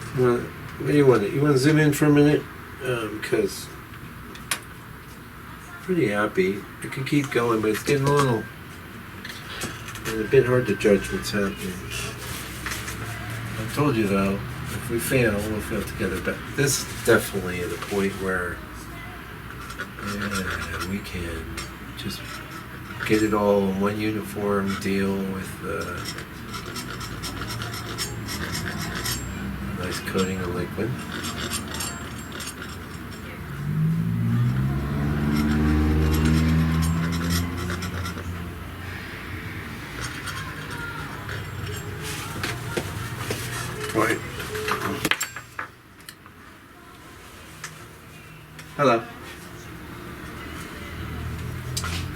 Well, what do you want? You want to zoom in for a minute? Because pretty happy. I could keep going, but it's getting a little and a bit hard to judge what's happening. I told you though, if we fail, we'll fail together. But this is definitely at a point where we can just get it all in one uniform deal with nice coating of liquid. Right. Hello.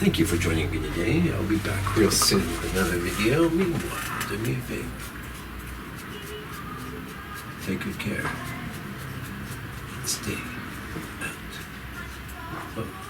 Thank you for joining me today. I'll be back real soon with another video. Meanwhile, do me a favor. Take good care. Stay out. Oh.